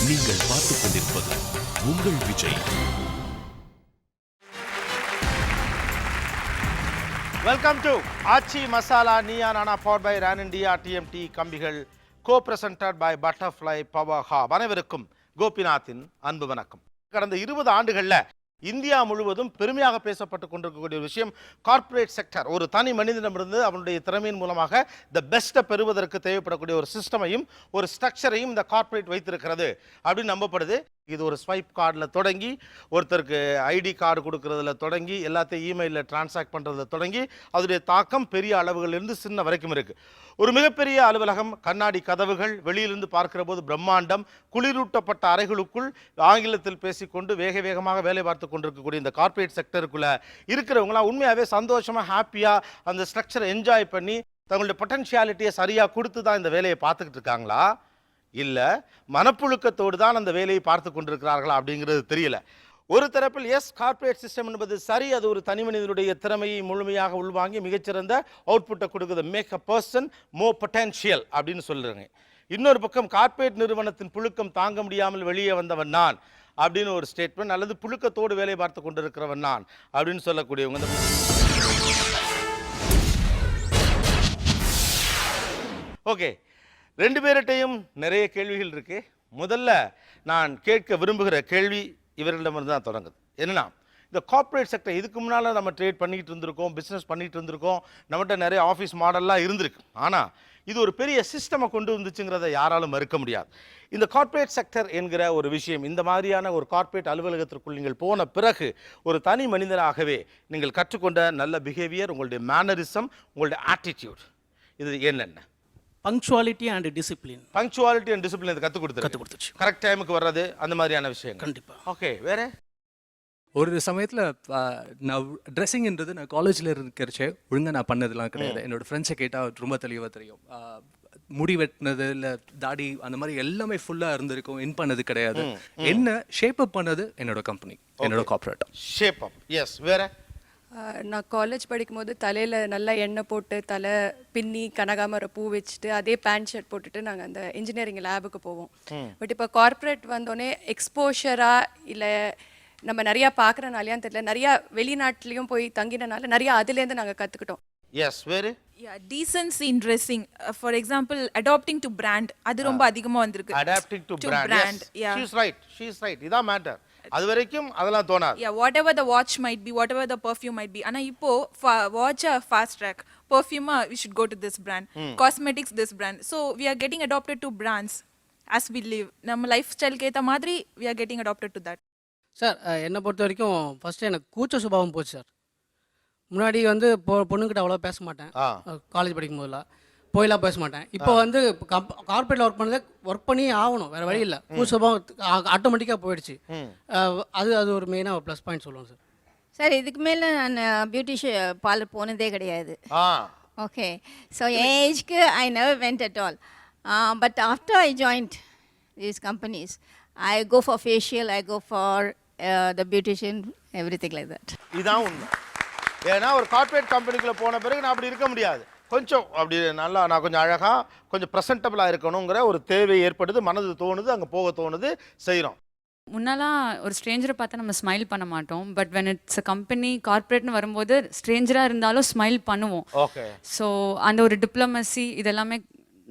நீங்கள் பார்த்துக் கொண்டிருப்பது உங்கள் Vijay. Welcome to Aachi masala Neeya Naana powered by Ron India TMT கம்பிகள், co-presented by butterfly power hub. அனைவருக்கும் கோபிநாத்தின் அன்பு வணக்கம். கடந்த 20 ஆண்டுகளில் இந்தியா முழுவதும் பெருமையாக பேசப்பட்டு கொண்டிருக்கக்கூடிய ஒரு விஷயம் கார்ப்பரேட் செக்டர். ஒரு தனி மனிதனிடமிருந்து அவனுடைய திறமையின் மூலமாக த பெஸ்ட்டை பெறுவதற்கு தேவைப்படக்கூடிய ஒரு சிஸ்டமையும் ஒரு ஸ்ட்ரக்சரையும் இந்த கார்ப்பரேட் வைத்திருக்கிறது அப்படின்னு நம்பப்படுது. இது ஒரு ஸ்வைப் கார்டில் தொடங்கி, ஒருத்தருக்கு ஐடி கார்டு கொடுக்கறதுல தொடங்கி, எல்லாத்தையும் இமெயிலில் டிரான்சாக்ட் பண்ணுறதுல தொடங்கி, அதனுடைய தாக்கம் பெரிய அளவுகளிலிருந்து சின்ன வரைக்கும் இருக்குது. ஒரு மிகப்பெரிய அலுவலகம், கண்ணாடி கதவுகள், வெளியிலிருந்து பார்க்கிற போது பிரம்மாண்டம், குளிரூட்டப்பட்ட அறைகளுக்குள் ஆங்கிலத்தில் பேசிக்கொண்டு வேக வேகமாக வேலை பார்த்து கொண்டிருக்கக்கூடிய இந்த கார்ப்பரேட் செக்டருக்குள்ளே இருக்கிறவங்களாம் உண்மையாகவே சந்தோஷமாக ஹாப்பியாக அந்த ஸ்ட்ரக்சரை என்ஜாய் பண்ணி தங்களுடைய பொட்டன்ஷியாலிட்டியை சரியாக கொடுத்து தான் இந்த வேலையை பார்த்துக்கிட்டு இருக்காங்களா, இல்லை மனப்புழுக்கத்தோடு தான் அந்த வேலையை பார்த்து கொண்டிருக்கிறார்களா அப்படிங்கிறது தெரியல. ஒரு தரப்பில் எஸ், கார்ப்பரேட் சிஸ்டம் என்பது சரி, அது ஒரு தனி மனிதனுடைய திறமையை முழுமையாக உள்வாங்கி மிகச்சிறந்த அவுட்புட்டை கொடுக்குது, make a person more potential அப்படின்னு சொல்லுறாங்க. இன்னொரு பக்கம் கார்ப்பரேட் நிறுவனத்தின் புழுக்கம் தாங்க முடியாமல் வெளியே வந்தவன் நான் அப்படின்னு ஒரு ஸ்டேட்மெண்ட், அல்லது புழுக்கத்தோடு வேலை பார்த்து கொண்டிருக்கிறவன் நான் அப்படின்னு சொல்லக்கூடியவங்க. ஓகே, ரெண்டு பேர்கிட்டையும் நிறைய கேள்விகள் இருக்கு. முதல்ல நான் கேட்க விரும்புகிற கேள்வி இவர்களிடமிருந்து தான் தொடங்குது. என்னன்னா, இந்த கார்ப்பரேட் செக்டர் இதுக்கு முன்னால் நம்ம ட்ரேட் பண்ணிட்டு இருந்திருக்கோம், பிஸ்னஸ் பண்ணிட்டு இருந்திருக்கோம், நம்மகிட்ட நிறைய ஆஃபீஸ் மாடல்லாம் இருந்திருக்கு. ஆனால் இது ஒரு பெரிய சிஸ்டமை கொண்டு வந்துச்சுங்கிறத யாராலும் மறுக்க முடியாது. இந்த கார்ப்பரேட் செக்டர் என்கிற ஒரு விஷயம், இந்த மாதிரியான ஒரு கார்ப்பரேட் அலுவலகத்திற்குள் நீங்கள் போன பிறகு ஒரு தனி மனிதனாகவே நீங்கள் கற்றுக்கொண்ட நல்ல பிஹேவியர், உங்களுடைய மேனரிசம், உங்களுடைய ஆட்டிடியூட், இது என்னென்ன? Punctuality and discipline. Punctuality and discipline இது கற்றுக் கொடுத்துருச்சு. கரெக்ட் டைமுக்கு வர்றது, அந்த மாதிரியான விஷயம். கண்டிப்பாக. ஓகே, வேற ஒரு சமயத்தில் நான் ட்ரெஸ்ஸிங்ன்றது நான் காலேஜில் இருக்கிறச்சே ஒழுங்காக நான் பண்ணதெல்லாம் கிடையாது. என்னோடய ஃப்ரெண்ட்ஸை கேட்டால் ரொம்ப தெளிவாக தெரியும். முடி வெட்டினது இல்லை தாடி அந்த மாதிரி எல்லாமே ஃபுல்லாக இருந்திருக்கும். இன் பண்ணது கிடையாது. என்ன ஷேப் அப் பண்ணது என்னோட கம்பெனி, என்னோட கார்ப்பரேட் ஷேப் அப். எஸ், வேற நான் காலேஜ் படிக்கும்போது தலையில் நல்லா எண்ணெய் போட்டு தலை பின்னி கனகாமரம் பூ வச்சுட்டு அதே பேண்ட் ஷர்ட் போட்டுட்டு நாங்கள் அந்த இன்ஜினியரிங் லேபுக்கு போவோம். பட் இப்போ கார்ப்பரேட் வந்தோடனே எக்ஸ்போஷராக இல்லை நம்ம நிறையா பார்க்குறனாலையான்னு தெரியல, நிறையா வெளிநாட்டிலையும் போய் தங்கினனால நிறையா அதுலேருந்து நாங்கள் கற்றுக்கிட்டோம். எஸ், வேறு decency in dressing, for example adopting to brand, அது ரொம்ப அதிகமா வந்திருக்கு. adapting to brand. Yes, she is right இதான் மேட்டர். அது வரைக்கும் அதெல்லாம் தோணாது. whatever the watch might be, whatever the perfume might be, ஆனா இப்போ watch a fast track, perfume we should go to this brand, cosmetics this brand, so we are getting adopted to brands as we live. நம்ம life ஸ்டைலுக்கு ஏற்ற மாதிரி we are getting adopted to that. Sir, என்னை பொறுத்த வரைக்கும் first எனக்கு கூச்ச சுபாவம் போச்சு சார். முன்னாடி வந்து பொண்ணுங்கிட்ட அவ்வளோ பேச மாட்டேன். காலேஜ் படிக்கும் போதெல்லாம் போயெல்லாம் பேச மாட்டேன். இப்போ வந்து கார்ப்பரேட்டில் ஒர்க் பண்ணதே ஒர்க் பண்ணி ஆகணும், வேறு வழி இல்லை. கூச்ச சுபாவம் ஆட்டோமேட்டிக்காக போயிடுச்சு. அது ஒரு மெயினாக ப்ளஸ் பாயிண்ட் சொல்லுவோம் சார். சார், இதுக்கு மேலே நான் பியூட்டிஷியன் பார்லர் போனதே கிடையாது. ஓகே, ஸோ என் ஏஜ்க்கு I never went at all. But after I joined these companies, I go for facial, I go for the beautician, everything like that. இதான் உண்மை. ஏன்னா ஒரு கார்ப்பரேட் கம்பெனிக்குள்ளே போன பிறகு நான் அப்படி இருக்க முடியாது. கொஞ்சம் அப்படி நல்லா நான் கொஞ்சம் அழகாக கொஞ்சம் ப்ரெசன்டபிளாக இருக்கணுங்கிற ஒரு தேவை ஏற்படுது, மனது தோணுது, அங்கே போக தோணுது, செய்கிறோம். முன்னெல்லாம் ஒரு ஸ்ட்ரேஞ்சரை பார்த்தா நம்ம ஸ்மைல் பண்ண மாட்டோம். But when it's a company கார்ப்பரேட்னு வரும்போது ஸ்ட்ரேஞ்சராக இருந்தாலும் ஸ்மைல் பண்ணுவோம். ஓகே, ஸோ அந்த ஒரு டிப்ளமசி இதெல்லாமே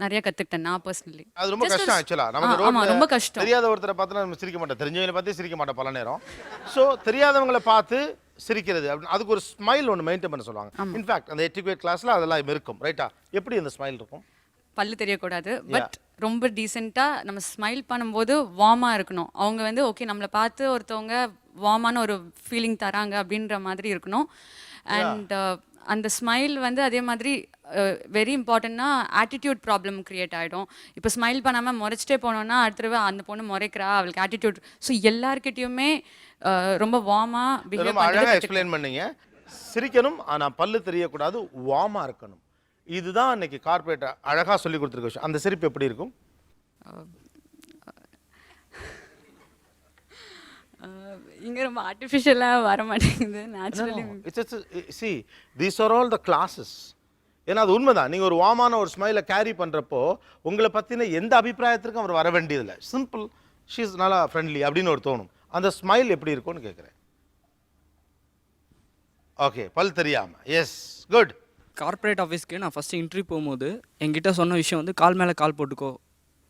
நிறைய கற்றுக்கிட்டேன் நான் பர்சனலி. அது ரொம்ப கஷ்டம் ஆக்சுவலாக. நமக்கு ரொம்ப கஷ்டம். தெரியாத ஒருத்தரை பார்த்து நம்ம சிரிக்க மாட்டோம், தெரிஞ்சவங்களை பார்த்து சிரிக்க மாட்டோம் பல நேரம். ஸோ தெரியாதவங்களை பார்த்து சிரிக்கிறது அப்படின்னு அதுக்கு ஒரு ஸ்மைல் ஒன்று மெயின்டைன் பண்ண சொல்லுவாங்க. இன்ஃபேக்ட் அந்த எட்டிக்வேட் கிளாஸில் அதெல்லாம் இருக்கும். ரைட்டா? எப்படி அந்த ஸ்மைல் இருக்கும்? பல்லு தெரியக்கூடாது, பட் ரொம்ப டீசெண்டாக நம்ம ஸ்மைல் பண்ணும்போது வார்மாக இருக்கணும். அவங்க வந்து ஓகே நம்மளை பார்த்து ஒருத்தவங்க வார்மான ஒரு ஃபீலிங் தராங்க அப்படின்ற மாதிரி இருக்கணும். அண்ட் அந்த ஸ்மைல் வந்து அதே மாதிரி வெரி இம்பார்ட்டன்ட்னா ஆட்டிடியூட் ப்ராப்ளம் க்ரியேட் ஆகிடும். இப்போ ஸ்மைல் பண்ணாமல் முறைச்சிட்டே போனோன்னா அடுத்த தடவை அந்த பொண்ணு முறைக்கிறா, அவளுக்கு ஆட்டிடியூட். ஸோ எல்லாருக்கிட்டையுமே ரொம்ப வார்மாக பிஹேவ் அழகாக எக்ஸ்பிளைன் பண்ணீங்க. சிரிக்கணும், ஆனால் பல்லு தெரியக்கூடாது, வார்மாக இருக்கணும். இதுதான் இன்னைக்கு கார்ப்பரேட் அழகாக சொல்லி கொடுத்துருக்க விஷயம். அந்த சிரிப்பு எப்படி இருக்கும்? இங்கே ரொம்ப ஆர்டிஃபிஷியலாக வர மாட்டேங்குது, naturally. See, these are all the classes. ஏன்னா அது உண்மைதான். நீங்கள் ஒரு வாமான ஒரு ஸ்மைலை கேரி பண்ணுறப்போ உங்களை பற்றின எந்த அபிப்பிராயத்திற்கும் அவர் வர வேண்டியதில்லை. சிம்பிள் ஷீஸ் நல்லா ஃப்ரெண்ட்லி அப்படின்னு ஒரு தோணும். அந்த ஸ்மைல் எப்படி இருக்கும்னு கேட்குறேன். ஓகே, பல் தெரியாமல். S, good. கார்ப்பரேட் ஆஃபீஸ்க்கு நான் ஃபஸ்ட்டு இன்டர்வியூ போகும்போது என்கிட்ட சொன்ன விஷயம் வந்து கால் மேலே கால் போட்டுக்கோ,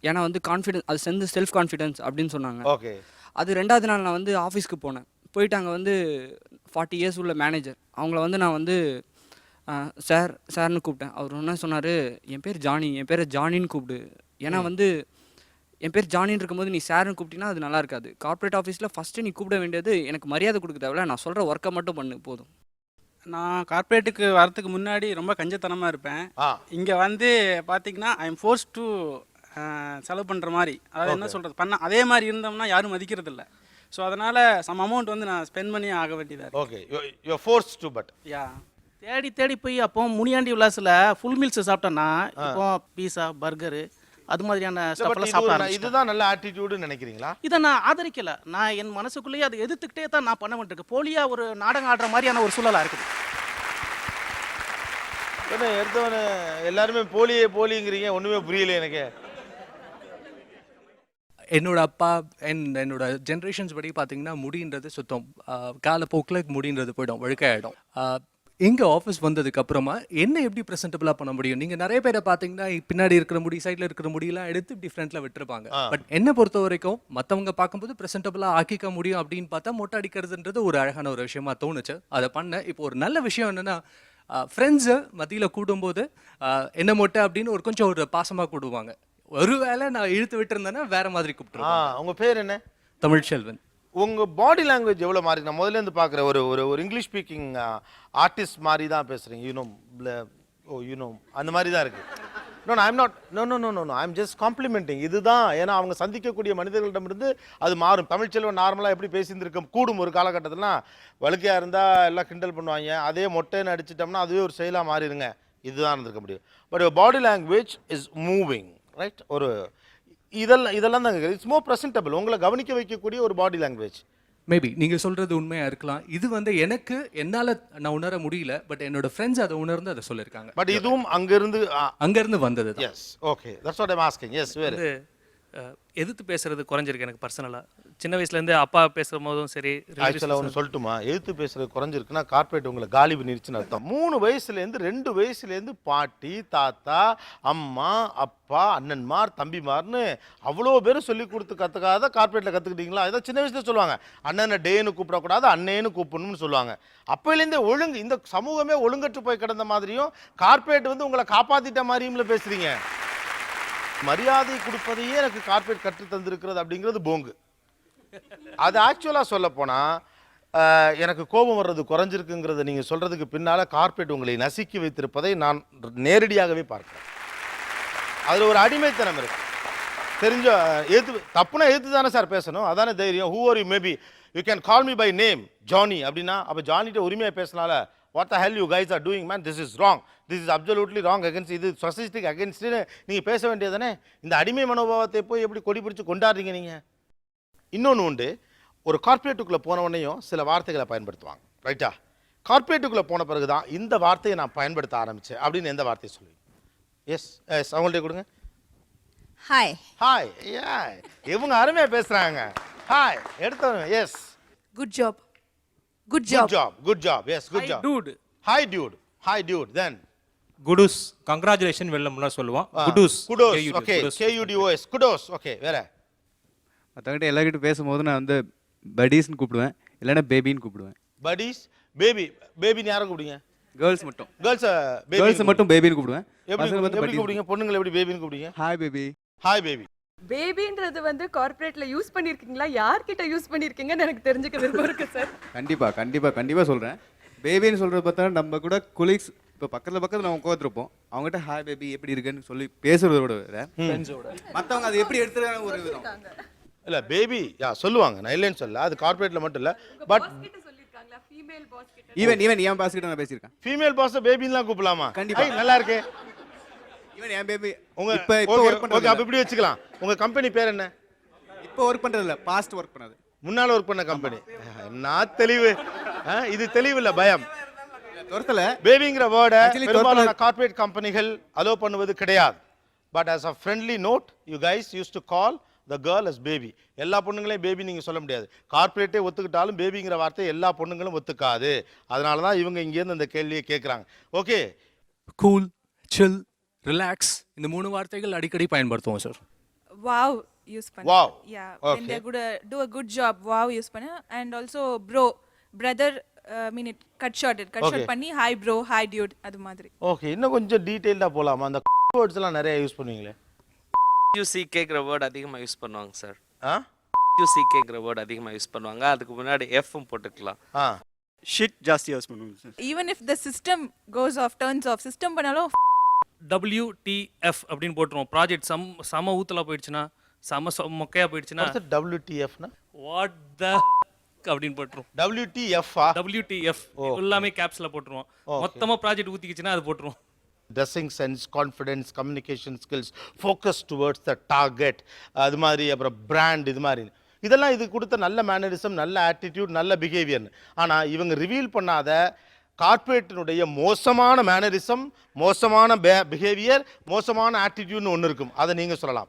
ஏன்னா வந்து கான்ஃபிடன்ஸ் அது சேர்ந்து செல்ஃப் கான்ஃபிடன்ஸ் அப்படின்னு சொன்னாங்க. ஓகே. அது 2வது நாள் நான் வந்து ஆஃபீஸ்க்கு போனேன். போயிட்டு அங்கே வந்து 40 இயர்ஸ் உள்ள மேனேஜர், அவங்கள வந்து நான் வந்து சார்னு கூப்பிட்டேன். அவர் என்ன சொன்னார், என் பேர் ஜானி, என் பேரை ஜானின்னு கூப்பிடு. ஏன்னா வந்து என் பேர் ஜானின்னு இருக்கும்போது நீ சார்னு கூப்பிட்டீங்கன்னா அது நல்லா இருக்காது. கார்ப்பரேட் ஆஃபீஸில் ஃபஸ்ட்டு நீ கூப்பிட வேண்டியது எனக்கு மரியாதை கொடுக்க தேவையில்ல, நான் சொல்கிற ஒர்க்கை மட்டும் பண்ணு போதும். நான் கார்ப்பரேட்டுக்கு வரதுக்கு முன்னாடி ரொம்ப கஞ்சத்தனமாக இருப்பேன். இங்கே வந்து பார்த்தீங்கன்னா ஐ எம் ஃபோர்ஸ் டு செலவு பண்ணுற மாதிரி, அதாவது என்ன சொல்கிறது, பண்ண அதே மாதிரி இருந்தோம்னா யாரும் மதிக்கிறது இல்லை. ஸோ அதனால் சம் அமௌண்ட் வந்து நான் ஸ்பெண்ட் பண்ணி ஆக வேண்டியதாக இருக்குது. Okay, you force to. But yeah தேடி தேடி போய் அப்போ முனியாண்டி விலாஸில் ஃபுல் மீல்ஸ் சாப்பிட்டேன்னா இப்போ பீஸா பர்கரு அது மாதிரியான ஸ்டஃப்லாம் சாப்பிட இதுதான் நல்ல ஆட்டிடியூடுன்னு நினைக்கிறீங்களா? இதை நான் ஆதரிக்கலை. நான் என் மனசுக்குள்ளேயே அதை எதிர்த்துக்கிட்டே தான் நான் பண்ண வேண்டியிருக்கு. போலியாக ஒரு நாடகம் ஆடுற மாதிரியான ஒரு சூழலாக இருக்குது. எடுத்தவனு எல்லாருமே போலிங்கிறீங்க, ஒன்றுமே புரியல எனக்கு. என்னோட அப்பா என்னோட ஜென்ரேஷன்ஸ் படி பார்த்தீங்கன்னா முடின்றது சுத்தம், காலப்போக்கில் முடின்றது போயிடும், வழுக்காயிடும். எங்கள் ஆஃபீஸ் வந்ததுக்கு அப்புறமா என்ன எப்படி ப்ரெசென்டபிளாக பண்ண முடியும்? நீங்கள் நிறைய பேரை பார்த்தீங்கன்னா பின்னாடி இருக்கிற முடி, சைடில் இருக்கிற முடியெல்லாம் எடுத்து இப்படி ஃப்ரண்ட்டில் விட்டுருப்பாங்க. பட் என்னை பொறுத்த வரைக்கும் மற்றவங்க பார்க்கும்போது ப்ரெசென்டபிளாக ஆக்கிக்க முடியும் அப்படின்னு பார்த்தா மொட்டை அடிக்கிறதுன்றது ஒரு அழகான ஒரு விஷயமா தோணுச்சு. அதை பண்ண இப்போ ஒரு நல்ல விஷயம் என்னென்னா, ஃப்ரெண்ட்ஸை மத்தியில் கூடும்போது என்ன மொட்டை அப்படின்னு கொஞ்சம் ஒரு பாசமாக கூடுவாங்க. ஒருவேளை நான் இழுத்து விட்டுருந்தேன்னா வேற மாதிரி கூப்பிட்டுருவேன். உங்கள் பேர் என்ன? தமிழ்ச்செல்வன். உங்கள் பாடி லாங்குவேஜ் எவ்வளோ மாறி? நான் முதல்ல இருந்து பார்க்குற ஒரு இங்கிலீஷ் ஸ்பீக்கிங் ஆர்டிஸ்ட் மாதிரி தான் பேசுகிறீங்க. யூனோ அந்த மாதிரி தான் இருக்குது. No I'm not no I'm just complimenting. இதுதான், ஏன்னா அவங்க சந்திக்கக்கூடிய மனிதர்களிடமிருந்து அது மாறும். தமிழ்ச்செல்வன் நார்மலாக எப்படி பேசியிருந்திருக்க கூடும் ஒரு காலகட்டத்தில்னா, வழுக்கையாக இருந்தால் எல்லாம் கிண்டல் பண்ணுவாங்க. அதே மொட்டைன்னு அடிச்சிட்டோம்னா அதுவே ஒரு செயலாக மாறிடுங்க. இதுதான் இருந்திருக்க முடியும். But body language is moving, right? ஒரு இதெல்லாம் தாங்க இட்ஸ் மோர் ப்ரெசென்டபிள். உங்களை கவனிக்க வைக்கக்கூடிய ஒரு பாடி லாங்குவேஜ். மேபி நீங்கள் சொல்கிறது உண்மையாக இருக்கலாம். இது வந்து என்னால் நான் உணர முடியல, பட் என்னோட ஃப்ரெண்ட்ஸ் அதை உணர்ந்து அதை சொல்லியிருக்காங்க. பட் இதுவும் அங்கேருந்து வந்தது. Yes, okay, that's what I am asking. Yes, வேறு எதிர்த்து பேசுறது குறைஞ்சிருக்கு எனக்கு பர்சனலாக. சின்ன வயசுலேருந்து அப்பா பேசுகிற போதும் சரி. ஆக்சுவலாக ஒன்று சொல்லட்டுமா, எதிர்த்து பேசுறது குறைஞ்சிருக்குன்னா கார்ப்பரேட் உங்களை காலி பண்ணிருச்சுன்னு அர்த்தம். 3 வயசுலேருந்து 2 வயசுலேருந்து பாட்டி, தாத்தா, அம்மா, அப்பா, அண்ணன்மார், தம்பிமார்னு அவ்வளோ பேரும் சொல்லி கொடுத்து கற்றுக்காத கார்ப்பரேட்டில் கற்றுக்கிட்டீங்களா? இதை சின்ன வயசுல சொல்லுவாங்க, அண்ணனை டேன்னு கூப்பிடக்கூடாது, அண்ணேன்னு கூப்பிடணும்னு சொல்லுவாங்க. அப்போலேருந்தே இந்த சமூகமே ஒழுங்கற்று போய் கிடந்த மாதிரியும் கார்ப்பரேட் வந்து உங்களை காப்பாற்றிட்ட மாதிரியும் பேசுகிறீங்க. மரியாதை கொடுப்பதையே எனக்கு கார்ப்பரேட் கற்று தந்திருக்கிறது அப்படிங்கிறது போங்கு. அது ஆக்சுவலாக சொல்ல போனால் எனக்கு கோபம் வர்றது குறைஞ்சிருக்குங்கிறத நீங்கள் சொல்கிறதுக்கு பின்னால் கார்ப்பரேட் உங்களை நசுக்கி வைத்திருப்பதை நான் நேரடியாகவே பார்க்கிறேன். அதில் ஒரு அடிமைத்தனம் இருக்கு. தெரிஞ்ச தப்புனா எதிர்த்து தானே சார் பேசணும், அதானே தைரியம். Who are you? Maybe you can call me by name Johnny அப்படின்னா, அப்போ ஜானிட்ட உரிமையாக பேசினால what the hell you guys are doing man, this is wrong, this is absolutely wrong against இது சொசைட்டிக்கு அகேன்ஸ்ட்னு நீங்கள் பேச வேண்டியதானே. இந்த அடிமை மனோபாவத்தை போய் எப்படி கொடி பிடிச்சி கொண்டாடுறீங்க நீங்கள்? இன்னொன்று உண்டு, ஒரு கார்ப்பரேட்டுக்குள்ளே போனவனையும் சில வார்த்தைகளை பயன்படுத்துவாங்க, ரைட்டா? கார்ப்பரேட்டுக்குள்ளே போன பிறகு தான் இந்த வார்த்தையை நான் பயன்படுத்த ஆரம்பித்தேன் அப்படின்னு எந்த வார்த்தையை சொல்லுவீங்க? எஸ் எஸ், அவங்கள்ட்ட கொடுங்க. ஹாய். ஹாய். இவங்க அருமையாக பேசுகிறாங்க. ஹாய் எடுத்தவங்க. Yes, good job. Good job. Yes, good job. Hi dude. Then kudos, congratulation வெல்லம்னா சொல்லுவோம். Kudos. Okay, KUDOS. Kudos. Okay, வேற? மற்றவங்கிட்ட எல்லார்கிட்ட பேசும்போது நான் வந்து படீஸ்னு கூப்பிடுவேன், இல்லைன்னா பேபின்னு கூப்பிடுவேன். படீஸ், பேபின்னு யாரை கூப்பிடுங்க? கேர்ள்ஸ் மட்டும். கேர்ள்ஸ் மட்டும் பேபின்னு கூப்பிடுவேன். எப்படி கூப்பிடுங்க? பொண்ணுங்களை எப்படி பேபின்னு கூப்பிடுங்க? Hi baby. Hi baby. பேபின்றது வந்து கார்ப்பரேட்ல யூஸ் பண்ணியிருக்கீங்களா? யார்கிட்ட யூஸ் பண்ணியிருக்கீங்கன்னு எனக்கு தெரிஞ்சுக்க விருப்பம் இருக்கு சார். கண்டிப்பாக சொல்கிறேன். பேபின்னு சொல்கிறது பார்த்தா நம்ம கூட கொலீக்ஸ் இப்போ பக்கத்தில் நம்ம உட்காந்துருப்போம், அவங்ககிட்ட ஹாய் பேபி எப்படி இருக்குன்னு சொல்லி பேசுறதோட மற்றவங்க அது எப்படி எடுத்துருக்காங்க ஒரு விதம் இல்லை. பேபி சொல்லுவாங்க, நான் இல்லைன்னு சொல்ல, அது கார்ப்பரேட்டில் மட்டும் இல்லை. பட் ஈவன் என் பாஸ் கிட்ட நான் பேசியிருக்கேன். ஃபீமேல் பாஸை பேபின்லாம் கூப்பிடலாமா? கண்டிப்பாக. நல்லா இருக்கு. ஈவன் என் பேபி இப்போ ஒர்க் பண்ணுறது. அப்போ இப்படி வச்சுக்கலாம். உங்கள் கம்பெனி பேர் என்ன? இப்போ ஒர்க் பண்ணுறதில்ல, பாஸ்ட் ஒர்க் பண்ணது. முன்னால் ஒர்க் பண்ண கம்பெனி. நான் தெளிவு. இது தெளிவு இல்லை, பயம். பேபிங்கிற வேர்டை பெரும்பாலான கார்ப்பரேட் கம்பெனிகள் அலோ பண்ணுவது கிடையாது. But as a friendly note, you guys used to call the girl is baby. எல்லா பொண்ணுங்களையும் பேபி நீங்கள் சொல்ல முடியாது. கார்ப்பரேட்டே ஒத்துக்கிட்டாலும் பேபிங்கிற வார்த்தை எல்லா பொண்ணுங்களும் ஒத்துக்காது. அதனால தான் இவங்க இங்கேருந்து இந்த கேள்வியை கேட்குறாங்க. ஓகே, கூல், சில், ரிலாக்ஸ் இந்த 3 வார்த்தைகள் அடிக்கடி பயன்படுத்துவோம் சார். Wow use பண்ண. Wow. Yeah. Okay. When they're good do a good job. Wow use பண்ண. And also bro, brother mean it cut short பண்ணி hi bro, hi dude அது மாதிரி. ஓகே, இன்னும் கொஞ்சம் டீட்டெயில்டாக போகலாமா? அந்த வேர்ட்ஸ்லாம் நிறைய யூஸ் பண்ணுவீங்களே. யூசி கேட்குற வேர்ட் அதிகமாக யூஸ் பண்ணுவாங்க சார். ஆ யூசி கேட்குற வேர்ட் அதிகமாக யூஸ் பண்ணுவாங்க. அதுக்கு முன்னாடி எஃப்ம் போட்டுக்கலாம். ஆ ஷிட் ஜாஸ்தி யூஸ் பண்ணுவோம் sir. Even if the system goes off, turns off, system பண்ணாலும் WTF அப்படின்னு போட்டுருவோம். ப்ராஜெக்ட் சம ஊத்தலா போயிடுச்சுன்னா, மொக்கையா போயிடுச்சுன்னா WTFனா வாட் த அப்படின்னு போட்டுருவோம். WTF WTF எல்லாமே கேப்ஸ்ல போட்டுருவோம். மொத்தமா ப்ராஜெக்ட் ஊத்திக்கிச்சுன்னா அது போட்டுருவோம். Dressing sense, confidence, communication skills, focus towards the target, அது மாதிரி அப்புறம் பிராண்ட், இது மாதிரி இதெல்லாம் இது கொடுத்த நல்ல மேனரிசம், நல்ல ஆட்டிடியூட், நல்ல பிஹேவியர்னு. ஆனால் இவங்க ரிவீல் பண்ணாத கார்ப்பரேட்டினுடைய மோசமான மேனரிசம், மோசமான பிஹேவியர், மோசமான ஆட்டிடியூட்னு ஒன்று இருக்கும். அதை நீங்கள் சொல்லலாம்.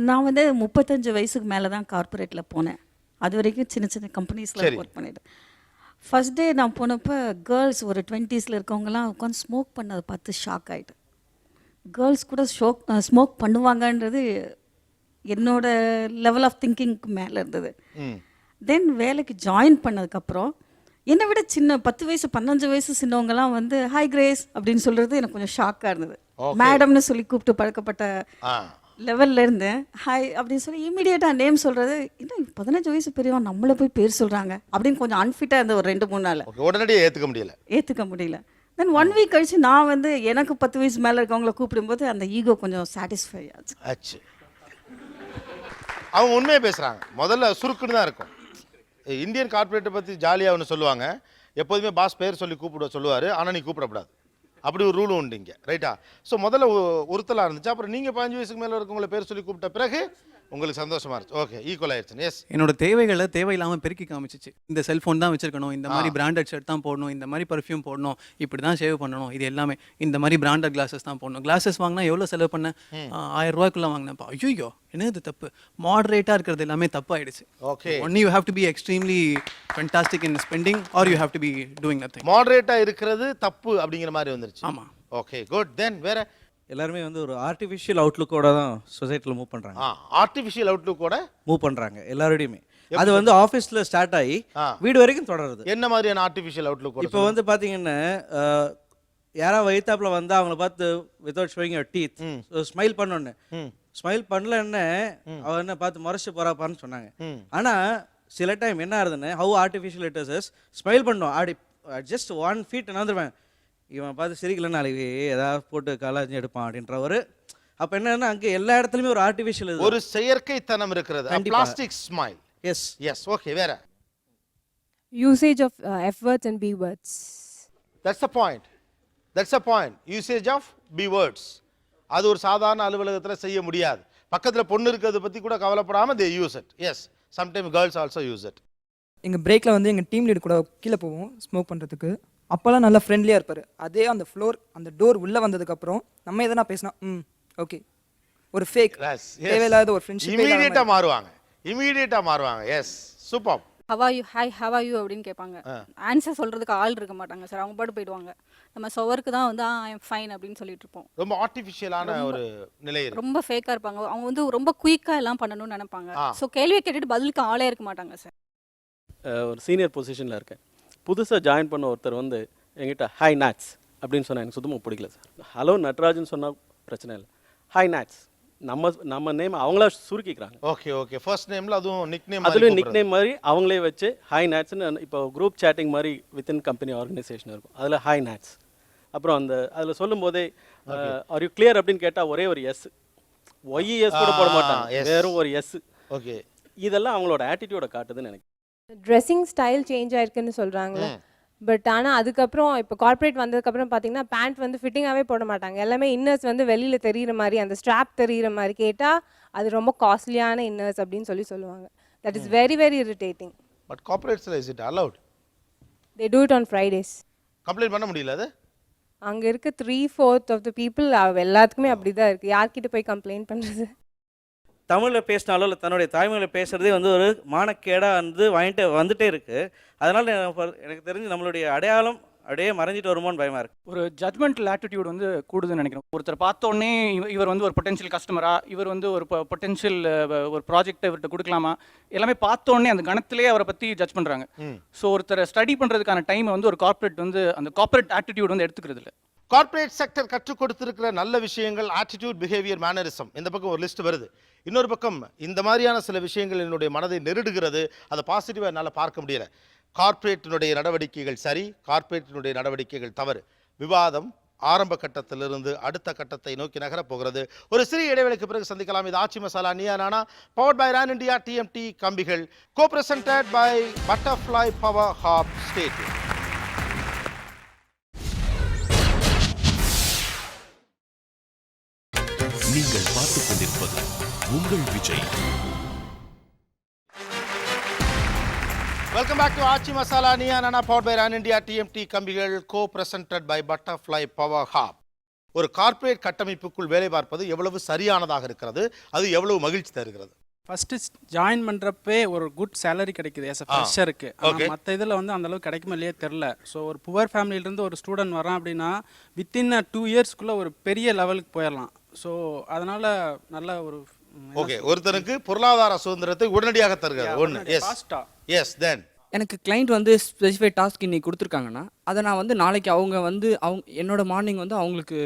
நான் வந்து 35 வயசுக்கு மேலே தான் கார்ப்பரேட்டில் போனேன். அது வரைக்கும் சின்ன சின்ன கம்பெனிஸில் ஒர்க் பண்ணிட்டேன். ஃபர்ஸ்ட் டே நான் போனப்போ கேர்ள்ஸ் ஒரு 20ஸ்ல இருக்கவங்கலாம் உட்காந்து ஸ்மோக் பண்ணதை பார்த்து ஷாக் ஆகிட்டு. கேர்ள்ஸ் கூட ஸ்மோக் பண்ணுவாங்கன்றது என்னோட லெவல் ஆஃப் திங்கிங்க்கு மேலே இருந்தது. தென் வேலைக்கு ஜாயின் பண்ணதுக்கப்புறம் என்னை விட சின்ன 10 வயசு 15 வயசு சின்னவங்கலாம் வந்து ஹாய் கிரேஸ் அப்படின்னு சொல்கிறது எனக்கு கொஞ்சம் ஷாக்காக இருந்தது. மேடம்னு சொல்லி கூப்பிட்டு பழக்கப்பட்ட லெவலில் இருந்தேன். ஹாய் அப்படின்னு சொல்லி இமீடியட்டாக நேம் சொல்கிறது, இன்னும் 15 வயசு பெரியவன் நம்மளை போய் பேர் சொல்கிறாங்க அப்படின்னு கொஞ்சம் அன்ஃபிட்டாக இருந்த ஒரு 2-3 நாள் உடனடியாக ஏற்றுக்க முடியல. தென் 1 வீக் கழிச்சு நான் வந்து எனக்கு 10 வயசு மேலே இருக்கவங்கள கூப்பிடும்போது அந்த ஈகோ கொஞ்சம் சாட்டிஸ்ஃபை ஆச்சு. அவங்க உண்மையை பேசுகிறாங்க. முதல்ல சுருக்குன்னு தான் இருக்கும். இந்தியன் கார்ப்பரேட்டை பற்றி ஜாலியாக ஒன்று சொல்லுவாங்க. எப்போதுமே பாஸ் பேர் சொல்லி சொல்லுவார், ஆனால் நீ கூப்பிடக்கூடாது. அப்படி ஒரு ரூலும் உண்டு இங்கே, ரைட்டா? ஸோ முதல்ல ஒருத்தலாக இருந்துச்சு. அப்புறம் நீங்கள் 15 வயசுக்கு மேலே இருக்கவங்கள பேர் சொல்லி கூப்பிட்ட பிறகு உங்களுக்கு சந்தோஷமா இருந்துச்சு. ஓகே, ஈக்குவல் ஆயிடுச்சு. எஸ், என்னோட தேவைகளை தேவையில்லாமல் பெருக்கி காமிச்சிச்சு. இந்த செல்ஃபோன் தான் வச்சிருக்கணும், இந்த மாதிரி பிராண்டட் ஷர்ட் தான் போடணும், இந்த மாதிரி பர்ஃப்யூம் போடணும், இப்படி தான் ஷேவ் பண்ணணும், இது எல்லாமே இந்த மாதிரி பிராண்டட் கிளாஸஸ் தான் போடணும். கிளாஸஸ் வாங்கினா எவ்வளோ செலவு பண்ணேன்? 1000 ரூபாய்க்குள்ளே வாங்கினேன்ப்பா. ஐயோ என்னது தப்பு? மாடரேட்டாக இருக்கிறது எல்லாமே தப்பாயிடுச்சு. Okay, only you have to be extremely fantastic in spending or you have to be doing nothing. மாடரேட்டாக இருக்கிறது தப்பு அப்படிங்கிற மாதிரி வந்துருச்சு. ஆமாம். Okay, good. தென் வேற எல்லாருமே வந்து ஒரு ஆர்டிஃபிஷியல் அவுட்லுக்கோட தான் சொசைட்டியில் மூவ் பண்ணுறாங்க. ஆர்டிஃபிஷியல் அவுட்லுக்கோட மூவ் பண்ணுறாங்க எல்லாரோடையுமே. அது வந்து ஆஃபீஸில் ஸ்டார்ட் ஆகி வீடு வரைக்கும் தொடருது. என்ன மாதிரியான ஆர்டிஃபிஷியல் அவுட்லுக்? இப்போ வந்து பார்த்தீங்கன்னா யாராவது வயிற்றாப்புல வந்து அவங்கள பார்த்து without showing your teeth smile பண்ணோன்னு, ஸ்மைல் பண்ணலன்னு அவன் என்ன பார்த்து முறைச்சு போறாப்பான்னு சொன்னாங்க. ஆனால் சில டைம் என்ன ஆகுதுன்னு how artificial it is, smile பண்ணோம் அப்படி ஜஸ்ட் 1 ஃபீட் நடந்துருவேன், இவன் பார்த்து சிரிக்கலன்னு நாளைக்கு ஏதாவது போட்டு காலாஞ்சி எடுப்பான் அப்படின்ற ஒரு. அப்போ என்னன்னா அங்கே எல்லா இடத்துலையுமே ஒரு ஆர்டிஃபிஷியல், ஒரு செயற்கைத்தனம் இருக்கிறது. Plastic smile. Yes yes. Okay, வேற usage of F words and B words. That's the point. That's the point. Usage of B words. அது ஒரு சாதாரண அலுவலகத்தில் செய்ய முடியாது. பக்கத்தில் பொண்ணு இருக்கிறத பற்றி கூட கவலைப்படாமல் they use it. Yes, sometimes girls also use it. எங்கள் பிரேக்கில் வந்து எங்கள் டீம் லீடர் கூட கீழே போவோம் ஸ்மோக் பண்ணுறதுக்கு. அப்போல்லாம் நல்லா ஃப்ரெண்ட்லியாக இருப்பார். அதே அந்த ஃப்ளோர் அந்த டோர் உள்ளே வந்ததுக்கப்புறம் நம்ம எதனா பேசினா ஓகே, ஒரு ஃபேக் தேவையில்லாத ஒரு ஃப்ரெண்ட்ஷிப் இமீடியட்டாக மாறுவாங்க. Yes, super. How are you, hi how are you அப்படின்னு கேட்பாங்க. ஆன்சர் சொல்கிறதுக்கு ஆள் இருக்க மாட்டாங்க சார், அவங்க பாட்டு போயிடுவாங்க. நம்ம சவருக்கு தான் வந்து ஐ எம் ஃபைன் அப்படின்னு சொல்லிட்டு இருப்போம். ரொம்ப ஆர்டிஃபிஷியலான ஒரு நிலை, ரொம்ப ஃபேக்காக இருப்பாங்க. அவங்க வந்து ரொம்ப குயிக்காக எல்லாம் பண்ணணும்னு நினைப்பாங்க. ஸோ கேள்வியை கேட்டுட்டு பதிலுக்கு ஆளே இருக்க மாட்டாங்க சார். ஒரு சீனியர் பொசிஷனில் இருக்கேன். புதுசாக ஜாயின் பண்ண ஒருத்தர் வந்து என்கிட்ட ஹாய் நாட்ஸ் அப்படின்னு சொன்னால் எனக்கு சுத்தமாக பிடிக்கல சார். ஹலோ நட்ராஜன் சொன்னால் பிரச்சனை இல்லை, ஹாய் நாட்ஸ் நம்ம நேம் அவங்களா சுருக்கிக்கிறாங்க. ஓகே ஓகே, ஃபர்ஸ்ட் நேமில் அதுவும் நிக் நேம் மாதிரி அவங்களே வச்சு ஹாய் நாட்ஸ்னு இப்போ குரூப் சேட்டிங் மாதிரி வித்தின் கம்பெனி ஆர்கனைசேஷன் இருக்கும், அதில் ஹாய் நாட்ஸ். அப்புறம் அந்த அதில் சொல்லும் போதே ஆர் யூ கிளியர் அப்படின்னு கேட்டால் ஒரே ஒரு எஸ், ஒய்எஸ் கூட போட மாட்டாங்க, வெறும் ஒரு எஸ். ஓகே, இதெல்லாம் அவங்களோட ஆட்டிடியூட காட்டுதுன்னு எனக்கு. ட்ரெஸ்ஸிங் ஸ்டைல் சேஞ்ச் ஆயிருக்குன்னு சொல்கிறாங்களே, பட் ஆனால் அதுக்கப்புறம் இப்போ கார்ப்பரேட் வந்ததுக்கப்புறம் பார்த்தீங்கன்னா பேண்ட் வந்து ஃபிட்டிங்காகவே போட மாட்டாங்க. எல்லாமே இன்னர்ஸ் வந்து வெளியில் தெரிகிற மாதிரி, அந்த ஸ்ட்ராப் தெரிகிற மாதிரி கேட்டால் அது ரொம்ப காஸ்ட்லியான இன்னர்ஸ் அப்படின்னு சொல்லுவாங்க. That is very very irritating. But கார்ப்பரேட்ஸில் is it allowed? They do it on Fridays. Complaint பண்ண முடியல அது? அங்கே இருக்க 3/4 ஆஃப் த பீப்புள் எல்லாத்துக்குமே அப்படி தான் இருக்குது. யார்கிட்ட போய் கம்ப்ளைண்ட் பண்ணுறது? தமிழில் பேசினாலோ இல்லை தன்னுடைய தாய்மொழியில் பேசுகிறதே வந்து ஒரு மானக்கேடாக வந்து வந்துட்டே இருக்குது. அதனால் எனக்கு தெரிஞ்சு நம்மளுடைய அடையாளம் அப்படியே மறைஞ்சிட்டு வருமோன்னு பயமாக இருக்குது. ஒரு ஜட்மெண்டல் ஆட்டிடியூட் வந்து கூடுதுன்னு நினைக்கிறேன். ஒருத்தர் பார்த்தோன்னே இவர் வந்து ஒரு பொட்டென்ஷியல் கஸ்டமரா, இவர் வந்து ஒரு பொட்டென்ஷியல் ஒரு ப்ராஜெக்டை இவர்கிட்ட கொடுக்கலாமா, எல்லாமே பார்த்தோன்னே அந்த கணத்திலே அவரை பற்றி ஜட்ஜ் பண்ணுறாங்க. ஸோ ஒருத்தரை ஸ்டடி பண்ணுறதுக்கான டைமை வந்து ஒரு கார்ப்பரேட் வந்து அந்த கார்ப்பரேட் ஆட்டிடியூட் வந்து எடுத்துக்கிறது இல்லை. கார்ப்பரேட் செக்டர் கற்றுக் கொடுத்திருக்கிற நல்ல விஷயங்கள் ஆட்டிடியூட், பிஹேவியர், மேனரிசம், இந்த பக்கம் ஒரு லிஸ்ட் வருது. இன்னொரு பக்கம் இந்த மாதிரியான சில விஷயங்கள் என்னுடைய மனதை நெருடுகிறது. அதை பாசிட்டிவாக என்னால் பார்க்க முடியல. கார்ப்பரேட்டினுடைய நடவடிக்கைகள் சரி, கார்ப்பரேட்டினுடைய நடவடிக்கைகள் தவறு. விவாதம் ஆரம்ப கட்டத்திலிருந்து அடுத்த கட்டத்தை நோக்கி நகரப் போகிறது. ஒரு சிறிய இடைவெளிக்கு பிறகு சந்திக்கலாம். இது Aachi masala Neeya Naana, powered by Ron India TMT கம்பிகள், co presented by butterfly power hob. ஸ்டேட் நீங்கள் பார்த்துக் கொண்டிருப்பது உங்கள் Vijay. Welcome back to Aachi masala Neeya Naana, powered by Ron India TMT கம்பிகள், co presented by butterfly power hob. ஒரு கார்ப்பரேட் கட்டமைப்புக்குள் வேலை பார்ப்பது எவ்வளவு சரியானதாக இருக்கிறது, அது எவ்வளவு மகிழ்ச்சி தருகிறது? ஃபஸ்ட்டு ஜாயின் பண்ணுறப்பே ஒரு குட் சேலரி கிடைக்குது எஸ் ஃப்ரெஷருக்கு. மற்ற இதில் வந்து அந்தளவுக்கு கிடைக்குமா இல்லையே தெரில. ஸோ ஒரு புவர் ஃபேமிலியிலேருந்து ஒரு ஸ்டூடெண்ட் வரான் அப்படின்னா வித்தின் 2 இயர்ஸ்க்குள்ளே ஒரு பெரிய லெவலுக்கு போயிடலாம். ஸோ அதனால் நல்ல ஒரு ஓகே, ஒருத்தனுக்கு பொருளாதார சுதந்திரத்தை உடனடியாக தருகிறது. ஒன்று எஸ் தென் எனக்கு கிளைண்ட் வந்து ஸ்பெசிஃபைட் டாஸ்க் இன்னைக்கு கொடுத்துருக்காங்கன்னா அதை நான் வந்து நாளைக்கு அவங்க என்னோட மார்னிங் வந்து அவங்களுக்கு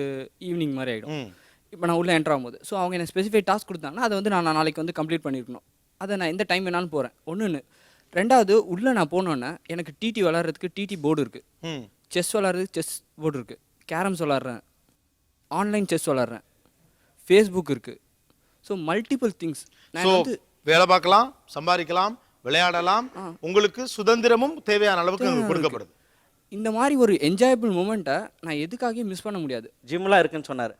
ஈவினிங் மாதிரி ஆகிடும். இப்போ நான் உள்ளே என்ட்ரு ஆகும்போது ஸோ அவங்க எனக்கு ஸ்பெசிஃபைட் டாஸ்க் கொடுத்தாங்கன்னா அதை வந்து நான் நாளைக்கு வந்து கம்ப்ளீட் பண்ணியிருக்கணும். அதை நான் எந்த டைம் வேணாலும் போகிறேன். ஒன்று. ரெண்டாவது, உள்ளே நான் போனோன்னே எனக்கு டிடி விளாட்றதுக்கு டிடி போர்டு இருக்குது, செஸ் விளாட்றதுக்கு செஸ் போர்டு இருக்குது, கேரம்ஸ் விளாட்றேன், ஆன்லைன் செஸ் விளாட்றேன், ஃபேஸ்புக் இருக்குது. So multiple things. நான் வந்து வேலை பார்க்கலாம், சம்பாதிக்கலாம், விளையாடலாம், உங்களுக்கு சுதந்திரமும் தேவையான அளவுக்கு கொடுக்கப்படுது. இந்த மாதிரி ஒரு என்ஜாயபிள் மூமெண்ட்டை நான் எதுக்காக மிஸ் பண்ண முடியாது. ஜிம்லாம் இருக்குன்னு சொன்னார்.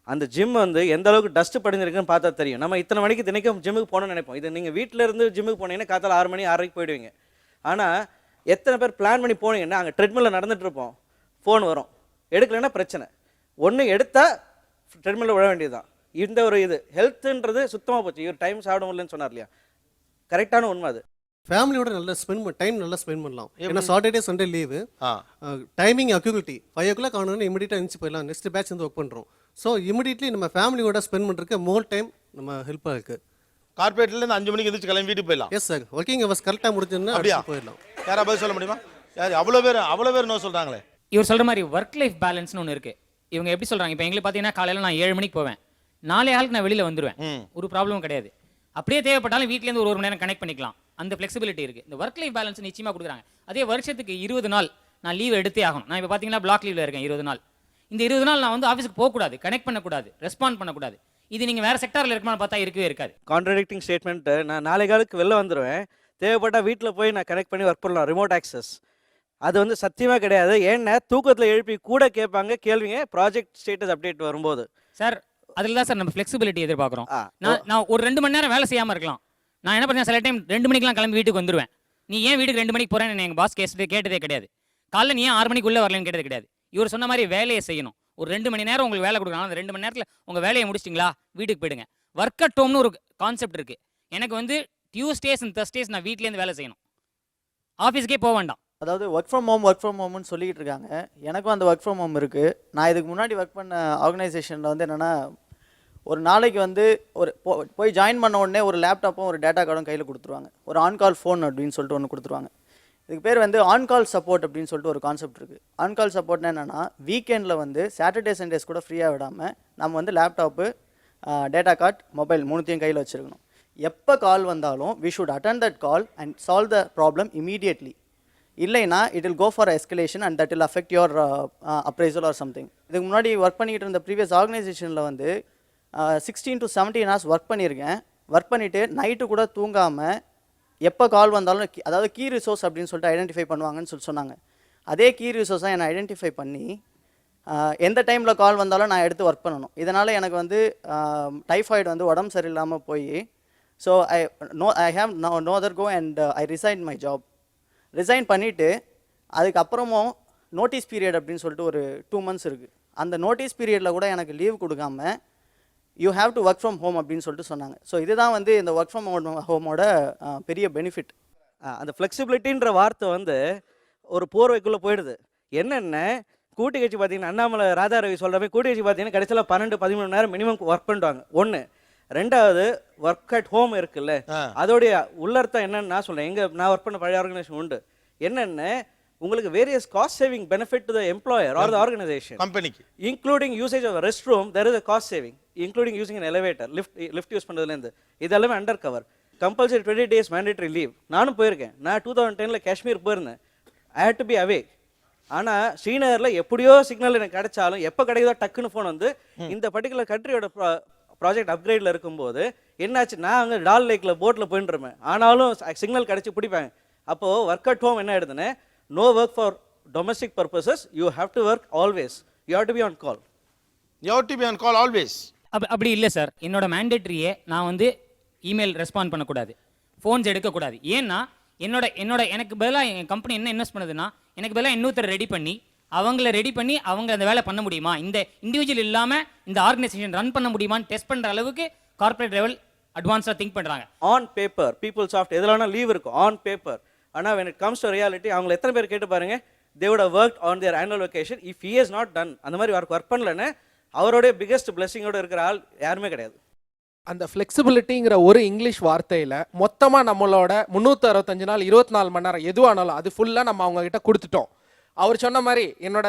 அந்த ஜிம் வந்து எந்த அளவுக்கு டஸ்ட் படிஞ்சிருக்குன்னு பார்த்தா தெரியும். நம்ம இத்தனை மணிக்கு தினைக்கும் ஜிம்முக்கு போகணும்னு நினைப்போம். இது நீங்கள் வீட்டில் இருந்து ஜிம்முக்கு போனீங்கன்னா காத்தால 6 மணி 6:30 போயிடுவீங்க. ஆனால் எத்தனை பேர் பிளான் பண்ணி போனீங்கன்னா அங்கே ட்ரெட்மில்லில் நடந்துட்டு இருப்போம், ஃபோன் வரும், எடுக்கலைன்னா பிரச்சனை. ஒன்று எடுத்தால் ட்ரெட்மில்லில் விழ வேண்டியதுதான். இந்த ஒரு இது ஹெல்த்துன்றது சுத்தமாக போச்சு. இவர் டைம் சாப்பிட முடியலன்னு சொன்னார் இல்லையா, கரெக்டான உண்மை அது. ஃபேமிலியோட நல்லா டைம் நல்லா ஸ்பெண்ட் பண்ணலாம். ஏன்னா சாட்டர்டே சண்டே லீவு, டைமிங் அக்யூபிலிட்டி 5 o'clock ஆனோன்னு இமீடியட்டாக எழுந்து போயிடலாம். நெக்ஸ்ட் பேட்ச் வந்து ஒர்க் பண்ணுறோம். ஸோ இமீடியட்லி நம்ம ஃபேமிலியோட ஸ்பெண்ட் பண்ணுறதுக்கு மோர் டைம் நம்ம ஹெல்ப்பாக இருக்குது. கார்பரேட்லேருந்து 5 மணிக்கு எழுந்திரிச்சு கிளம்பி வீட்டுக்கு போயிடலாம். எஸ் சார், ஒர்க்கிங் ஹவர்ஸ் கரெக்டாக முடிஞ்சுன்னா அப்படியா போயிடலாம். யாரா பதில் சொல்ல முடியுமா? யார் அவ்வளோ பேர் நோ சொல்கிறாங்களே. இவர் சொல்கிற மாதிரி ஒர்க் லைஃப் பேலன்ஸ்னு ஒன்று இருக்குது. இவங்க எப்படி சொல்கிறாங்க, இப்போ எங்களுக்கு பார்த்தீங்கன்னா காலையில் நான் 7 மணிக்கு போவேன், 4 நான் வெளியில் வந்துடுவேன், ஒரு ப்ராப்ளமும் கிடையாது. அப்படியே தேவைப்பட்டாலும் வீட்டிலேருந்து ஒரு மணி நேரம் கனெக்ட் பண்ணிக்கலாம். அந்த ஃப்ளெக்சிபிலிட்டி இருக்குது. இந்த ஒர்க் லைஃப் பேலன்ஸ் நிச்சயமாக கொடுக்குறாங்க. அதே வருஷத்துக்கு 20 நாள் நான் லீவ் எடுத்தே ஆகணும். நான் இப்போ பார்த்தீங்கன்னா பிளாக் லீவில் இருக்கேன் 20 நாள். இந்த 20 நாள் நான் வந்து ஆஃபீஸுக்கு போகக்கூடாது, கனெக்ட் பண்ணக்கூடாது, ரெஸ்பாண்ட் பண்ணக்கூடாது. இது நீங்கள் வேறு செக்டாரில் இருக்குமான்னு பார்த்தா இருக்கவே இருக்காது. Contradicting statement. நான் 4 காலுக்கு வெளில வந்துடுவேன், தேவைப்பட்டால் வீட்டில் போய் நான் கனெக்ட் பண்ணி ஒர்க் பண்ணலாம், ரிமோட் ஆக்சஸ். அது வந்து சத்தியமாக கிடையாது. ஏன்னா தூக்கத்தில் எழுப்பி கூட கேட்பாங்க கேள்விங்க ப்ராஜெக்ட் ஸ்டேட்டஸ் அப்டேட் வரும்போது. சார் அதில் தான் சார் நம்ம ஃப்ளெக்சிபிலிட்டி எதிர்பார்க்குறோம். நான் ஒரு 2 மணி நேரம் வேலை செய்யாமல் இருக்கலாம். நான் என்ன பண்ணேன், சில டைம் 2 மணிக்கெலாம் கிளம்பி வீட்டுக்கு வந்துடுவேன். நீ ஏன் வீட்டுக்கு 2 மணிக்கு போகிறேன்னு எங்கள் பாஸ் கேட்டதே கிடையாது. காலைல நீ ஏன் 6 மணிக்குள்ளே வரலன்னு கேட்டது கிடையாது. இவர் சொன்ன மாதிரி வேலையை செய்யணும். ஒரு 2 மணி நேரம் உங்களுக்கு வேலை கொடுக்குறாங்க, அந்த 2 மணி நேரத்தில் உங்கள் வேலையை முடிச்சிட்டிங்களா வீட்டுக்கு போயிடுங்க. ஒர்க் அட் ஹோம்னு ஒரு கான்செப்ட் இருக்குது. எனக்கு வந்து டியூஸ்டேஸ் அண்ட் தர்ஸ்டேஸ் நான் வீட்லேருந்து வேலை செய்யணும், ஆஃபீஸ்க்கே போக வேண்டாம். அதாவது ஒர்க் ஃப்ரம் ஹோம்னு சொல்லிக்கிட்டு இருக்காங்க. எனக்கும் அந்த ஒர்க் ஃப்ரம் ஹோம் இருக்குது. நான் இதுக்கு முன்னாடி ஒர்க் பண்ண ஆர்கனைசேஷனில் வந்து என்னென்னா, ஒரு நாளைக்கு வந்து போய் ஜாயின் பண்ண உடனே ஒரு லேப்டாப்பும் ஒரு டேட்டா கார்டும் கையில் கொடுத்துருவாங்க. ஒரு ஆன்கால் ஃபோன் அப்படின்னு சொல்லிட்டு ஒன்று கொடுத்துருவாங்க. இதுக்கு பேர் வந்து ஆன்கால் சப்போர்ட் அப்படின்னு சொல்லிட்டு ஒரு கான்செப்ட் இருக்குது. ஆன்கால் சப்போர்ட்னா என்னென்னா, வீக்கெண்டில் வந்து சாட்டர்டே சண்டேஸ் கூட ஃப்ரீயாக விடாமல் நம்ம வந்து லேப்டாப்பு, டேட்டா கார்டு, மொபைல் 3த்தையும் கையில் வச்சுருக்கணும். எப்போ கால் வந்தாலும் we should attend that call and solve the problem immediately. இல்லைன்னா it will go for escalation and that will affect your appraisal or something. இதுக்கு முன்னாடி ஒர்க் பண்ணிக்கிட்டு இருந்த ப்ரீவியஸ் ஆர்கனைசேஷனில் வந்து 16 to 17 hours ஒர்க் பண்ணியிருக்கேன். ஒர்க் பண்ணிவிட்டு நைட்டு கூட தூங்காமல் எப்போ கால் வந்தாலும் அதாவது கீ ரிசோர்ஸ் அப்படின்னு சொல்லிட்டு ஐடென்டிஃபை பண்ணுவாங்கன்னு சொன்னாங்க. அதே கீ ரிசோர்ஸாக என்னை ஐடென்டிஃபை பண்ணி எந்த டைமில் கால் வந்தாலும் நான் எடுத்து ஒர்க் பண்ணணும். இதனால் எனக்கு வந்து டைஃபாய்டு வந்து உடம்பு சரியில்லாமல் போய் so I have no other go and I resign my job. Resign பண்ணிவிட்டு அதுக்கப்புறமும் நோட்டீஸ் பீரியட் அப்படின்னு சொல்லிட்டு ஒரு 2 months இருக்குது. அந்த நோட்டீஸ் பீரியடில் கூட எனக்கு லீவ் கொடுக்காம you have to work from home அப்படின்னு சொல்லிட்டு சொன்னாங்க. ஸோ இதுதான் வந்து இந்த ஒர்க் ஃப்ரம் ஹோமோட பெரிய பெனிஃபிட். அந்த ஃப்ளெக்சிபிலிட்டின்ற வார்த்தை வந்து ஒரு போர்வைக்குள்ளே போயிடுது. என்னென்ன கூட்டு கட்சி பார்த்தீங்கன்னா அண்ணாமலை ராதாரவி சொல்கிற மாதிரி கூட்டு கட்சி பார்த்தீங்கன்னா கடைசியில் 12-13 மணி நேரம் மினிமம் ஒர்க் பண்ணுவாங்க. ஒன்று. ரெண்டாவது ஒர்க் அட் ஹோம் இருக்குல்ல, அதோடைய உள்ளர்த்தம் என்னன்னு நான் சொல்கிறேன். நான் ஒர்க் பண்ண பழைய ஆர்கனைசேஷன் உண்டு. என்னென்ன உங்களுக்கு various cost saving benefit to the employer or the organisation கம்பெனிக்கு, including usage of rest room there is a cost saving, including using an elevator, lift use பண்ணுறதுலேருந்து இதெல்லாமே under cover. Compulsory 20 days mandatory leave. நானும் போயிருக்கேன். நான் 2010 காஷ்மீர் போயிருந்தேன். I hate to be away. ஆனால் ஸ்ரீநகரில் எப்படியோ சிக்னல் எனக்கு கிடைச்சாலும் எப்போ கிடைக்குதோ டக்குன்னு ஃபோன் வந்து இந்த பர்டிகுலர் கண்ட்ரியோட ப்ராஜெக்ட் அப்கிரேடில் இருக்கும்போது என்னாச்சு, நான் அங்கே டால் லேக்கில் போட்டில் போயிட்டுருப்பேன், ஆனாலும் சிக்னல் கிடச்சி பிடிப்பாங்க. அப்போது ஒர்க் அட் ஹோம் என்ன ஆயிடுதுன்னு, no work for domestic purposes, you have to work always, you have to be on call. You have to be on call always. அப்படி இல்லை சார், என்னோட மேண்டேட்ரியே நான் வந்து இமெயில் ரெஸ்பாண்ட் பண்ணக்கூடாது, ஃபோன்ஸ் எடுக்கக்கூடாது. ஏன்னா எனக்கு பதிலாக என் கம்பெனி என்ன இன்வெஸ்ட் பண்ணுதுன்னா, எனக்கு பதிலாக இன்னொருத்தர் ரெடி பண்ணி அவங்க அந்த வேலை பண்ண முடியுமா, இந்த இண்டிவிஜுவல் இல்லாமல் இந்த ஆர்கனைசேஷன் ரன் பண்ண முடியுமான்னு டெஸ்ட் பண்ணுற அளவுக்கு கார்பரேட் லெவல் அட்வான்ஸாக திங்க் பண்ணுறாங்க. ஆன் பேப்பர் பீப்புள் சாஃப்ட் எதில் வேணால் லீவ் இருக்கும் ஆன் பேப்பர். ஆனால் when it comes to reality அவங்களை எத்தனை பேர் கேட்டு பாருங்க, they would have worked on their annual vacation if he has not done. அந்த மாதிரி ஒர்க் பண்ணலன்னு அவருடைய பிகெஸ்ட் பிளெஸிங்கோட இருக்கிற ஆள் யாருமே கிடையாது. அந்த ஃப்ளெக்சிபிலிட்டிங்கிற ஒரு இங்கிலீஷ் வார்த்தையில் மொத்தமாக நம்மளோட 365 நாள் 24 மணி நேரம் எதுவானாலும் அது ஃபுல்லாக நம்ம அவங்கக்கிட்ட கொடுத்துட்டோம். அவர் சொன்ன மாதிரி என்னோட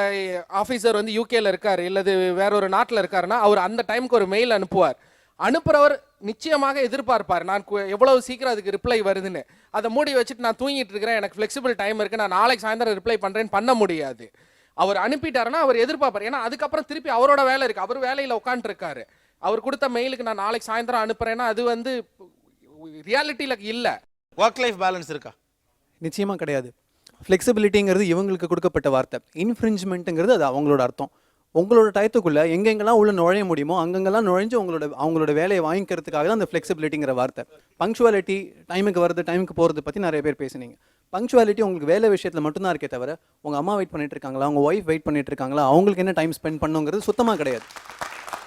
ஆஃபீஸர் வந்து யூகேல இருக்கார் இல்லது வேற ஒரு நாட்டில் இருக்காருன்னா அவர் அந்த டைமுக்கு ஒரு மெயில் அனுப்புவார். அனுப்புகிறவர் நிச்சயமாக எதிர்பார்ப்பார் நான் எவ்வளவு சீக்கிரம் அதுக்கு ரிப்ளை வருதுன்னு. அதை மூடி வச்சுட்டு நான் தூங்கிட்டு இருக்கிறேன், எனக்கு ஃப்ளெக்சிபிள் டைம் இருக்குது, நான் நாளைக்கு சாயந்தரம் ரிப்ளை பண்ணுறேன்னு பண்ண முடியாது. அவர் அனுப்பிட்டாருன்னா அவர் எதிர்பார்ப்பார். ஏன்னா அதுக்கப்புறம் திருப்பி அவரோட வேலை இருக்குது, அவர் வேலையில் உட்காந்துருக்காரு. அவர் கொடுத்த மெயிலுக்கு நான் நாளைக்கு சாயந்தரம் அனுப்புறேன்னா அது வந்து ரியாலிட்டியில் இல்லை. ஒர்க் லைஃப் பேலன்ஸ் இருக்கா? நிச்சயமாக கிடையாது. ஃப்ளெக்சிபிலிட்டிங்கிறது இவங்களுக்கு கொடுக்கப்பட்ட வார்த்தை, இன்ஃப்ரிஞ்ச்மெண்ட்டுங்கிறது அது அவங்களோட அர்த்தம். உங்களோட டயத்துக்குள்ளே எங்கெங்கெல்லாம் உள்ள நுழைய முடியுமோ அங்கெங்கெல்லாம் நுழைஞ்சு அவங்களோட வேலையை வாங்கிக்கிறதுக்காக தான் அந்த ஃப்ளெக்சிபிலிட்டிங்கிற வார்த்தை. பங்க்சுவாலிட்டி, டைமுக்கு வருது டைமுக்கு போகிறது பற்றி நிறைய பேர் பேசுனீங்க. பங்க்சுவாலிட்டி உங்களுக்கு வேலை விஷயத்தில் மட்டும்தான் இருக்கே தவிர உங்கள் அம்மா வெயிட் பண்ணிட்டு இருக்காங்களா, உங்கள் ஒய்ஃப் வெயிட் பண்ணிட்டு இருக்காங்களா, அவங்களுக்கு என்ன டைம் ஸ்பெண்ட் பண்ணுங்கிறது சுத்தமாக கிடையாது.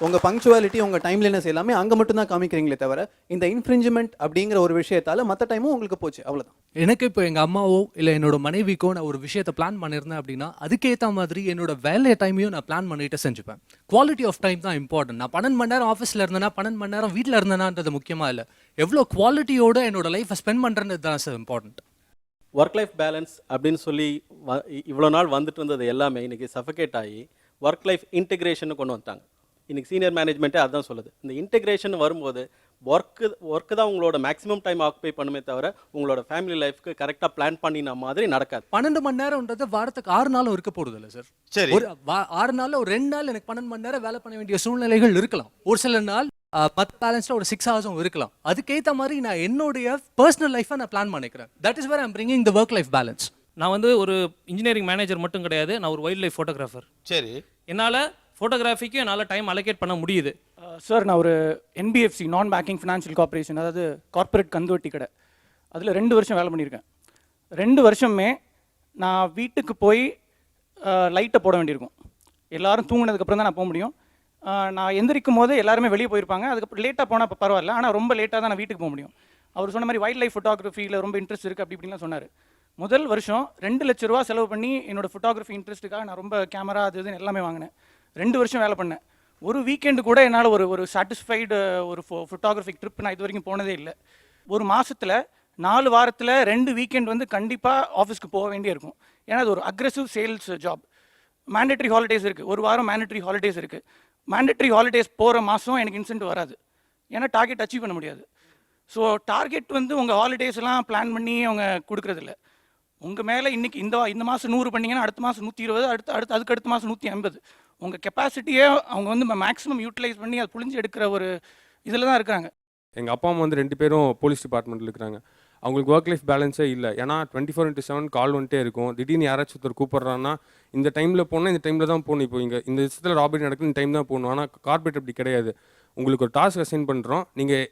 உங்கள் பங்க்சுவாலிட்டி உங்கள் டைம்லினஸ் எல்லாமே அங்கே மட்டும்தான் காமிக்கிறீங்களே தவிர இந்த இன்ஃப்ரிஞ்ச்மெண்ட் அப்படிங்கிற ஒரு விஷயத்தால் மற்ற டைமும் உங்களுக்கு போச்சு, அவ்வளோதான். எனக்கு இப்போ எங்கள் அம்மாவோ இல்லை என்னோட மனைவிக்கோ நான் ஒரு விஷயத்தை பிளான் பண்ணியிருந்தேன் அப்படின்னா அதுக்கேற்ற மாதிரி என்னோட வேலை டைமையும் நான் பிளான் பண்ணிட்டு செஞ்சுப்பேன். குவாலிட்டி ஆஃப் டைம் தான் இம்பார்ட்டன்ட். நான் 12 மணி நேரம் ஆஃபீஸில் இருந்தேன்னா 12 மணி நேரம் வீட்டில் இருந்தேனான்றது முக்கியமாக இல்லை, எவ்வளோ குவாலிட்டியோட என்னோட லைஃப்பை ஸ்பெண்ட் பண்ணுறது தான் sir important. Work life balance அப்படின்னு சொல்லி இவ்வளோ நாள் வந்துட்டு இருந்தது எல்லாமே இன்றைக்கி சஃபகேட் ஆகி ஒர்க் லைஃப் இன்டெகிரேஷன் கொண்டு வந்துட்டாங்க. இன்றைக்கி சீனியர் மேனேஜ்மெண்ட்டே அதுதான் சொல்லுது. இந்த இன்டெகிரேஷன் வரும்போது ஒர்க்கு தான் உங்களோட மேக்ஸிமம் டைம் ஆக்குபை பண்ணுமே தவிர உங்களோட ஃபேமிலி லைஃப்க்கு கரெக்டாக பிளான் பண்ணின மாதிரி நடக்காது. 12 மணி நேரம்ன்றது வாரத்துக்கு 6 நாளும் இருக்க போகிறது இல்லை சார். சரி, ஒரு 6 நாளில் ஒரு 2 நாள் எனக்கு 12 மணி நேரம் வேலை பண்ண வேண்டிய சூழ்நிலைகள் இருக்கலாம். ஒரு சில நாள் மற்ற பேலன்ஸில் ஒரு 6 ஹவர்ஸும் இருக்கலாம். அதுக்கேற்ற மாதிரி நான் என்னுடைய பர்சனல் லைஃப்பை நான் பிளான் பண்ணிக்கிறேன். That is where I'm bringing the work life balance. நான் வந்து ஒரு இன்ஜினியரிங் மேனேஜர் மட்டும் கிடையாது, நான் ஒரு வைல்ட் லைஃப் ஃபோட்டோகிராஃபர். சரி, என்னால் ஃபோட்டோகிராஃபிக்கும் என்னால் டைம் அலோகேட் பண்ண முடியுது. சார், நான் ஒரு NBFC நான் பேங்கிங் ஃபினான்ஷியல் கார்பரேஷன், அதாவது கார்ப்பரேட் கந்துவட்டி கடை, அதில் 2 வருஷம் வேலை பண்ணியிருக்கேன். 2 வருஷமே நான் வீட்டுக்கு போய் லைட்டை போட வேண்டியிருக்கும். எல்லோரும் தூங்கினதுக்கப்புறம் தான் நான் போக முடியும். நான் எந்திரிக்கும் போது எல்லாருமே வெளியே போயிருப்பாங்க. அதுக்கப்புறம் லேட்டாக போனால் இப்போ பரவாயில்ல, ஆனால் ரொம்ப லேட்டாக தான் நான் வீட்டுக்கு போக முடியும். அவர் சொன்ன மாதிரி வைல்ட் லைஃப் ஃபோட்டோகிராஃபியில் ரொம்ப இன்ட்ரெஸ்ட் இருக்குது அப்படி இப்படின்லாம் சொன்னார். முதல் வருஷம் 2 லட்ச ரூபா செலவு பண்ணி என்னோடய ஃபோட்டோகிராஃபி இன்ட்ரெஸ்ட்டுக்காக நான் ரொம்ப கேமரா அது இதுன்னு எல்லாமே வாங்கினேன். 2 வருஷம் வேலை பண்ணேன். ஒரு வீக்கெண்டு கூட என்னால் ஒரு சாட்டிஸ்ஃபைடு ஒரு ஃபோட்டோகிராஃபிக் ட்ரிப் நான் இது வரைக்கும் போனதே இல்லை. ஒரு மாதத்தில் 4 வாரத்தில் 2 வீக்கெண்ட் வந்து கண்டிப்பாக ஆஃபீஸ்க்கு போக வேண்டிய இருக்கும். ஏன்னா அது ஒரு aggressive sales job. Mandatory holidays இருக்குது, ஒரு வாரம் மேண்டேட்ரி ஹாலிடேஸ் இருக்குது. மேண்டேட்ரி ஹாலிடேஸ் போகிற மாதம் எனக்கு இன்சென்ட் வராது, ஏன்னா டார்கெட் அச்சீவ் பண்ண முடியாது. ஸோ டார்கெட் வந்து உங்கள் ஹாலிடேஸ் எல்லாம் பிளான் பண்ணி அவங்க கொடுக்குறதில்ல. உங்கள் மேலே இன்றைக்கி இந்த மாதம் 100 பண்ணிங்கன்னா அடுத்த மாதம் 120, அதுக்கு மாதம் 150. உங்கள் கெப்பாசிட்டியே அவங்க வந்து மேக்ஸிமம் யூட்டிலைஸ் பண்ணி அதை புழிஞ்சு எடுக்கிற ஒரு இதில் தான் இருக்கிறாங்க. எங்கள் அப்பா அம்மா வந்து 2 பேரும் போலீஸ் டிபார்ட்மெண்ட்டில் இருக்கிறாங்க. அவங்களுக்கு ஒர்க் லைஃப் பேலன்ஸே இல்லை. ஏன்னா 24/7 கால் வந்துட்டே இருக்கும். திடீர்னு யாராச்சும் ஒருத்தர் கூப்பிட்றான்னா இந்த டைமில் போனால் இந்த டைமில் தான் போகணும். இப்போ இங்கே இந்த விஷயத்தில் ராபரி நடக்குது, இந்த டைம் தான் போகணும். ஆனால் கார்பரேட் அப்படி கிடையாது. உங்களுக்கு ஒரு டாஸ்க் அசைன் பண்ணுறோம், நீங்கள்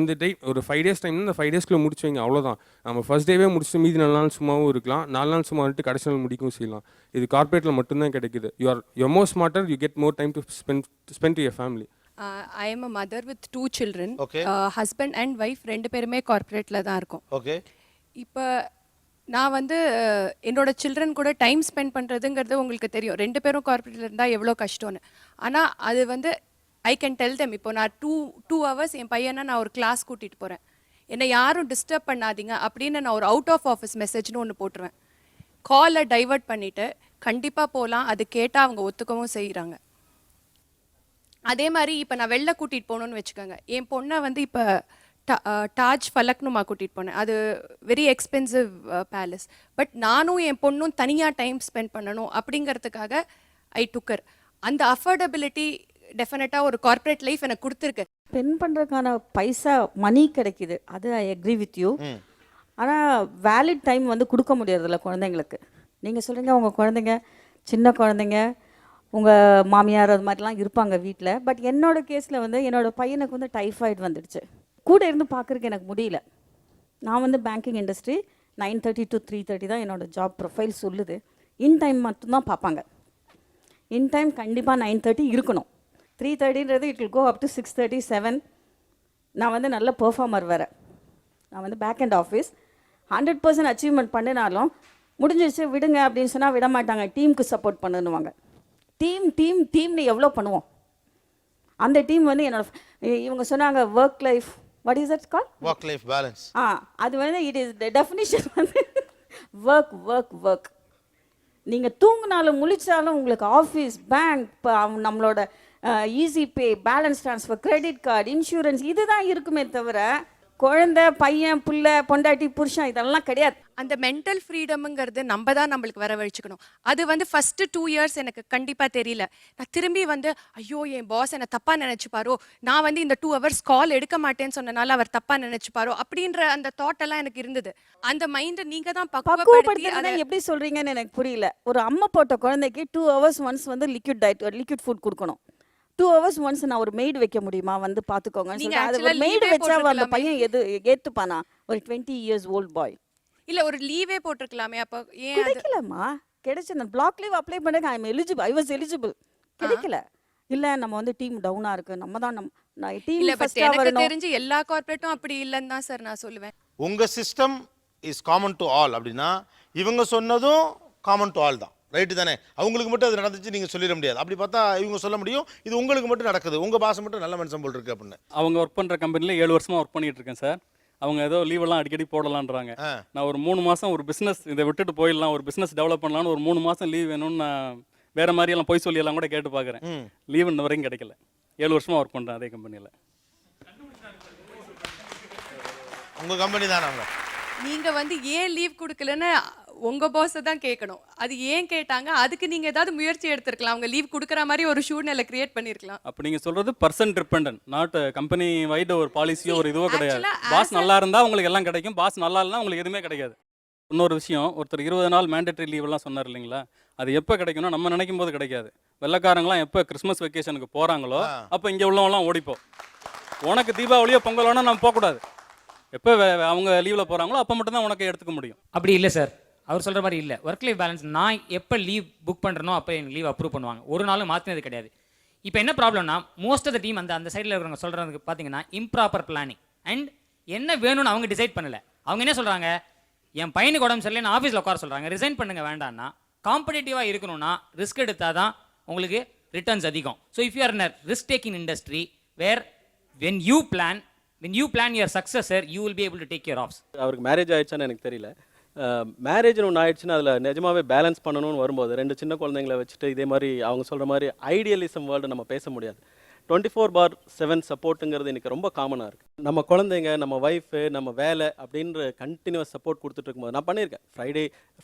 இந்த டைம் ஒரு 5 days டைம், இந்த 5 daysக்குள்ளே முடிச்சு வைங்க, அவ்வளோதான். நம்ம ஃபர்ஸ்ட் டேவே முடிச்சுட்டு மீதி 4 நாள் சும்மாவும் இருக்கலாம், 4 நாள் சும்மா வந்துட்டு கடைசி நாள் முடிக்கவும் செய்யலாம். இது கார்பரேட்டில் மட்டும்தான் கிடைக்குது. You are more smarter, you get more time to spend to your family. I am a mother with 2 children. Okay. Husband and wife ரெண்டு பேருமே கார்ப்பரேட்டில் தான் இருக்கோம். ஓகே. இப்போ நான் வந்து என்னோட சில்ட்ரன் கூட டைம் ஸ்பெண்ட் பண்ணுறதுங்கிறது உங்களுக்கு தெரியும், ரெண்டு பேரும் கார்ப்பரேட்டில் இருந்தால் எவ்வளோ கஷ்டம்னு. ஆனால் அது வந்து ஐ கேன் டெல் தெம். இப்போ நான் டூ ஹவர்ஸ் என் பையனை நான் ஒரு கிளாஸ் கூட்டிகிட்டு போகிறேன், என்னை யாரும் டிஸ்டர்ப் பண்ணாதீங்க அப்படின்னு நான் ஒரு அவுட் ஆஃப் ஆஃபீஸ் மெசேஜ்னு ஒன்று போட்டுருவேன். காலை டைவர்ட் பண்ணிவிட்டு கண்டிப்பாக போகலாம், அது கேட்டால் அவங்க ஒத்துக்கவும் செய்கிறாங்க. அதே மாதிரி இப்போ நான் வெளில கூட்டிகிட்டு போகணுன்னு வச்சுக்கோங்க, என் பொண்ணை வந்து இப்போ டாஜ் ஃபலக்னுமா கூட்டிகிட்டு போனேன். அது வெரி எக்ஸ்பென்சிவ் பேலஸ். பட் நானும் என் பொண்ணும் தனியாக டைம் ஸ்பெண்ட் பண்ணணும் அப்படிங்கிறதுக்காக ஐ டுக்கர். அந்த அஃபோர்டபிலிட்டி டெஃபினட்டாக ஒரு கார்ப்பரேட் லைஃப் எனக்கு கொடுத்துருக்கு. ஸ்பெண்ட் பண்ணுறதுக்கான பைசா மணி கிடைக்குது, அது ஐ அக்ரி வித் யூ. ஆனால் வேலிட் டைம் வந்து கொடுக்க முடியறதில்ல குழந்தைங்களுக்கு. நீங்கள் சொல்கிறீங்க உங்கள் குழந்தைங்க சின்ன குழந்தைங்க, உங்கள் மாமியார் அது மாதிரிலாம் இருப்பாங்க வீட்டில். பட் என்னோட கேஸில் வந்து என்னோடய பையனுக்கு வந்து டைஃபாய்டு வந்துடுச்சு. கூட இருந்து பார்க்குறதுக்கு எனக்கு முடியல. நான் வந்து பேங்கிங் இண்டஸ்ட்ரி 9:30 to 3:30 தான் என்னோடய ஜாப் ப்ரொஃபைல் சொல்லுது. இன் டைம் மட்டும்தான் பார்ப்பாங்க. இன் டைம் கண்டிப்பாக 9:30 இருக்கணும். 3:30ன்றது it will go up to 6:30, 7. நான் வந்து நல்ல பெர்ஃபார்மர் வேறு. நான் வந்து பேக் அண்ட் ஆஃபீஸ் 100% அச்சீவ்மெண்ட் பண்ணினாலும் முடிஞ்சிருச்சு விடுங்க அப்படின்னு சொன்னால் விட மாட்டாங்க. டீமுக்கு சப்போர்ட் பண்ணணுவாங்க. டீம்னு எவ்வளோ பண்ணுவோம். அந்த டீம் வந்து என்னோட இவங்க சொன்னாங்க work life, what is that call? Work life balance. அது வந்து இட் இஸ் த டெஃபினிஷன் வந்து ஒர்க். நீங்கள் தூங்கினாலும் முழிச்சாலும் உங்களுக்கு ஆஃபீஸ், பேங்க், நம்மளோட easy pay, balance transfer, credit card, insurance இதுதான் இருக்குமே தவிர குழந்தை, பையன், பிள்ளை, பொண்டாட்டி, புருஷன் இதெல்லாம் கிடையாது. அந்த மென்டல் ஃப்ரீடம்ங்கிறது நம்ம தான் நம்மளுக்கு வரவழைச்சிக்கணும். அது வந்து ஃபஸ்ட்டு 2 years எனக்கு கண்டிப்பாக தெரியல. நான் திரும்பி வந்து ஐயோ என் பாஸ் என்னை தப்பாக நினச்சிப்பாரோ, நான் வந்து இந்த 2 hours கால் எடுக்க மாட்டேன்னு சொன்னனால அவர் தப்பாக நினச்சிப்பாரோ அப்படின்ற அந்த தாட் எல்லாம் எனக்கு இருந்தது. அந்த மைண்டை நீங்கள் தான் பக்குவப்படுத்தி எப்படி சொல்கிறீங்கன்னு எனக்கு புரியல. ஒரு அம்மா போட்ட குழந்தைக்கு 2 hours ஒன்ஸ் வந்து லிக்விட் ஃபுட் கொடுக்கணும். 2 hours ஒன்ஸ் நான் ஒரு மெய்டு வைக்க முடியுமா வந்து பார்த்துக்கோங்க. அது ஒரு மெய்டு வச்சா அந்த பையன் ஏற்றுப்பானா? ஒரு 20 years old பாய். இல்லை ஒரு லீவே போட்டிருக்கலாமே. அப்போ ஏன் கிடைக்கலம்மா? கிடைச்சு நான் பிளாக் லீவ் அப்ளை பண்ண ஐ வாஸ் எலிஜிபிள். கிடைக்கல. இல்லை நம்ம வந்து டீம் டவுனாக இருக்குது, நம்ம தான் டீம் எனக்கு தெரிஞ்சு எல்லா கார்ப்பரேட்டும் அப்படி இல்லைன்னு தான் சார் நான் சொல்லுவேன். உங்கள் system is common to all அப்படின்னா இவங்க சொன்னதும் காமன் டு ஆல் தான், ரைட்டு தானே? அவங்களுக்கு மட்டும் அது நடந்துச்சு நீங்கள் சொல்லிட முடியாது. அப்படி பார்த்தா இவங்க சொல்ல முடியும் இது உங்களுக்கு மட்டும் நடக்குது, உங்கள் பாஸ் மட்டும் நல்ல மனுஷன் போல் இருக்கு அப்படின்னு. அவங்க ஒர்க் பண்ணுற கம்பெனியில் 7 வருஷமாக ஒர்க் பண்ணிட்டு இருக்கேன் சார். அவங்க ஏதோ லீவெல்லாம் அடிக்கடி போடலான்றாங்க. நான் ஒரு 3 மாதம் ஒரு பிஸ்னஸ் இதை விட்டுட்டு போயிடலாம், ஒரு பிஸ்னஸ் டெவலப் பண்ணலான்னு ஒரு 3 மாதம் லீவ் வேணும்னு நான் வேறு மாதிரியெல்லாம் போய் சொல்லி எல்லாம் கூட கேட்டு பார்க்குறேன். லீவ் இன்ன வரைக்கும் கிடைக்கல. 7 வருஷமாக ஒர்க் பண்ணுறேன் அதே கம்பெனியில். உங்கள் கம்பெனி தானே அவங்க. நீங்கள் வந்து ஏன் லீவ் கொடுக்கலன்னு உங்கள் பாஸை தான் கேட்கணும். அது ஏன் கேட்டாங்க, அதுக்கு நீங்கள் ஏதாவது முயற்சி எடுத்துருக்கலாம். அவங்க லீவ் கொடுக்குற மாதிரி ஒரு சூழ்நிலை கிரியேட் பண்ணியிருக்கலாம். அப்போ நீங்கள் சொல்கிறது person dependent, not company wide ஒரு பாலிசியோ ஒரு இதுவோ கிடையாது. பாஸ் நல்லா இருந்தால் உங்களுக்கு எல்லாம் கிடைக்கும், பாஸ் நல்லா இல்லைனா உங்களுக்கு எதுவுமே கிடைக்காது. இன்னொரு விஷயம், ஒருத்தர் 20 நாள் மேண்டேட்டரி லீவெல்லாம் சொன்னார் இல்லைங்களா, அது எப்போ கிடைக்கும்னா நம்ம நினைக்கும் போது கிடைக்காது. வெள்ளைக்காரங்களாம் எப்போ கிறிஸ்மஸ் வெக்கேஷனுக்கு போகிறாங்களோ அப்போ இங்கே உள்ளவங்களாம் ஓடிப்போம். உனக்கு தீபாவளியோ பொங்கலோனா நம்ம போகக்கூடாது. எப்போ அவங்க லீவில் போகிறாங்களோ அப்போ மட்டும்தான் உனக்கு எடுத்துக்க முடியும். அப்படி இல்லை சார், அவர் சொல்கிற மாதிரி இல்லை. ஒர்க் லைஃப் பேலன்ஸ் நான் எப்போ லீவ் புக் பண்ணுறனோ அப்போ எனக்கு லீவ் அப்ரூவ் பண்ணுவாங்க. ஒரு நாளும் மாற்றினது கிடையாது. இப்போ என்ன ப்ராப்ளம்னா மோஸ்ட் ஆஃப் த டீம் அந்த சைடில் இருக்கிறவங்க சொல்கிறதுக்கு பார்த்தீங்கன்னா இம்ப்ராப்பர் பிளானிங் அண்ட் என்ன வேணும்னு அவங்க டிசைட் பண்ணலை. அவங்க என்ன சொல்கிறாங்க, என் பையனுக்கு உடம்பு சரியில்லை நான் ஆஃபீஸில் உட்கார சொல்கிறாங்க, ரிசைன் பண்ணுங்க வேண்டாம்னா. காம்படிட்டிவாக இருக்கணும்னா ரிஸ்க் எடுத்தால் தான் உங்களுக்கு ரிட்டர்ன்ஸ் அதிகம். So if you are in a risk taking industry where when you plan your successor you will be able to take care of. அவருக்கு மேரேஜ் ஆயிடுச்சான்னு எனக்கு தெரியல. மேரேஜ்னு ஒன்று ஆயிடுச்சுன்னா அதில் நிஜமாவே பேலன்ஸ் பண்ணணும்னு வரும்போது 2 சின்ன குழந்தைங்களை வச்சுட்டு இதே மாதிரி அவங்க சொல்கிற மாதிரி ஐடியலிசம் வேர்ல்டு நம்ம பேச முடியாது. 24/7 சப்போர்ட்டுங்கிறது எனக்கு ரொம்ப காமனாக இருக்குது. நம்ம குழந்தைங்க, நம்ம ஒய்ஃபு, நம்ம வேலை அப்படின்ற கண்டினியூஸ் சப்போர்ட் கொடுத்துட்டு இருக்கும்போது நான் பண்ணியிருக்கேன்.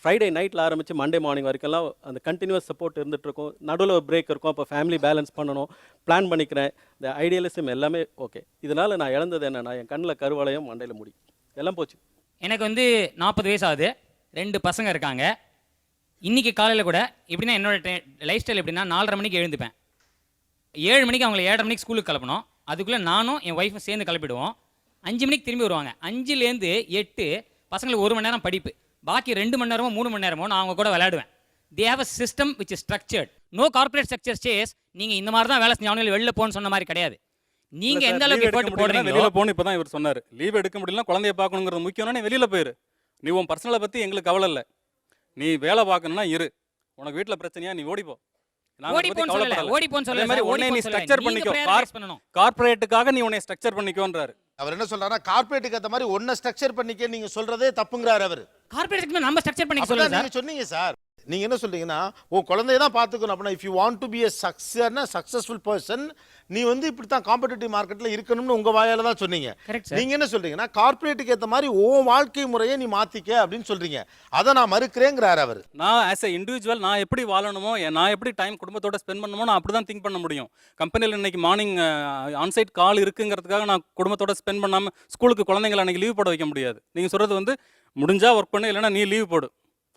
ஃப்ரைடே நைட்டில் ஆரம்பித்து மண்டே மார்னிங் வரைக்கும்லாம் அந்த கண்டினியூஸ் சப்போர்ட் இருந்துகிட்ருக்கும். நடுவில் ஒரு பிரேக் இருக்கும், அப்போ ஃபேமிலி பேலன்ஸ் பண்ணணும், பிளான் பண்ணிக்கிறேன். இந்த ஐடியலிசம் எல்லாமே ஓகே. இதனால் நான் இழந்தது என்னன்னா என் கண்ணில் கருவளையம், மண்டையில் முடி எல்லாம் போச்சு. எனக்கு வந்து 40 வயசு ஆகுது, 2 பசங்க இருக்காங்க. இன்றைக்கி காலையில் கூட எப்படின்னா என்னோட லைஃப் ஸ்டைல் எப்படின்னா 4:30 மணிக்கு எழுந்துப்பேன். 7 மணிக்கு அவங்களை 7:30 மணிக்கு ஸ்கூலுக்கு கிளப்பணும். அதுக்குள்ளே நானும் என் ஒய்ஃபும் சேர்ந்து கிளப்பிடுவோம். 5 மணிக்கு திரும்பி வருவாங்க. 5லேருந்து 8 பசங்களுக்கு 1 மணி நேரம் படிப்பு, பாக்கி 2 மணி நேரமோ 3 மணி நேரமோ நான் அவங்க கூட விளையாடுவேன். They have a system which is structured. No corporate structure says நீங்கள் இந்த மாதிரி தான் வேலை செஞ்சவங்க வெளில போகணும்னு சொன்ன மாதிரி கிடையாது. நீங்கள் எந்த அளவுக்கு எஃபோர்ட் போடுறீங்களோ வெளியில போகணும். இப்போ தான் இவர் சொன்னார், லீவ் எடுக்க முடியல, குழந்தைய பார்க்கணுங்கிறது முக்கியம்னா நீ வெளியில் போயிரு. நீ உன் பர்சனலை பற்றி எங்களுக்கு கவலை இல்லை. நீ வேலை பார்க்கணும்னா இரு. உனக்கு வீட்டில் பிரச்சனையா நீ ஓடிப்போ. கார்பரேட்டுக்காக நீ உன்னை ஸ்ட்ரக்சர் பண்ணிக்கோன்றாரு. அவர் என்ன சொல்றாருன்னா கார்ப்பரேட்டுக்கு ஏற்ற மாதிரி ஒன்ன ஸ்ட்ரக்சர் பண்ணிக்க நீங்க சொல்றதே தப்புங்கறாரு அவர். கார்ப்பரேட்டுக்கு நம்ம ஸ்ட்ரக்சர் பண்ணிக்க சொல்லுங்க நீங்க சொன்னீங்க சார். நீங்க என்ன சொல்றீங்கன்னா உன் குழந்தைய தான் பார்த்துக்கணும். அப்படின்னா if you want to be a successful person நீ வந்து இப்படி தான் காம்படிட்டிவ் மார்க்கெட்ல இருக்கணும்னு உங்க வாயால தான் சொன்னீங்க. நீங்க என்ன சொல்றீங்கன்னா கார்ப்பரேட்டுக்கு ஏற்ற மாதிரி உன் வாழ்க்கை முறையை நீ மாத்திக்க அப்படின்னு சொல்றீங்க. அதை நான் மறுக்கிறேங்கிறாரு அவர். நான் ஆஸ் எ இண்டிவிஜுவல் நான் எப்படி வாழணுமோ, நான் எப்படி டைம் குடும்பத்தோட ஸ்பெண்ட் பண்ணணுமோ நான் அப்படி தான் திங்க் பண்ண முடியும். கம்பெனியில் இன்னைக்கு மார்னிங் ஆன்சைட் கால் இருக்குங்கிறதுக்காக நான் குடும்பத்தோட ஸ்பெண்ட் பண்ணாமல் ஸ்கூலுக்கு குழந்தைங்களை அன்னைக்கு லீவ் போட வைக்க முடியாது. நீங்கள் சொல்கிறது வந்து முடிஞ்சா ஒர்க் பண்ணு, இல்லைன்னா நீ லீவ் போடு,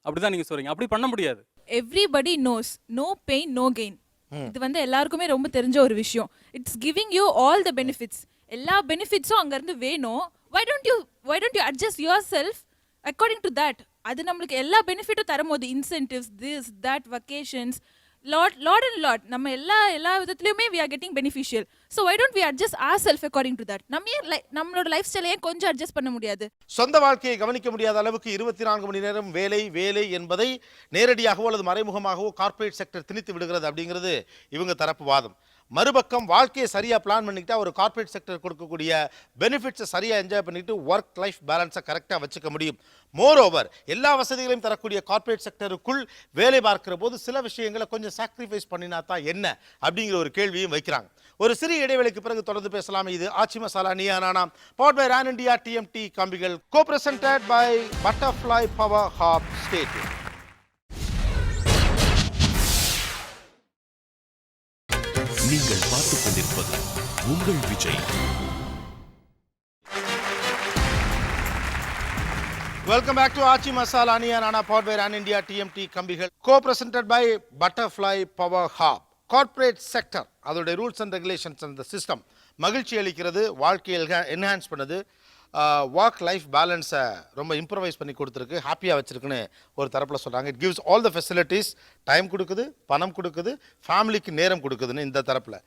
அப்படிதான் நீங்க சொல்றீங்க. அப்படி பண்ண முடியாது. Everybody knows no pain no gain. இது வந்து எல்லாருக்குமே ரொம்ப தெரிஞ்ச ஒரு விஷயம். It's giving you all the benefits. எல்லா பெனிஃபிட்ஸும் அங்க இருந்து வேணும். why don't you adjust yourself according to that? அது நம்மளுக்கு எல்லா பெனிஃபிட்டும் தரும்போது incentives, this that, vacations, lot நம்ம எல்லா விதத்துலயுமே we are getting beneficial. So why don't we adjust ourselves according to that? நம்மளோட லைஃப் ஸ்டைலை கொஞ்சம் அட்ஜஸ்ட் பண்ண முடியாது? சொந்த வாழ்க்கையை கவனிக்க முடியாத அளவுக்கு 24 மணி நேரம் வேலை என்பதை நேரடியாகவோ அல்லது மறைமுகமாகவோ கார்ப்பரேட் செக்டர் திணித்து விடுகிறது அப்படிங்கிறது இவங்க தரப்பு வாதம். மறுபக்கம் வாழ்க்கையை சரியாக பிளான் பண்ணிக்கிட்டா ஒரு கார்ப்பரேட் செக்டர் கொடுக்கக்கூடிய பெனிஃபிட்ஸை சரியாக என்ஜாய் பண்ணிட்டு ஒர்க் லைஃப் பேலன்ஸை கரெக்டாக வச்சுக்க முடியும். மோர் ஓவர் எல்லா வசதிகளையும் தரக்கூடிய கார்ப்பரேட் செக்டருக்குள் வேலை பார்க்கிற போது சில விஷயங்களை கொஞ்சம் சாக்ரிஃபைஸ் பண்ணினா தான் என்ன அப்படிங்கிற ஒரு கேள்வியும் வைக்கிறாங்க. ஒரு சிறிய இடைவெளிக்கு பிறகு தொடர்ந்து பேசலாம். இது Aachi masala Neeya Naana, powered by Ron India TMT கம்பிகள், co-presented by Butterfly Power Hub. State. நீங்கள் பார்த்துக் கொண்டிருப்பது உங்கள் Vijay. Welcome back to Achi Masala Niya Nana, powered by Ran India TMT கம்பிகள், co-presented by Butterfly Power Hub. Corporate sector அதோட ரூல்ஸ் அண்ட் ரெகுலேஷன்ஸ் அந்த system மகிழ்ச்சி அளிக்கிறது, வாழ்க்கையில் என்ஹான்ஸ் பண்ணுது, ஒர்க் லைஃப் பேலன்ஸை ரொம்ப இம்ப்ரவைஸ் பண்ணி கொடுத்துருக்கு, ஹாப்பியாக வச்சுருக்குன்னு ஒரு தரப்பில் சொல்கிறாங்க. It gives all the facilities, time கொடுக்குது, பணம் கொடுக்குது, ஃபேமிலிக்கு நேரம் கொடுக்குதுன்னு இந்த தரப்பில்.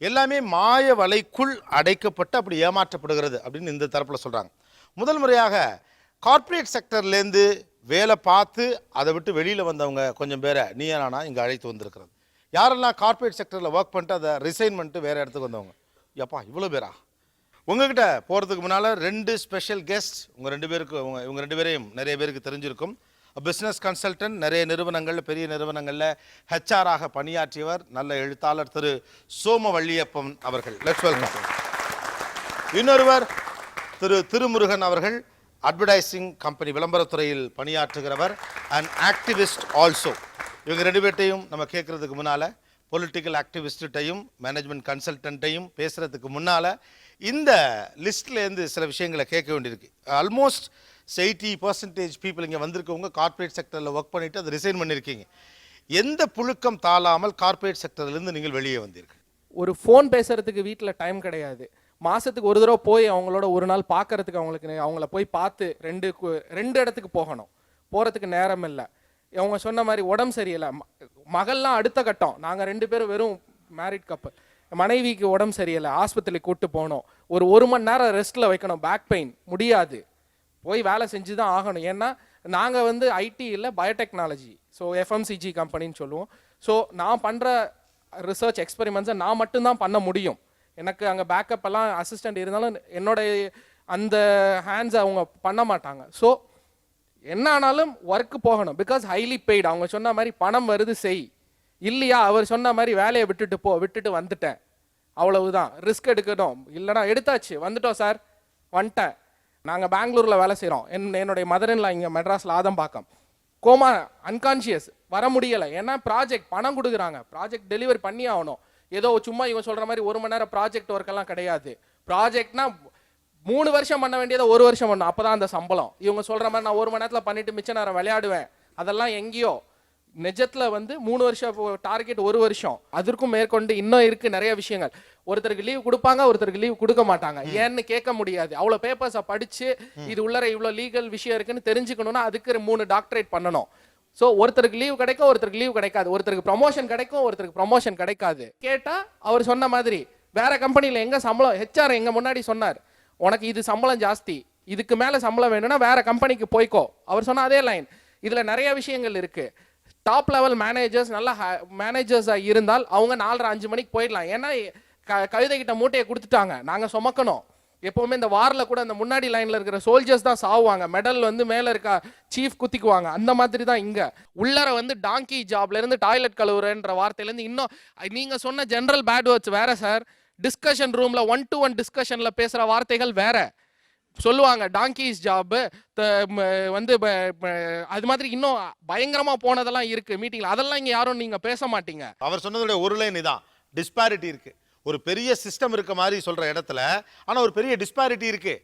எல்லாமே மாய வலைக்குள் அடைக்கப்பட்டு அப்படி ஏமாற்றப்படுகிறது அப்படின்னு இந்த தரப்பில் சொல்கிறாங்க. முதல் முறையாக கார்ப்பரேட் செக்டர்லேருந்து வேலை பார்த்து அதை விட்டு வெளியில் வந்தவங்க கொஞ்சம் பேரை நீயா நானா இங்கே அழைத்து வந்திருக்கிறது. யாரெல்லாம் கார்ப்பரேட் செக்டரில் ஒர்க் பண்ணிட்டு அதை ரிசைன் பண்ணிட்டு வேறு இடத்துக்கு வந்தவங்க? எப்பா இவ்வளோ பேரா? உங்ககிட்ட போகிறதுக்கு முன்னால் 2 ஸ்பெஷல் கெஸ்ட் இவங்க ரெண்டு பேரையும் நிறைய பேருக்கு தெரிஞ்சிருக்கும். பிஸ்னஸ் கன்சல்டன்ட், நிறைய நிறுவனங்களில் பெரிய நிறுவனங்களில் ஹெச்ஆராக பணியாற்றியவர், நல்ல எழுத்தாளர் திரு சோமவள்ளியப்பன் அவர்கள். Let's welcome. இன்னொருவர் திரு திருமுருகன் அவர்கள், அட்வர்டைசிங் கம்பெனி விளம்பரத்துறையில் பணியாற்றுகிறவர் அண்ட் ஆக்டிவிஸ்ட் ஆல்சோ. இவங்க 2 பேர்ட்டையும் நம்ம கேட்குறதுக்கு முன்னால், பொலிட்டிக்கல் ஆக்டிவிஸ்ட்டையும் மேனேஜ்மெண்ட் கன்சல்டன்ட்டையும் பேசுகிறதுக்கு முன்னால் இந்த லிஸ்ட்லேருந்து சில விஷயங்களை கேட்க வேண்டியிருக்கு. ஆல்மோஸ்ட் 80% பீப்புள் இங்கே வந்திருக்கவங்க கார்ப்பரேட் செக்டரில் ஒர்க் பண்ணிவிட்டு அதை ரிசைன் பண்ணியிருக்கீங்க. எந்த புழுக்கம் தாளாமல் கார்ப்பரேட் செக்டர்லேருந்து நீங்கள் வெளியே வந்தீர்கள்? ஒரு ஃபோன் பேசுகிறதுக்கு வீட்டில் டைம் கிடையாது. மாதத்துக்கு ஒரு தடவை போய் அவங்களோட ஒரு நாள் பார்க்கறதுக்கு அவங்கள போய் பார்த்து 2 இடத்துக்கு போகிறதுக்கு நேரம் இல்லை. அவங்க சொன்ன மாதிரி உடம்பு சரியில்லை, மகள்லாம் அடுத்த கட்டம். நாங்கள் 2 பேரும் வெறும் மேரிட் கப்பல். மனைவிக்கு உடம்பு சரியில்லை, ஆஸ்பத்திரிக்கு கூப்பிட்டு போகணும், ஒரு மணி நேரம் ரெஸ்ட்டில் வைக்கணும், பேக் பெயின், முடியாது, போய் வேலை செஞ்சு தான் ஆகணும். ஏன்னா நாங்கள் வந்து ஐடி இல்லை, பயோடெக்னாலஜி, ஸோ FMCG கம்பெனின்னு சொல்லுவோம். ஸோ நான் பண்ணுற ரிசர்ச் எக்ஸ்பெரிமெண்ட்ஸை நான் மட்டும்தான் பண்ண முடியும். எனக்கு அங்கே பேக்கப் எல்லாம் அசிஸ்டண்ட் இருந்தாலும் என்னோட அந்த ஹேண்ட்ஸை அவங்க பண்ண மாட்டாங்க. ஸோ என்ன ஆனாலும் ஒர்க்கு போகணும், பிகாஸ் ஹைலி பெய்டு. அவங்க சொன்ன மாதிரி பணம் வருது செய், இல்லையா அவர் சொன்ன மாதிரி வேலையை விட்டுட்டு வந்துட்டேன், அவ்வளவுதான். ரிஸ்க் எடுக்கணும், இல்லைனா எடுத்தாச்சு, வந்துட்டோம் சார், வந்துட்டேன். நாங்கள் பெங்களூரில் வேலை செய்கிறோம். என்னுடைய மதரின்லாம் இங்கே மெட்ராஸில் ஆதம்பாக்கம், கோமா, அன்கான்ஷியஸ், வர முடியலை. ஏன்னா ப்ராஜெக்ட் பணம் கொடுக்குறாங்க, ப்ராஜெக்ட் டெலிவரி பண்ணி ஆகணும். ஏதோ சும்மா இவங்க சொல்கிற மாதிரி 1 மணி நேரம் ப்ராஜெக்ட் ஒர்க்கெல்லாம் கிடையாது. ப்ராஜெக்ட்னா 3 வருஷம் பண்ண வேண்டியதை 1 வருஷம் பண்ணணும், அப்போ தான் அந்த சம்பளம். இவங்க சொல்கிற மாதிரி நான் 1 மணி நேரத்தில் பண்ணிவிட்டு மிச்ச நேரம் விளையாடுவேன், அதெல்லாம் எங்கேயோ. நிஜத்தில் வந்து 3 வருஷம் டார்கெட், 1 வருஷம். அதற்கும் மேற்கொண்டு இன்னும் இருக்குது நிறைய விஷயங்கள். ஒருத்தருக்கு லீவ் கொடுப்பாங்க, ஒருத்தருக்கு லீவ் கொடுக்க மாட்டாங்க. ஏன்னு கேட்க முடியாது. அவ்வளோ பேப்பர்ஸை படித்து இது உள்ளர இவ்வளோ லீகல் விஷயம் இருக்குன்னு தெரிஞ்சுக்கணுன்னா அதுக்கு 3 டாக்டரேட் பண்ணணும். ஸோ ஒருத்தருக்கு லீவ் கிடைக்கும், ஒருத்தருக்கு லீவ் கிடைக்காது, ஒருத்தருக்கு ப்ரமோஷன் கிடைக்கும், ஒருத்தருக்கு ப்ரமோஷன் கிடைக்காது. கேட்டால் அவர் சொன்ன மாதிரி வேற கம்பெனியில் எங்கே சம்பளம், ஹெச்ஆர் எங்கள் முன்னாடி சொன்னார், உனக்கு இது சம்பளம் ஜாஸ்தி, இதுக்கு மேலே சம்பளம் வேணும்னா வேற கம்பெனிக்கு போய்க்கோ. அவர் சொன்ன அதே லைன். இதில் நிறைய விஷயங்கள் இருக்குது. டாப் லெவல் மேனேஜர்ஸ் நல்லா மேனேஜர்ஸாக இருந்தால் அவங்க 4:30-5 மணிக்கு போயிடலாம். ஏன்னா கழுதைகிட்ட மூட்டையை கொடுத்துட்டாங்க, நாங்கள் சுமக்கணும். எப்போவுமே இந்த வாரில் கூட அந்த முன்னாடி லைனில் இருக்கிற சோல்ஜர்ஸ் தான் சாவுவாங்க, மெடல் வந்து மேலே இருக்க சீஃப் குத்திக்குவாங்க. அந்த மாதிரி தான் இங்கே உள்ளர வந்து டாங்கி ஜாப்லேருந்து டாய்லெட் கழுவுறன்ற வார்த்தையிலேருந்து இன்னும் நீங்கள் சொன்ன ஜென்ரல் பேட் வேர்ட்ஸ் வேறு சார். டிஸ்கஷன் ரூமில் 1-to-1 டிஸ்கஷனில் பேசுகிற வார்த்தைகள் வேறு. சொல்லுவாங்க டாங்கிஸ் ஜாப்பு வந்து அது மாதிரி இன்னும் பயங்கரமாக போனதெல்லாம் இருக்குது மீட்டிங்கில். அதெல்லாம் இங்கே யாரும் நீங்கள் பேச மாட்டீங்க. அவர் சொன்னதோட ஒரு லைன் இதான், டிஸ்பாரிட்டி இருக்குது. ஒரு பெரிய சிஸ்டம் இருக்க மாதிரி சொல்கிற இடத்துல ஆனால் ஒரு பெரிய டிஸ்பாரிட்டி இருக்குது.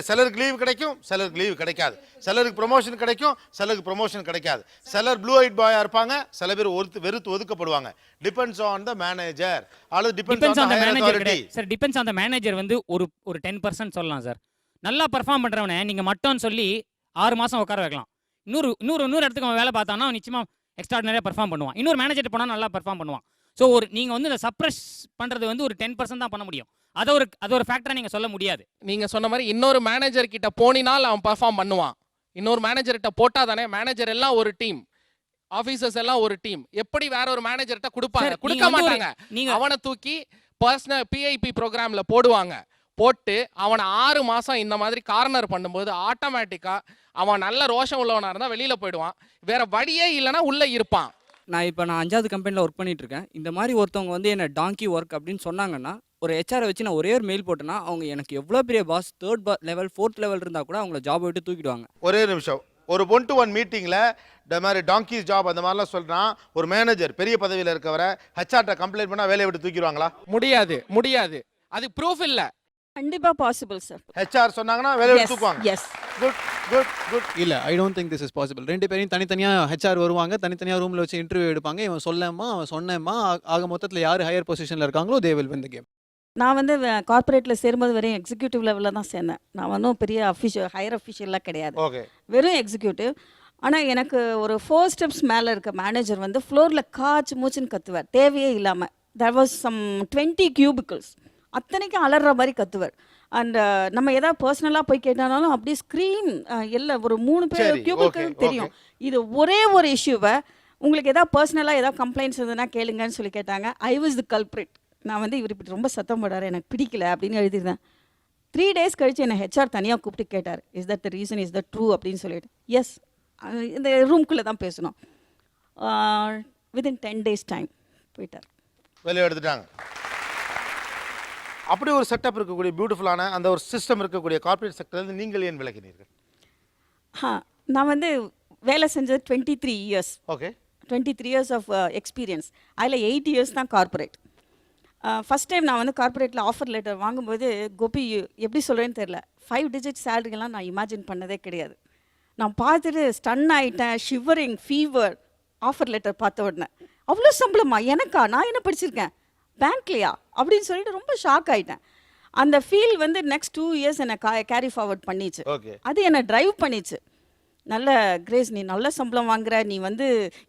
சிலருக்கு லீவ் கிடைக்கும், சிலருக்கு லீவ் கிடைக்காது. சிலருக்கு ப்ரொமோஷன் கிடைக்கும், சிலருக்கு ப்ரொமோஷன் கிடைக்காது. சிலர் ப்ளூ ஐட் பாயாக இருப்பாங்க, சில பேர் வெறுத்து ஒதுக்கப்படுவாங்க. டிபெண்ட்ஸ் ஆன் த மேனேஜர் அல்லது depends on the authority. Sir depends on the manager வந்து ஒரு 10% சொல்லலாம் சார். நல்லா பர்ஃபார்ம் பண்ணுறவனே நீங்கள் மட்டும்னு சொல்லி 6 மாதம் உட்கார வைக்கலாம். இன்னொரு இடத்துக்கு அவன் வேலை பார்த்தானா நிச்சயமாக எக்ஸ்ட்ராடினரியாக பர்ஃபார்ம் பண்ணுவான். இன்னொரு மேனேஜர் போனால் நல்லா பர்ஃபார்ம் பண்ணுவான். ஸோ நீங்கள் வந்து இந்த சப்ரஸ் பண்ணுறது வந்து ஒரு 10% தான் பண்ண முடியும். அது ஒரு ஃபேக்டராக நீங்கள் சொல்ல முடியாது. நீங்கள் சொன்ன மாதிரி இன்னொரு மேனேஜர் கிட்ட போனினால் அவன் பர்ஃபார்ம் பண்ணுவான். இன்னொரு மேனேஜர்கிட்ட போட்டால் தானே, மேனேஜர் எல்லாம் ஒரு டீம், ஆஃபீஸர்ஸ் எல்லாம் ஒரு டீம். எப்படி வேற ஒரு மேனேஜர்கிட்ட கொடுப்பாங்க? கொடுக்க மாட்டாங்க. அவனை தூக்கி பர்சனல் PIP ப்ரோக்ராமில் போடுவாங்க. போட்டு அவனை 6 மாதம் இந்த மாதிரி கார்னர் பண்ணும்போது ஆட்டோமேட்டிக்காக அவன் நல்ல ரோஷம் உள்ளவனாக இருந்தால் வெளியில் போயிடுவான். வேற வழியே இல்லைன்னா உள்ளே இருப்பான். நான் 5வது கம்பெனியில் ஒர்க் பண்ணிட்டு இருக்கேன். இந்த மாதிரி ஒருத்தவங்க வந்து என்ன டாங்கி ஒர்க் அப்படின்னு சொன்னாங்கன்னா, ஒரு HR வச்சு நான் ஒரே ஒரு மெயில் போட்டேன்னா அவங்க எனக்கு எவ்வளோ பெரிய pass 3rd level 4th level இருந்தால் கூட அவங்கள ஜாப் விட்டு தூக்கிடுவாங்க. ஒரே நிமிஷம், ஒரு 1-to-1 மீட்டிங்கில் இந்த மாதிரி டாங்கிஸ் ஜாப் அந்த மாதிரிலாம் சொல்கிறான் ஒரு மேனேஜர் பெரிய பதவியில் இருக்கவரை ஹெச்ஆர்ட்ட கம்ப்ளைண்ட் பண்ணால் வேலையை விட்டு தூக்கிடுவாங்களா? முடியாது. அது ப்ரூஃப் இல்லை. கண்டிப்பாக பாசிபிள் சார். ஹெச்ஆர் சொன்னாங்கன்னா வேலையை விட்டு தூக்குவாங்க. எஸ். குட். இல்லை, I don't think this is possible. 2 பேரையும் தனித்தனியாக ஹெச்ஆர் வருவாங்க, தனித்தனியாக ரூமில் வச்சு இன்டர்வியூ எடுப்பாங்க. இவன் சொல்லமா அவன் சொன்னேம்மா, ஆக மொத்தத்தில் யார் ஹையர் பொசிஷனில் இருக்காங்களோ they will win the game. நான் வந்து கார்ப்பரேட்டில் சேரும்போது வெறும் எக்ஸிக்யூட்டிவ் லெவலில் தான் சேர்ந்தேன். நான் ஒன்றும் பெரிய ஹையர் அஃபிஷியல்லாம் கிடையாது, வெறும் எக்ஸிக்யூட்டிவ். ஆனால் எனக்கு ஒரு 4 ஸ்டெப்ஸ் மேலே இருக்க மேனேஜர் வந்து ஃப்ளோரில் காய்ச்சி மூச்சுன்னு கத்துவார், தேவையே இல்லாமல். தேர் வாஸ் சம் 20 கியூபிக்கல்ஸ், அத்தனைக்கும் அலற மாதிரி கத்துவார். அண்ட் நம்ம எதாவது பர்சனலாக போய் கேட்டாலும் அப்படியே ஸ்க்ரீம் எல்லாம் ஒரு 3 பேர் கியூபிக்கல் தெரியும். இது ஒரே ஒரு இஷ்யூவை உங்களுக்கு எதாவது பர்சனலாக எதாவது கம்ப்ளைண்ட்ஸ் இருந்ததுன்னா கேளுங்கன்னு சொல்லி கேட்டாங்க. I was the culprit. நான் வந்து இவர் இப்படி ரொம்ப சத்தம் போடாரு, எனக்கு பிடிக்கல அப்படின்னு எழுதியிருந்தேன். 3 days கழிச்சு என்னை ஹெச்ஆர் தனியாக கூப்பிட்டு கேட்டார், is that the reason, is that true அப்படின்னு சொல்லிட்டு. எஸ், இந்த ரூம்குள்ளே தான் பேசணும். வித்தின் 10 days டைம் போயிட்டார், வெளியே எடுத்துட்டாங்க. அப்படி ஒரு செட்டப் இருக்கக்கூடிய பியூட்டிஃபுல்லான அந்த ஒரு சிஸ்டம் இருக்கக்கூடிய கார்ப்பரேட் செக்டர்லேருந்து நீங்கள் ஏன் விலகினீர்கள்? நான் வந்து வேலை செஞ்சது 23 years. Okay, 23 years of experience. அதில் 8 years தான் கார்ப்பரேட். ஃபஸ்ட் டைம் நான் வந்து கார்ப்பரேட்டில் ஆஃபர் லெட்டர் வாங்கும்போது கோபி எப்படி சொல்கிறேன்னு தெரில, 5 digit சேலரிலாம் நான் இமேஜின் பண்ணதே கிடையாது. நான் பார்த்துட்டு ஸ்டன் ஆகிட்டேன், ஷிவரிங், ஃபீவர். ஆஃபர் லெட்டர் பார்த்த உடனே அவ்வளோ சம்பளமா எனக்கா, நான் என்ன படிச்சிருக்கேன் பேங்க்லையா அப்படின்னு சொல்லிட்டு ரொம்ப ஷாக் ஆகிட்டேன். அந்த ஃபீல் வந்து நெக்ஸ்ட் 2 years என்னை கேரி ஃபார்வர்ட் பண்ணிச்சு. அது என்னை ட்ரைவ் பண்ணிச்சு. நல்ல கிரேஸ், நீ நல்ல சம்பளம் வாங்குற, நீ வந்து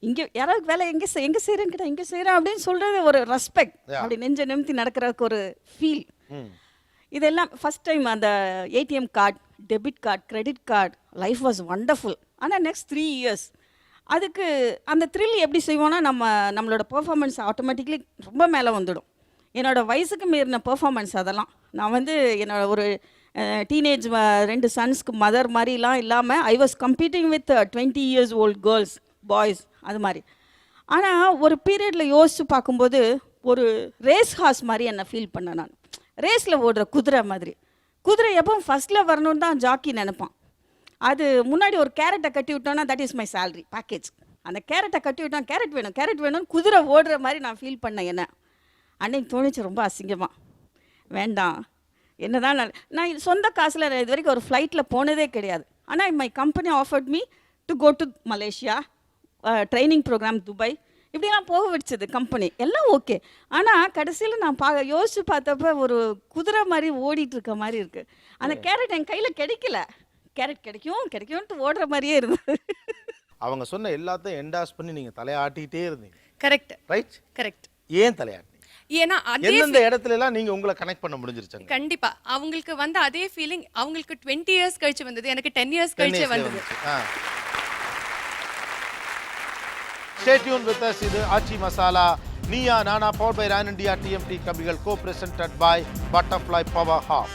இங்கே யாராவது வேலை எங்கே செய்கிறேன்னு கேட்டால் இங்கே செய்கிறேன் அப்படின்னு சொல்கிறது ஒரு ரெஸ்பெக்ட். அப்படி நெஞ்ச நிமித்தி நடக்கிறதுக்கு ஒரு ஃபீல். இதெல்லாம் ஃபஸ்ட் டைம் அந்த ATM card, debit card, credit card, life was wonderful. ஆனால் நெக்ஸ்ட் 3 years அதுக்கு அந்த த்ரில் எப்படி செய்வோன்னா நம்மளோட பெர்ஃபார்மன்ஸ் ஆட்டோமேட்டிக்லி ரொம்ப மேலே வந்துடும். என்னோடய வயசுக்கு மீறின பெர்ஃபார்மன்ஸ் அதெல்லாம். நான் வந்து என்னோட ஒரு டீனேஜ் 2 சன்ஸ்க்கு மதர் மாதிரிலாம் இல்லாமல் I was competing with 20 years old girls, boys, அது மாதிரி. ஆனால் ஒரு பீரியடில் யோசித்து பார்க்கும்போது ஒரு ரேஸ் ஹார்ஸ் மாதிரி என்னை ஃபீல் பண்ணேன். நான் ரேஸில் ஓடுற குதிரை மாதிரி. குதிரை எப்போ ஃபஸ்ட்டில் வரணுன்னு தான் ஜாக்கி நினைப்பான். அது முன்னாடி ஒரு கேரட்டை கட்டி விட்டோன்னா that is my salary package. அந்த கேரட்டை கட்டி விட்டோம், கேரட் வேணும்னு குதிரை ஓடுற மாதிரி நான் ஃபீல் பண்ணேன். என்ன அன்னைக்கு தோணிச்சு ரொம்ப அசிங்கமாக, வேண்டாம். என்னதான் நான் சொந்த காசில் இது வரைக்கும் ஒரு ஃப்ளைட்டில் போனதே கிடையாது. ஆனால் my company offered me to go to Malaysia, training programme Dubai, இப்படிலாம் போக வச்சது கம்பெனி, எல்லாம் ஓகே. ஆனால் கடைசியில் நான் யோசித்து பார்த்தப்ப ஒரு குதிரை மாதிரி ஓடிட்டு இருக்க மாதிரி இருக்குது. அந்த கேரட் என் கையில் கிடைக்கல. கேரட் கிடைக்கும்ட்டு ஓடுற மாதிரியே இருந்தது. அவங்க சொன்ன எல்லாத்தையும் என்டாஸ் பண்ணி நீங்க தலையாட்டிட்டே இருந்தீங்க. Correct right? கரெக்ட். ஏன் தலையாட்டினீங்க? ஏன்னா அதே எந்தெந்த இடத்துல எல்லாம் நீங்க உங்களை கனெக்ட் பண்ண முடிஞ்சிருச்சாங்க? கண்டிப்பா அவங்களுக்கு வந்து அதே ஃபீலிங் அவங்களுக்கு 20 இயர்ஸ் கழிச்சு வந்தது, எனக்கு 10 இயர்ஸ் கழிச்சு வந்தது. Stay tuned with us. இது ஆச்சி மசாலா நீயா நானா powered by Ran India TMT கம்பிகள் co-presented by Butterfly Power Hub.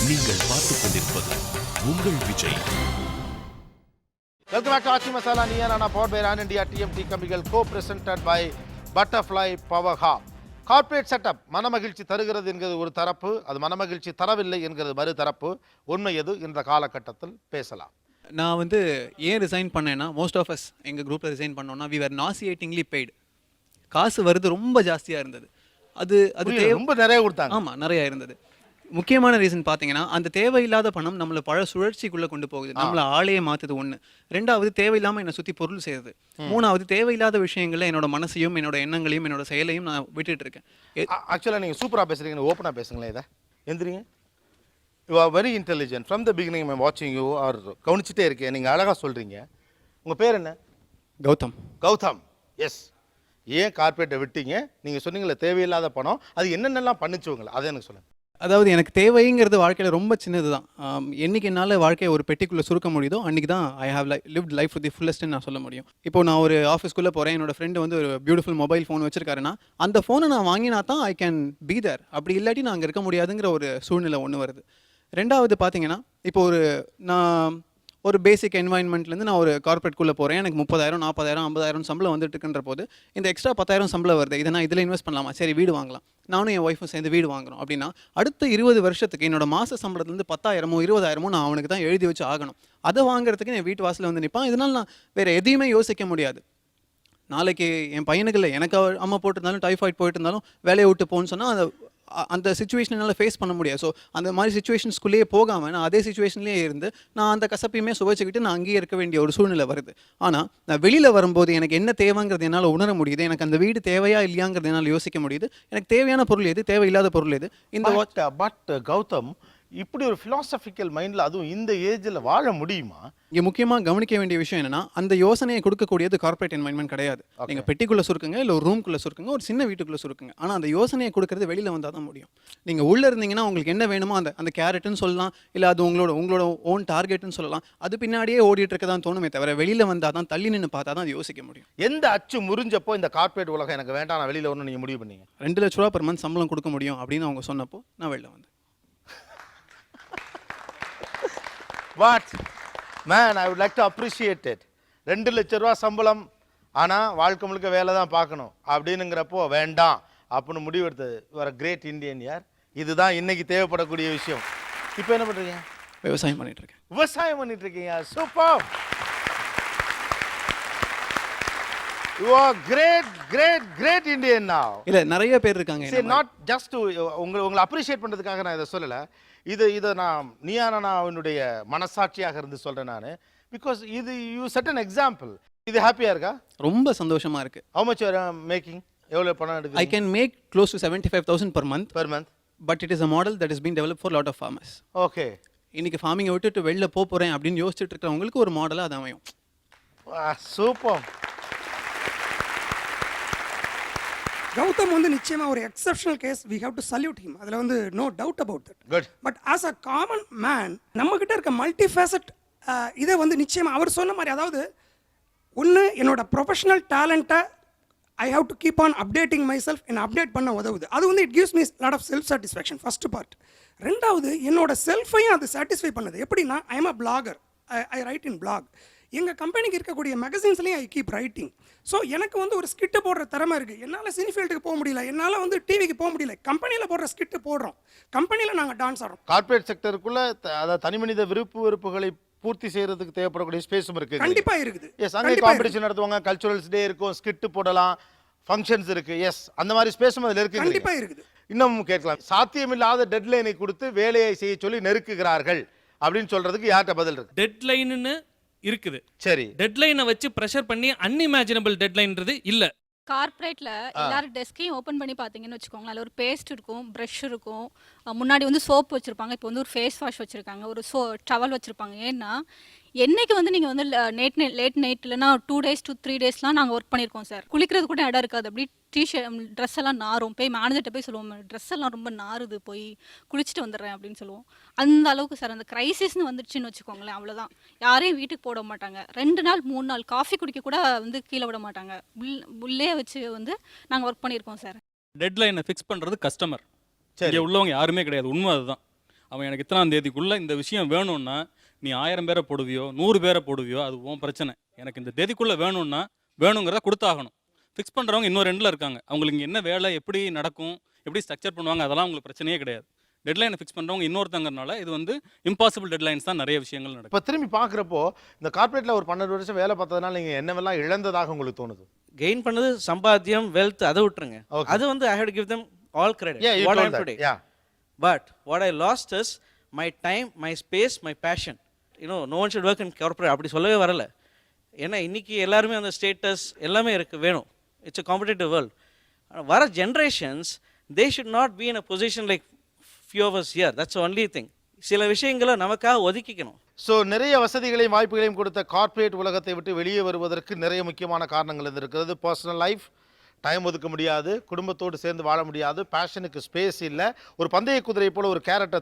நீங்கள் பார்த்துக் கொண்டிருப்பது உங்கள் Vijay. Welcome back to Aachi masala Neeya நானா powered by Ran India TMT கம்பிகள் co-presented by Butterfly Power Hub. Corporate setup மனமகிழ்ச்சி தருகிறது என்கிறது ஒரு தரப்பு, அது மனமகிழ்ச்சி தரவில்லை என்கிறது மறு தரப்பு. உண்மை எது இந்த காலகட்டத்தில் பேசலாம். நான் வந்து ஏன் ரிசைன் பண்ணேன்னா, மோஸ்ட் ஆஃப் அஸ் எங்கள் குரூப்பில் ரிசைன் பண்ணோன்னா வி ஆர் நாசியேட்டிங்லி பெய்டு. காசு வருது ரொம்ப ஜாஸ்தியாக இருந்தது. அது ரொம்ப நிறைய கொடுத்தாங்க. ஆமாம், நிறையா இருந்தது. முக்கியமான ரீசன் பார்த்தீங்கன்னா, அந்த தேவையில்லாத பணம் நம்மளை பல சுழற்சிக்குள்ளே கொண்டு போகுது. நம்மளை ஆளையே மாற்றுது. ஒன்று. ரெண்டாவது, தேவையில்லாமல் என்னை சுற்றி பொருள் செய்யுது. மூணாவது, தேவையில்லாத விஷயங்களில் என்னோட மனசையும் என்னோட எண்ணங்களையும் என்னோட செயலையும் நான் விட்டுட்டு இருக்கேன். ஆக்சுவலாக நீங்கள் சூப்பராக பேசுகிறீங்க, ஓப்பனாக பேசுங்களேன். இதை எந்திரிங்க. You are very intelligent. From the beginning I'm வாட்சிங் யூ ஆர் கவனிச்சுட்டே இருக்கேன். நீங்கள் அழகாக சொல்கிறீங்க. உங்கள் பேர் என்ன? கௌதம். கௌதம், எஸ். ஏன் கார்பரேட்டை விட்டீங்க? நீங்கள் சொன்னீங்களே தேவையில்லாத பணம், அது என்னென்னலாம் பண்ணிச்சுவங்களே அதை எனக்கு சொல்லுங்கள். அதாவது எனக்கு தேவைங்கிறது வாழ்க்கையில் ரொம்ப சின்னது தான். என்றைக்கு என்னால் வாழ்க்கையை ஒரு பெட்டிக்குள்ளே சுருக்க முடியுதோ அன்றைக்கி தான் I have lived life with the ஃபுல்லஸ்ட்னு நான் சொல்ல முடியும். இப்போ நான் ஒரு ஆஃபீஸ்க்குள்ளே போகிறேன், என்னோட ஃப்ரெண்டு வந்து ஒரு பியூட்டிஃபுல் மொபைல் ஃபோன் வச்சிருக்காருன்னா அந்த ஃபோனை நான் வாங்கினா தான் ஐ கேன் பி தேர். அப்படி இல்லாட்டி நான் அங்கே இருக்க முடியாதுங்கிற ஒரு சூழ்நிலை ஒன்று வருது. ரெண்டாவது பார்த்தீங்கன்னா, இப்போ நான் ஒரு பேசிக் என்வாயன்மெண்ட்லேருந்து நான் ஒரு கார்பரேட்குள்ளே போகிறேன். எனக்கு 30,000 40,000 50,000 சம்பளம் வந்துட்டு இருக்குன்ற போது இந்த எக்ஸ்ட்ரா 10,000 சம்பளம் வருது. இதை நான் இதில் இன்வெஸ்ட் பண்ணலாமா? சரி, வீடு வாங்கலாம். நானும் என் ஒய்ஃபும் சேர்ந்து வீடு வாங்குறோம் அப்படின்னா அடுத்த 20 வருஷத்துக்கு என்னோட மாத சம்பளத்துலேருந்து 10,000 20,000 நான் அவனுக்கு தான் எழுதி வச்சு ஆகணும். அதை வாங்குறதுக்கு என் வீட்டு வாசலில் வந்து நிற்பான். இதனால் நான் வேறு எதையுமே யோசிக்க முடியாது. நாளைக்கு என் பையனுக்கு இல்லை, எனக்கு அம்மா போட்டிருந்தாலும் டைஃபாய்டு போயிட்டு இருந்தாலும் வேலையை விட்டு போகணுன்னு சொன்னால் அந்த சுச்சுவேஷன் என்னால் ஃபேஸ் பண்ண முடியாது. ஸோ அந்த மாதிரி சுச்சுவேஷன்ஸ்குள்ளேயே போகாமல் நான் அதே சுச்சுவேஷன்லேயே இருந்து நான் அந்த கசப்பையுமே சுவைச்சிக்கிட்டு நான் அங்கேயே இருக்க வேண்டிய ஒரு சூழ்நிலை வருது. ஆனால் நான் வெளியில் வரும்போது எனக்கு என்ன தேவைங்கிறது என்னால் உணர முடியுது. எனக்கு அந்த வீடு தேவையா இல்லையாங்கிறது என்னால் யோசிக்க முடியுது. எனக்கு தேவையான பொருள் எது, தேவையில்லாத பொருள் எது. இந்த பட் கௌதம், இப்படி ஒரு ஃபிலாசபிக்கல் மைண்டில் அதுவும் இந்த ஏஜில் வாழ முடியுமா? இங்கே முக்கியமாக கவனிக்க வேண்டிய விஷயம் என்னன்னா, அந்த யோசனையை கொடுக்கக்கூடியது கார்பரேட் என்வைரன்மெண்ட் கிடையாது. நீங்கள் பெட்டிக்குள்ளே சுருக்குங்க, இல்லை ஒரு ரூம்குள்ளே சுருக்குங்க, ஒரு சின்ன வீட்டுக்குள்ளே சுருக்குங்க. ஆனால் அந்த யோசனையை கொடுக்கறது வெளியில் வந்தால் தான் முடியும். நீங்கள் உள்ளே இருந்தீங்கன்னா உங்களுக்கு என்ன வேணுமோ அந்த கேரட்னு சொல்லலாம், இல்லை அது உங்களோட ஓன் டார்கெட்னு சொல்லலாம். அது பின்னாடியே ஓடிட்டு இருக்க தான் தோணுமே தவிர வெளியில் வந்தால் தான், தள்ளி நின்று பார்த்தா தான் யோசிக்க முடியும். எந்த அச்சு முறிஞ்சப்போ இந்த கார்பரேட் உலகம் எனக்கு வேண்டாம், நான் வெளியில் வரணும் நீங்கள் முடிவு பண்ணீங்க? 2 லட்ச ரூபா பெர் மந்த் சம்பளம் கொடுக்க முடியும் அப்படின்னு அவங்க சொன்னப்போ நான் வெளில வந்தேன். What? Man, I would like to appreciate it. 2 லட்ச ரூபா சம்பளம், ஆனால் வாழ்க்கை முழுக்க வேலை தான் பார்க்கணும் அப்படின்னுங்கிறப்போ வேண்டாம் அப்படின்னு முடிவெடுத்தது. ஒரு கிரேட் இந்தியன் யார். இதுதான் இன்னைக்கு தேவைப்படக்கூடிய விஷயம். இப்போ என்ன பண்ணுறீங்க? விவசாயம் பண்ணிட்டு இருக்கேன். விவசாயம் பண்ணிட்டு இருக்கீங்க. Super. You are great Indian now. இல்லை, நிறைய பேர் இருக்காங்க. See, not just to உங்களை அப்ரிஷியேட் பண்ணுறதுக்காக நான் இதை சொல்லலை. இதை நான் நீயானாவுடைய மனசாட்சியாக இருந்து சொல்கிறேன் நான். பிகாஸ் இது யூ செட் an எக்ஸாம்பிள். இது ஹாப்பியாக இருக்கா? ரொம்ப சந்தோஷமாக இருக்குது. How much you are making? எவ்வளோ பணம் எடுக்கு? I can make close to 75,000 per month. Per month. But it is a model that has been developed for a lot of farmers. Okay. இன்னைக்கு ஃபார்மிங்கை விட்டுட்டு வெளில போகிறேன் அப்படின்னு யோசிச்சுட்டு இருக்கிறவங்களுக்கு ஒரு மாடலாக அது அமையும். சூப்பர். கௌதம் வந்து நிச்சயமாக ஒரு exceptional case. We have to salute him. அதில் வந்து no doubt about that. Good. But as a common man நம்மக்கிட்ட இருக்க மல்டி ஃபேசட் இதை வந்து நிச்சயமாக அவர் சொன்ன மாதிரி, அதாவது ஒன்று என்னோட ப்ரொஃபஷனல் டேலண்ட்டை I have to keep on updating myself, என்னை அப்டேட் பண்ண உதவுது. அது வந்து it gives me lot of self satisfaction, first part. ரெண்டாவது, என்னோட செல்ஃபையும் அது சாட்டிஸ்ஃபை பண்ணுது. எப்படின்னா, I am a blogger. I write in blog. எங்கள் கம்பெனிக்கு இருக்கக்கூடிய மேகசின்ஸ்லேயும் ஐ கீப் ரைட்டிங். ஸோ எனக்கு வந்து ஒரு ஸ்கிட்டு போடுற திறமை இருக்குது. என்னால் சினிஃபீல்டுக்கு போக முடியல, என்னால் வந்து டிவிக்கு போக முடியல. கம்பெனியில் போடுற ஸ்கிட்டு போடுறோம், கம்பெனியில் நாங்கள் டான்ஸ் ஆடுறோம். கார்பரேட் செக்டருக்குள்ள அதாவது தனி மனித வெறுப்புகளை பூர்த்தி செய்யறதுக்கு தேவைப்படக்கூடிய ஸ்பேஸும் இருக்குது. கண்டிப்பாக இருக்குது. எஸ், அங்கே காம்படிஷன் நடத்துவாங்க, கல்ச்சுரல்ஸ் டே இருக்கும், ஸ்கிட்டு போடலாம், ஃபங்க்ஷன்ஸ் இருக்குது. எஸ், அந்த மாதிரி ஸ்பேஸும் அதில் இருக்குது. கண்டிப்பாக இருக்குது. இன்னும் கேட்கலாம், சாத்தியமில்லாத டெட்லைனை கொடுத்து வேலையை செய்ய சொல்லி நெருக்குகிறார்கள் அப்படின்னு சொல்றதுக்கு யார்கிட்ட பதில் இருக்கு? டெட்லைன்னு இருக்குது. சரி, டெட்லைனை வச்சு ப்ரெஷர் பண்ணி அன்இமேஜினபிள் டெட்லைன்றது இல்லை. கார்ப்பரேட்டில் எல்லாரும் டெஸ்கையும் ஓப்பன் பண்ணி பார்த்தீங்கன்னு வச்சுக்கோங்களேன், அதில் ஒரு பேஸ்ட் இருக்கும், ப்ரஷ் இருக்கும், முன்னாடி வந்து சோப் வச்சுருப்பாங்க, இப்போ வந்து ஒரு ஃபேஸ் வாஷ் வச்சுருக்காங்க, ஒரு டவல் வச்சுருப்பாங்க. ஏன்னா என்னைக்கு வந்து நீங்கள் வந்து லேட் நைட் இல்லைனா 2 days to 3 daysலாம் நாங்கள் ஒர்க் பண்ணியிருக்கோம் சார். குளிக்கிறது கூட இடம் இருக்காது, அப்படி ட்ரெஸ் எல்லாம் நாரும். போய் மேனேஜர்கிட்ட போய் சொல்லுவோம், ட்ரெஸ் எல்லாம் ரொம்ப நாறுது, போய் குளிச்சுட்டு வந்துடுறேன் அப்படின்னு சொல்லுவோம். அந்த அளவுக்கு சார் அந்த க்ரைசிஸ்னு வந்துடுச்சுன்னு வச்சுக்கோங்களேன், அவ்வளோதான். யாரையும் வீட்டுக்கு போட மாட்டாங்க. 2 நாள் 3 நாள் காஃபி குடிக்க கூட வந்து கீழே விட மாட்டாங்க. உள்ளே வச்சு வந்து நாங்கள் ஒர்க் பண்ணியிருக்கோம் சார். டெட்லைனை ஃபிக்ஸ் பண்ணுறது கஸ்டமர், இங்கே உள்ளவங்க யாருமே கிடையாது. உண்மை அதுதான். அவன் எனக்கு இத்தனாம் தேதிக்குள்ளே இந்த விஷயம் வேணும்னா நீ 1000 பேரை போடுவியோ 100 பேரை போடுவியோ அது உன் பிரச்சனை. எனக்கு இந்த தேதிக்குள்ளே வேணும்னா வேணுங்கிறத கொடுத்தாகணும். ஃபிக்ஸ் பண்ணுறவங்க இன்னொரு ரெண்டில் இருக்காங்க. அவங்களுக்கு இங்கே என்ன வேலை, எப்படி நடக்கும், எப்படி ஸ்ட்ரக்சர் பண்ணுவாங்க, அதெல்லாம் உங்களுக்கு பிரச்சனையே கிடையாது. டெட்லைனை ஃபிக்ஸ் பண்ணுறவங்க இன்னொருத்தங்கிறனால இது வந்து இம்பாசிபிள் டெட்லைன்ஸ் தான் நிறைய விஷயங்கள் நடக்கும். இப்போ திரும்பி பார்க்குறப்போ இந்த கார்ப்பரேட்டில் ஒரு 12 வருஷம் வேலை பார்த்ததுனால நீங்கள் என்னவெல்லாம் இழந்ததாக உங்களுக்கு தோணுது? கெயின் பண்ணது சம்பாத்தியம், வெல்த், அதை விட்டுருங்க. அது வந்து I have to give them all credit what I am today. But what I lost is my time, my space, my passion. No one should work in corporate அப்படி சொல்லவே வரல. ஏன்னா இன்னைக்கு எல்லாருமே அந்த ஸ்டேட்டஸ் எல்லாமே இருக்குது, வேணும். It's a competitive world. வர generations they should not be in a position like few of us here. That's the only thing. சில விஷயங்களை நமக்காக ஒதுக்கிக்கணும். ஸோ நிறைய வசதிகளையும் வாய்ப்புகளையும் கொடுத்த கார்ப்பரேட் உலகத்தை விட்டு வெளியே வருவதற்கு நிறைய முக்கியமான காரணங்கள் இருக்கிறது. பர்சனல் லைஃப், டைம் ஒதுக்க முடியாது, குடும்பத்தோடு சேர்ந்து வாழ முடியாது, பேஷனுக்கு ஸ்பேஸ் இல்லை, ஒரு பந்தய குதிரை போல ஒரு கேரட்டை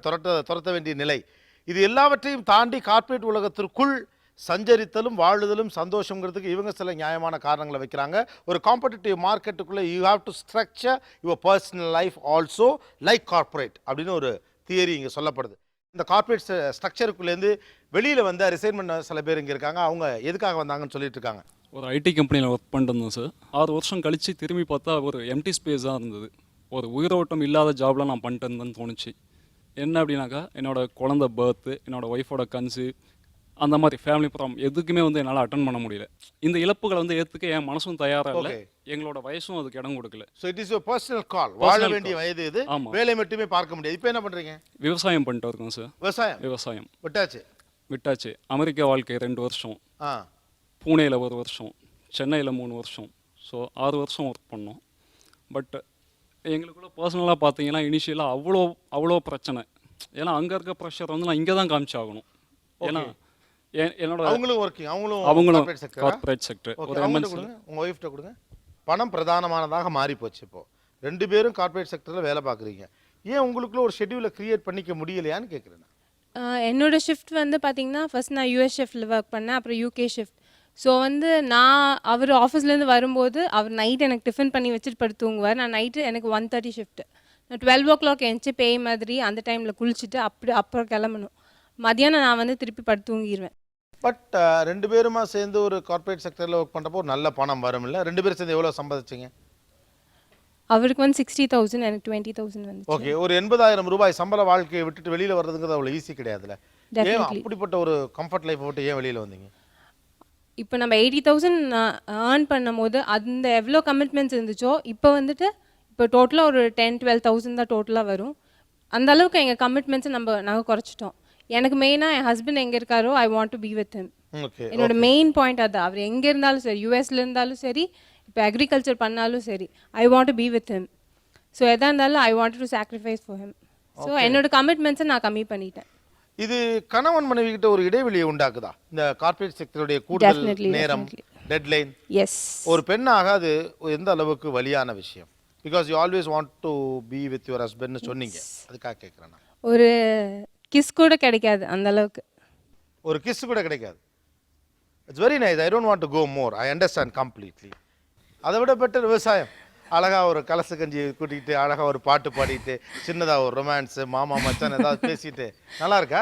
துரத்த வேண்டிய நிலை. இது எல்லாவற்றையும் தாண்டி கார்ப்பரேட் உலகத்திற்குள் சஞ்சரித்தலும் வாழுதலும் சந்தோஷங்கிறதுக்கு இவங்க சில நியாயமான காரணங்களை வைக்கிறாங்க. ஒரு காம்படிட்டிவ் மார்க்கெட்டுக்குள்ளே you have to structure your personal life also like corporate அப்படின்னு ஒரு தியரி இங்கே சொல்லப்படுது. இந்த கார்ப்பரேட் ஸ்ட்ரக்சருக்குள்ளேருந்து வெளியில் வந்து ரிசைன் பண்ண சில பேர் இங்கே இருக்காங்க. அவங்க எதுக்காக வந்தாங்கன்னு சொல்லிட்டு இருக்காங்க. ஒரு ஐடி கம்பெனியில் ஒர்க் பண்ணிட்டு இருந்தோம் சார். 6 வருஷம் கழித்து திரும்பி பார்த்தா ஒரு எம்டி ஸ்பேஸ் தான் இருந்தது. ஒரு உயிரோட்டம் இல்லாத ஜாப்லாம் நான் பண்ணிட்டு இருந்தேன்னு தோணுச்சு. என்ன அப்படின்னாக்கா என்னோடய குழந்தை பர்த்து, என்னோடய ஒய்ஃபோட கன்சீவ், அந்த மாதிரி ஃபேமிலி ப்ராப்ளம் எதுக்குமே வந்து என்னால் அட்டன் பண்ண முடியல. இந்த இழப்புகளை வந்து ஏற்றுக்க என் மனசும் தயாராக இல்லை, எங்களோட வயசும் அதுக்கு இடம் கொடுக்கல. So it is your personal call. வாழ வேண்டிய வயது இது, வேலை மட்டுமே பார்க்க முடியாது. இப்போ என்ன பண்ணுறீங்க? விவசாயம் பண்ணிட்டு இருக்கோம் சார். விவசாயம் விட்டாச்சு. அமெரிக்கா வாழ்க்கை 2 வருஷம், பூனேயில் 1 வருஷம், சென்னையில் 3 வருஷம். ஸோ 6 வருஷம் ஒர்க் பண்ணோம். பட் எங்களுக்குள்ள பர்சனலாக பார்த்தீங்கன்னா இனிஷியலாக அவ்வளோ பிரச்சனை. ஏன்னா அங்கே இருக்க ப்ரெஷர் வந்து நான் இங்கே தான் காமிச்சாகணும். ஏன்னா என்னோட அவங்களும் கார்ப்பரேட் செக்டர். ஒரு எம்என்சி. உங்கள் ஒய்ஃப்ட்ட கொடுங்க. பணம் பிரதானமானதாக மாறி போச்சு. இப்போது 2 பேரும் கார்ப்பரேட் செக்டரில் வேலை பார்க்குறீங்க. ஏன் உங்களுக்குள்ள ஒரு ஷெட்யூலை க்ரியேட் பண்ணிக்க முடியலையான்னு கேட்குறேன். என்னோட ஷிஃப்ட் வந்து பார்த்தீங்கன்னா ஃபர்ஸ்ட் நான் யூஎஸ் ஷிஃப்ட்டில் ஒர்க் பண்ணேன், அப்புறம் யூகே ஷிஃப்ட். ஸோ வந்து அவர் ஆஃபீஸ்லேருந்து வரும்போது அவர் நைட் எனக்கு டிஃபன் பண்ணி வச்சுட்டு படுத்து தூங்குவார். நான் நைட்டு எனக்கு 1:30 ஷிஃப்ட்டு. நான் 12 o'clock எழுந்துச்சி பேய் மாதிரி அந்த டைமில் குளிச்சுட்டு அப்புறம் கிளம்பணும். மதியானம் நான் வந்து திருப்பி படுத்து தூங்கிடுவேன். பட் 2 பேருமா சேர்ந்து ஒரு கார்ப்பரேட் செக்டரில் ஒர்க் பண்ணுறப்போ ஒரு நல்ல பணம் வரும் இல்லை? 2 பேரும் சேர்ந்து எவ்வளோ சம்பாதிச்சிங்க? அவருக்கு வந்து 60,000, எனக்கு 20,000 வந்து. ஓகே, ஒரு 80,000 ரூபாய் சம்பள வாழ்க்கையை விட்டுட்டு வெளியில் வர்றதுங்கிறது அவ்வளோ ஈஸி கிடையாதுல்ல. ஏன் அப்படிப்பட்ட ஒரு கம்ஃபர்ட் லைஃப் விட்டு ஏன் வெளியில் வந்தீங்க? இப்போ நம்ம 80,000 ஏர்ன் பண்ணும் போது அந்த எவ்வளோ கமிட்மெண்ட்ஸ் இருந்துச்சோ இப்போ வந்துட்டு இப்போ டோட்டலாக ஒரு 10-12,000 தான் டோட்டலாக வரும். அந்த அளவுக்கு எங்கள் கமிட்மெண்ட்ஸை நாங்கள் குறைச்சிட்டோம். எனக்கு மெயினாக என் ஹஸ்பண்ட் எங்கே இருக்காரோ I want to be with him. என்னோட மெயின் பாயிண்ட் அதுதான். அவர் எங்கே இருந்தாலும் சரி, யூஎஸ்ல இருந்தாலும் சரி, இப்போ அக்ரிகல்ச்சர் பண்ணாலும் சரி, I want to be with him. So எதாக இருந்தாலும் I want to sacrifice for him. So என்னோட கமிட்மெண்ட்ஸை நான் கம்மி பண்ணிட்டேன். இது கணவன் மனைவி கிட்ட ஒரு இடைவெளியை உண்டாக்குதா இந்த கார்ப்பரேட் செக்டருடைய கூடுதல் நேரம், டெட்லைன்? எஸ். ஒரு பெண்ணாக அது எந்த அளவுக்கு வலியான விஷயம்? Because you always want to be with your ஹஸ்பண்ட்னு சொன்னீங்க, அதுக்காக கேட்குறேன். ஒரு கிஸ் கூட கிடைக்காது அந்த அளவுக்கு. ஒரு கிஸ் கூட கிடைக்காது. It's very nice. I don't want to go more. I understand completely. அதை விட பெட்டர் விவசாயம். அழகாக ஒரு கலசு கஞ்சி கூட்டிகிட்டு அழகாக ஒரு பாட்டு பாடிட்டு சின்னதாக ஒரு ரொமான்ஸு மாமா மச்சான் ஏதாவது பேசிட்டு நல்லா இருக்கா?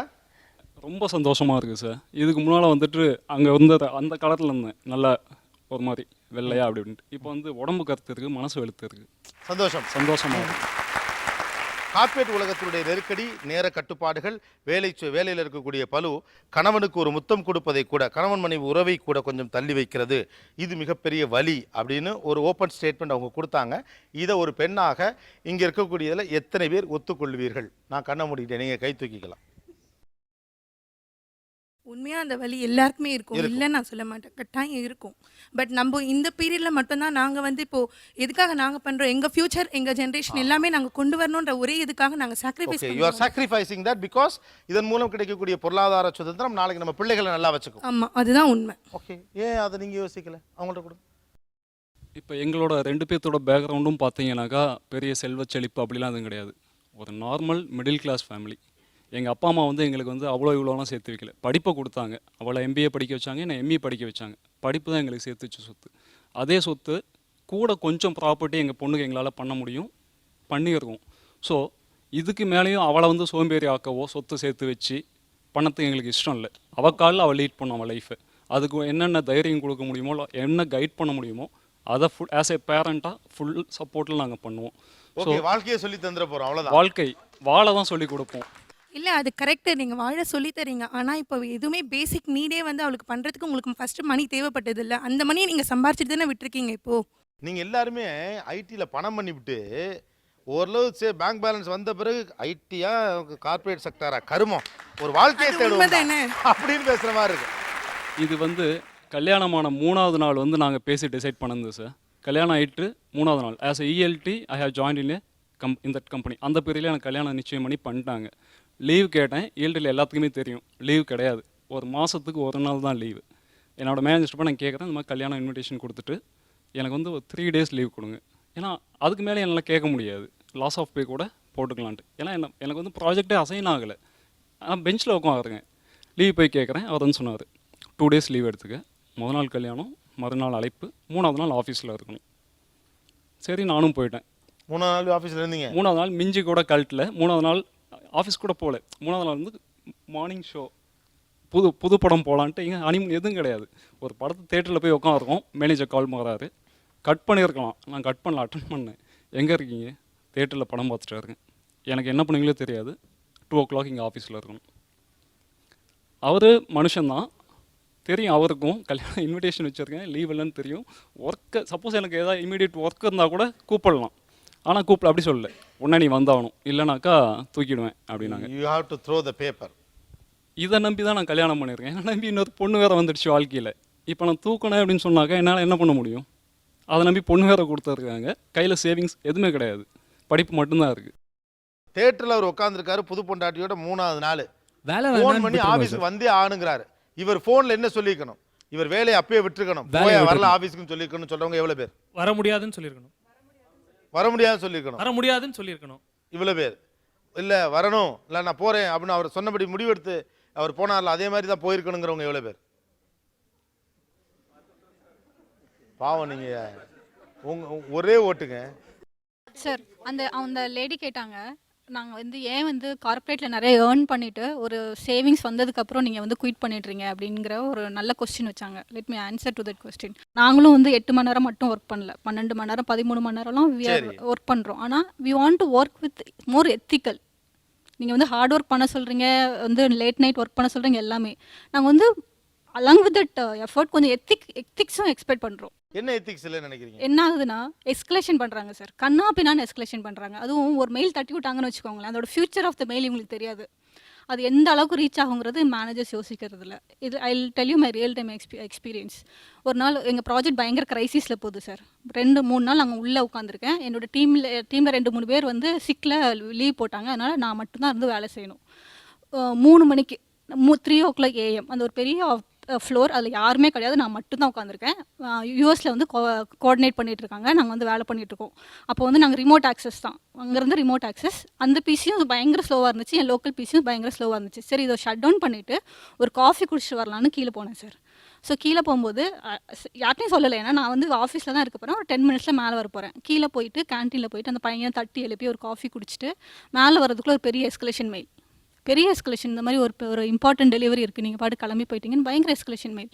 ரொம்ப சந்தோஷமாக இருக்குது சார். இதுக்கு முன்னால் வந்துட்டு அங்கே வந்து அந்த காலத்தில் இருந்தேன் நல்லா ஒரு மாதிரி வெள்ளையா அப்படி அப்படின்ட்டு. இப்போ வந்து உடம்பு கருத்து இருக்குது, மனசு வெளுத்து இருக்குது. சந்தோஷமாக இருக்குது. கார்ப்பரேட் உலகத்தினுடைய நெருக்கடி, நேர கட்டுப்பாடுகள், வேலையில் இருக்கக்கூடிய பளு கணவனுக்கு ஒரு முத்தம் கொடுப்பதை கூட, கணவன் மனைவி உறவை கூட கொஞ்சம் தள்ளி வைக்கிறது. இது மிகப்பெரிய வலி அப்படின்னு ஒரு ஓப்பன் ஸ்டேட்மெண்ட் அவங்க கொடுத்தாங்க. இதை ஒரு பெண்ணாக இங்கே இருக்கக்கூடியதில் எத்தனை பேர் ஒத்துக்கொள்வீர்கள்? நான் கண்ணை மூடிட்டேன், நீங்கள் கை தூக்கிக்கலாம். உண்மையாக அந்த வலி எல்லாருக்குமே இருக்கும், இல்லைன்னு நான் சொல்ல மாட்டேன், கட்டாயம் இருக்கும். பட் நம்ம இந்த பீரியடில் மட்டும்தான் நாங்கள் வந்து இப்போது எதுக்காக நாங்கள் பண்ணுறோம், எங்கள் ஃபியூச்சர் எங்கள் ஜென்ரேஷன் எல்லாமே நாங்கள் கொண்டு வரணுன்ற ஒரே இதுக்காக நாங்கள் sacrifice you are sacrificing that because இதன் மூலம் கிடைக்கக்கூடிய பொருளாதார சுதந்திரம் நாளைக்கு நம்ம பிள்ளைகளை நல்லா வச்சுக்கும். ஆமாம், அதுதான் உண்மை. ஓகே, ஏன் அதை நீங்கள் யோசிக்கல? அவங்கள்ட்ட கொடுங்க. இப்போ எங்களோட 2 பேர்த்தோட பேக்ரவுண்டும் பார்த்தீங்கன்னாக்கா பெரிய செல்வ செழிப்பு அப்படிலாம் எதுவும் கிடையாது. ஒரு நார்மல் மிடில் கிளாஸ் ஃபேமிலி. எங்கள் அப்பா அம்மா வந்து எங்களுக்கு வந்து அவ்வளோ இவ்வளோலாம் சேர்த்து வைக்கல. படிப்பை கொடுத்தாங்க, அவளை MBA படிக்க வச்சாங்க, என்னை ME படிக்க வச்சாங்க. படிப்பு தான் எங்களுக்கு சேர்த்து வச்ச சொத்து. அதே சொத்து கூட கொஞ்சம் ப்ராப்பர்ட்டி எங்கள் பொண்ணுக்கு எங்களால் பண்ண முடியும், பண்ணியிருக்கோம். ஸோ இதுக்கு மேலேயும் அவளை வந்து சோம்பேறி ஆக்கவோ சொத்து சேர்த்து வச்சு பணத்துக்கு எங்களுக்கு இஷ்டம் இல்லை. அவள் காலில் அவள் லீட் பண்ணும் அவள் லைஃபை. அதுக்கு என்னென்ன தைரியம் கொடுக்க முடியுமோ, என்ன கைட் பண்ண முடியுமோ அதை ஆஸ் ஏ பேரண்ட்டாக ஃபுல் சப்போர்ட்டில் நாங்கள் பண்ணுவோம். ஸோ வாழ்க்கையை சொல்லி தந்துட போகிறோம், அவ்வளோதான். வாழ்க்கை வாழ தான் சொல்லி கொடுப்போம். இல்லை, அது கரெக்டு, நீங்கள் வாழ சொல்லி தரீங்க. ஆனால் இப்போ எதுவுமே பேசிக் நீடே வந்து அவளுக்கு பண்ணுறதுக்கு உங்களுக்கு ஃபஸ்ட்டு மணி தேவைப்பட்டது இல்லை. அந்த மணியை நீங்கள் சம்பாரிச்சிட்டு தானே விட்டுருக்கீங்க. இப்போது நீங்கள் எல்லாருமே ஐடியில் பணம் பண்ணிவிட்டு ஓரளவு பேங்க் பேலன்ஸ் வந்த பிறகு ஐடியா கார்பரேட் செக்டரா கருமம் ஒரு வாழ்க்கையை தேடுவோம் அப்படின்னு பேசுகிற மாதிரி இருக்கு. இது வந்து கல்யாணமான 3வது நாள் வந்து நாங்கள் பேசி டிசைட் பண்ணது சார். கல்யாணம் ஆகிட்டு 3வது நாள் as ELT I have join in இந்த கம்பெனி. அந்த பீரியடில் எனக்கு கல்யாணம் நிச்சயம் பண்ணி பண்ணிட்டாங்க. லீவ் கேட்டேன், ELTயில் எல்லாத்துக்குமே தெரியும் லீவ் கிடையாது, ஒரு மாதத்துக்கு 1 நாள் தான் லீவு. என்னோடய மேனேஜர்கிட்ட நான் கேட்குறேன், இந்த மாதிரி கல்யாணம் இன்விடேஷன் கொடுத்துட்டு எனக்கு வந்து ஒரு 3 days லீவ் கொடுங்க. ஏன்னா அதுக்கு மேலே என்னால் கேட்க முடியாது, லாஸ் ஆஃப் பே கூட போட்டுக்கலான்ட்டு. ஏன்னா எனக்கு வந்து ப்ராஜெக்டே அசைன் ஆகலை, ஆனால் பெஞ்சில் உட்காருங்க. லீவ் போய் கேட்குறேன், அவர் வந்து சொன்னார் 2 days லீவ் எடுத்துக்க, முதல் நாள் கல்யாணம், மறுநாள் அழைப்பு, 3வது நாள் ஆஃபீஸில் இருக்கணும். சரி, நானும் போயிட்டேன். 3வது நாள் ஆஃபீஸில் இருந்தீங்க? 3வது நாள் மிஞ்சி கூட கழட்டில், 3வது நாள் ஆஃபீஸ் கூட போகல. 3வது நாள் வந்து மார்னிங் ஷோ, புது படம் போகலான்ட்டு. இங்கே அனிமன் எதுவும் கிடையாது. ஒரு படத்தை தேட்டரில் போய் உட்காந்துருக்கோம், மேனேஜர் கால் மாறாரு, கட் பண்ணியிருக்கலாம். நான் கட் பண்ணல, அட்டன் பண்ணேன். எங்கே இருக்கீங்க? தேட்டரில் படம் பார்த்துட்டு இருக்கேன். எனக்கு என்ன பண்ணுவீங்களோ தெரியாது, 2 o'clock இங்கே ஆஃபீஸில் இருக்கணும். அவர் மனுஷன்தான் தெரியும், அவருக்கும் கல்யாணம் இன்விடேஷன் வச்சுருக்கேன், லீவ் இல்லைன்னு தெரியும். ஒர்க்கு சப்போஸ் எனக்கு ஏதாவது இமீடியட் ஒர்க் இருந்தால் கூட கூப்பிடலாம், ஆனால் அப்படி சொல்லல, உடனே நீ வந்தாகணும், இல்லைனாக்கா தூக்கிடுவேன் அப்படின்னாங்க. You have to throw the paper. இதை நம்பி தான் நான் கல்யாணம் பண்ணியிருக்கேன். என்னை நம்பி இன்னொரு பொண்ணு வேறு வந்துடுச்சு வாழ்க்கையில். இப்போ நான் தூக்கணும் அப்படின்னு சொன்னாக்கா என்னால் என்ன பண்ண முடியும்? அதை நம்பி பொண்ணு வேறு கொடுத்துருக்காங்க, கையில் சேவிங்ஸ் எதுவுமே கிடையாது, படிப்பு மட்டும்தான் இருக்குது. தேட்டரில் அவர் உட்காந்துருக்காரு புது பொண்டாட்டியோட 3வது நாள், ஃபோன் பண்ணி ஆஃபீஸுக்கு வந்தே ஆகணுங்கிறாரு. இவர் ஃபோனில் என்ன சொல்லியிருக்கணும்? இவர் வேலையை அப்பயே விட்டுருக்கணும், வரல ஆஃபீஸுக்குன்னு சொல்லியிருக்கணும். சொல்கிறவங்க எவ்வளோ பேர்? வர முடியாதுன்னு சொல்லியிருக்கணும். வர முடியாதுன்னு சொல்லியிருக்கணும். வர முடியாதுன்னு சொல்லியிருக்கணும். இவ்வளோ பேர் இல்லை வரணும், இல்லை நான் போகிறேன் அப்படின்னு அவர் சொன்னபடி முடிவெடுத்து அவர் போனார்ல, அதே மாதிரி தான் போயிருக்கணுங்கிறவங்க எவ்வளோ பேர்? பாவம், நீங்கள் ஒரே ஓட்டுங்க சார். அந்த லேடி கேட்டாங்க, நாங்கள் வந்து ஏன் வந்து கார்ப்பரேட்டில் நிறைய ஏர்ன் பண்ணிவிட்டு ஒரு சேவிங்ஸ் வந்ததுக்கப்புறம் நீங்கள் வந்து குயிட் பண்ணிடுறீங்க அப்படிங்கிற ஒரு நல்ல கொஸ்டின் வச்சாங்க. Let me answer to that question. நாங்களும் வந்து 8 மணி நேரம் மட்டும் ஒர்க் பண்ணல, 12 மணி நேரம் 13 மணி நேரம்லாம் ஒர்க் பண்ணுறோம். ஆனால் we want to work with more ethical. நீங்கள் வந்து ஹார்ட் ஒர்க் பண்ண சொல்கிறீங்க, வந்து லேட் நைட் ஒர்க் பண்ண சொல்கிறீங்க, எல்லாமே நாங்கள் வந்து அலாங் வித் தட் எஃபர்ட் கொஞ்சம் எத்திக்ஸும் எக்ஸ்பெக்ட் பண்ணுறோம். என்ன எத்திக்ஸ் இல்லை நினைக்கிறீங்க? என்ன ஆகுதுன்னா எஸ்கலேஷன் பண்ணுறாங்க சார், கண்ணா பின்னான்னு எஸ்கலேஷன் பண்ணுறாங்க. அதுவும் ஒரு மெயில் தட்டி விட்டாங்கன்னு வச்சுக்கோங்களேன், அதோட ஃபியூச்சர் ஆஃப் த மெயில் இவங்களுக்கு தெரியாது, அது எந்த அளவுக்கு ரீச் ஆகுங்கிறது மேனேஜர்ஸ் யோசிக்கிறது இல்லை. இது I will tell you my real time experience. ஒரு நாள் எங்கள் ப்ராஜெக்ட் பயங்கர க்ரைசிஸில் போகுது சார். 2-3 நாள் அங்கே உள்ளே உட்காந்துருக்கேன். என்னோட டீமில் 2-3 பேர் வந்து சிக்கில் லீவ் போட்டாங்க, அதனால் நான் மட்டும்தான் இருந்து வேலை செய்யணும். 3 மணிக்கு 3 o'clock AM அந்த ஒரு பெரிய ஃப்ளோர், அதில் யாருமே கிடையாது, நான் மட்டும்தான் உட்காந்துருக்கேன். யூஎஸில் வந்து கோஆர்டினேட் பண்ணிகிட்டு இருக்காங்க, நாங்கள் வந்து வேலை பண்ணிகிட்ருக்கோம். அப்போ வந்து நாங்கள் ரிமோட் ஆக்சஸ் தான், அங்கேருந்து ரிமோட் ஆக்சஸ். அந்த பிசியும் பயங்கர ஸ்லோவாக இருந்துச்சு, என் லோக்கல் பிசியும் பயங்கர ஸ்லோவாக இருந்துச்சு. சரி, இதை ஷட் டவுன் பண்ணிவிட்டு ஒரு காஃபி குடிச்சிட்டு வரலான்னு கீழே போனேன் சார். ஸோ கீழே போகும்போது யார்ட்டையும் சொல்லலை, ஏன்னா நான் வந்து ஆஃபீஸில் தான் இருக்க போகிறேன், ஒரு 10 minutes மேலே வர போகிறேன். கீழே போயிட்டு கேன்டீனில் போயிட்டு அந்த பையனை தட்டி எழுப்பி ஒரு காஃபி குடிச்சிட்டு மேலே வரதுக்குள்ளே ஒரு பெரிய எஸ்கலேஷன் மெயில். இந்த மாதிரி ஒரு இம்பார்ட்டன்ட் டெலிவரி இருக்குது, நீங்கள் பாட்டு கிளம்பி போயிட்டீங்கன்னு பயங்கர escalation mail.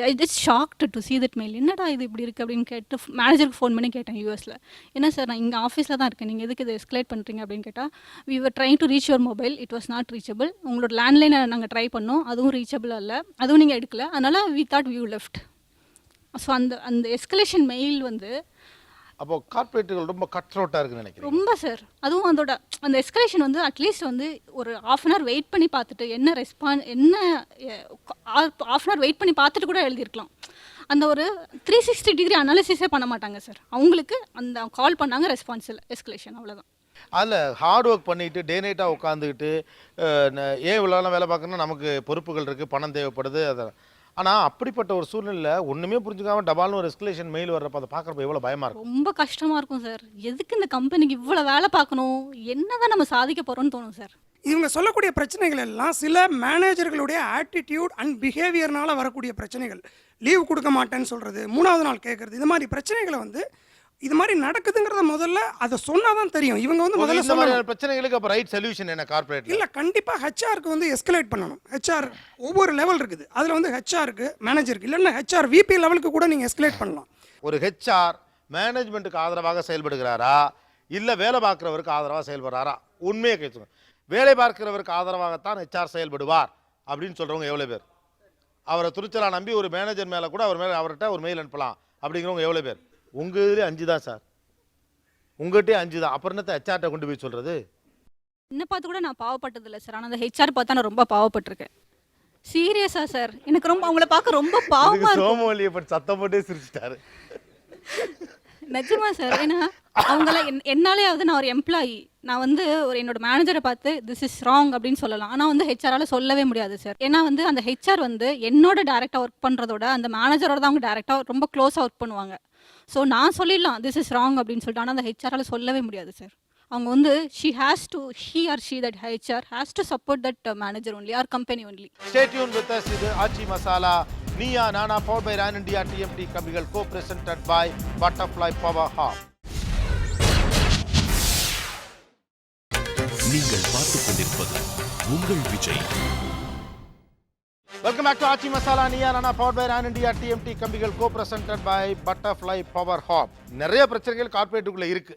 I just shocked to see that mail. என்னடா இது இப்படி இருக்குது அப்படின்னு கேட்டு மேனேஜருக்கு ஃபோன் பண்ணி கேட்டேன் யூஎஸில். என்ன சார், நான் இங்கே ஆஃபீஸில் தான் இருக்கேன், நீங்கள் எதுக்கு இதை எஸ்கலேட் பண்ணுறீங்க அப்படின்னு கேட்டால், we were trying to reach your mobile, it was not reachable. உங்களோட லேண்ட்லைனை நாங்கள் ட்ரை பண்ணோம், அதுவும் ரீச்சபிளாக இல்லை, அதுவும் நீங்கள் எடுக்கல, அதனால் we thought you left. So அந்த எஸ்கலேஷன் மெயில் வந்து அப்போ கார்ப்பரேட்டுகள் ரொம்ப கட் த்ரோட்டாக இருக்குன்னு நினைக்கிறேன். ரொம்ப சார். அதுவும் அந்த எஸ்கலேஷன் வந்து அட்லீஸ்ட் வந்து ஒரு ½ அன் ஹவர் வெயிட் பண்ணி பார்த்துட்டு என்ன ½ அன் ஹவர் வெயிட் பண்ணி பார்த்துட்டு கூட எழுதியிருக்கலாம். அந்த ஒரு 360 டிகிரி அனாலிசிஸே பண்ண மாட்டாங்க சார். அவங்களுக்கு அந்த கால் பண்ணாங்க, ரெஸ்பான்ஸ் இல்லை, எஸ்கலேஷன், அவ்வளோதான். அதில் ஹார்ட் ஒர்க் பண்ணிவிட்டு டே நைட்டாக உட்காந்துக்கிட்டு ஏன் இவ்வளோலாம் வேலை பார்க்கணும்னா நமக்கு பொறுப்புகள் இருக்குது, பணம் தேவைப்படுது. அதை ஆனால் அப்படிப்பட்ட ஒரு சூழ்நிலையில் ஒன்றுமே புரிஞ்சுக்காமல் டபால்னு ஒரு எஸ்கலேஷன் மெயில் வர்றப்ப அதை பார்க்குறப்ப எவ்வளோ பயமாக இருக்கும். ரொம்ப கஷ்டமாக இருக்கும் சார். எதுக்கு இந்த கம்பெனிக்கு இவ்வளோ வேலை பார்க்கணும், என்னதான் நம்ம சாதிக்க போகிறோம்னு தோணும் சார். இவங்க சொல்லக்கூடிய பிரச்சனைகள் எல்லாம் சில மேனேஜர்களுடைய ஆட்டிடியூட் அண்ட் பிஹேவியர்னால வரக்கூடிய பிரச்சனைகள். லீவ் கொடுக்க மாட்டேன்னு சொல்கிறது, 3வது நாள் கேட்குறது, இது மாதிரி பிரச்சனைகளை வந்து இது மாதிரி நடக்குதுங்கிறத முதல்ல அதை சொன்னா தான் தெரியும். இவங்க வந்து முதல்ல சொல்ல பிரச்சனைகளுக்கு அப்போ ரைட் சொல்யூஷன் என்ன கார்ப்பரேட் இல்லை, கண்டிப்பாக ஹெச்ஆருக்கு வந்து எஸ்கலேட் பண்ணணும். ஹெச்ஆர் ஒவ்வொரு லெவல் இருக்குது, அதில் வந்து ஹெச்ஆருக்கு, மேனேஜருக்கு, இல்லைன்னா ஹெச்ஆர் விபி லெவலுக்கு கூட நீங்கள் எஸ்கலேட் பண்ணலாம். ஒரு ஹெச்ஆர் மேனேஜ்மெண்ட்டுக்கு ஆதரவாக செயல்படுகிறாரா இல்லை வேலை பார்க்குறவருக்கு ஆதரவாக செயல்படுறாரா? உண்மையை கேட்குங்க. வேலை பார்க்கிறவருக்கு ஆதரவாகத்தான் ஹெச்ஆர் செயல்படுவார் அப்படின்னு சொல்கிறவங்க எவ்வளோ பேர்? அவரை துணிச்சலாக நம்பி ஒரு மேனேஜர் மேலே கூட அவர்கிட்ட ஒரு மெயில் அனுப்பலாம் அப்படிங்கிறவங்க எவ்வளோ பேர்? உங்கள் இதுலேயே 5 தான் சார், உங்கள்கிட்டே 5 தான். அப்புறம் என்னத்தை ஹெச்ஆர்ட்ட கொண்டு போய் சொல்கிறது? என்ன பார்த்து கூட நான் பாவப்பட்டதில்லை சார். ஆனால் அந்த ஹெச்ஆர் பார்த்தா நான் ரொம்ப பாவப்பட்டிருக்கேன். சீரியஸா சார், எனக்கு ரொம்ப அவங்கள பார்க்க ரொம்ப பாவமாக இருக்கும். சோமவல்லியை பற்றி சத்தம் போட்டே சிரிச்சிட்டாரு. நிஜமா சார். ஏன்னா அவங்களாம் என்னாலேயாவது நான் ஒரு எம்ப்ளாயி, நான் வந்து என்னோட மேனேஜரை பார்த்து திஸ் இஸ் ராங் அப்படின்னு சொல்லலாம். ஆனால் வந்து ஹெச்ஆரால் சொல்லவே முடியாது சார். ஏன்னா வந்து அந்த ஹெச்ஆர் வந்து என்னோட டேரெக்டாக ஒர்க் பண்ணுறதோட அந்த மேனேஜரோட தான் அவங்க டேரெக்டாக ரொம்ப க்ளோஸாக ஒர்க் பண்ணுவாங்க. ஸோ நான் சொல்லிடலாம் திஸ் இஸ் ராங் அப்படின்னு சொல்லிட்டு. ஆனால் அந்த ஹெச்ஆரால் சொல்லவே முடியாது சார். அவங்க வந்து he or she that HR has to support that manager only or company only. Stay tuned with us. இது ஆச்சி மசாலா நீயா நானா powered by RAN India TMT கம்பிகள் co-presented by Butterfly Power Hub. நீங்கள் பார்த்துக் கொண்டிருப்பது உங்கள் Vijay. Welcome back to Aachi masala Neeya நானா powered by RAN India TMT கம்பிகள் co-presented by Butterfly Power Hub. நிறைய பிரச்சனைகள் கார்ப்பரேட்டுக்குள்ள இருக்கு,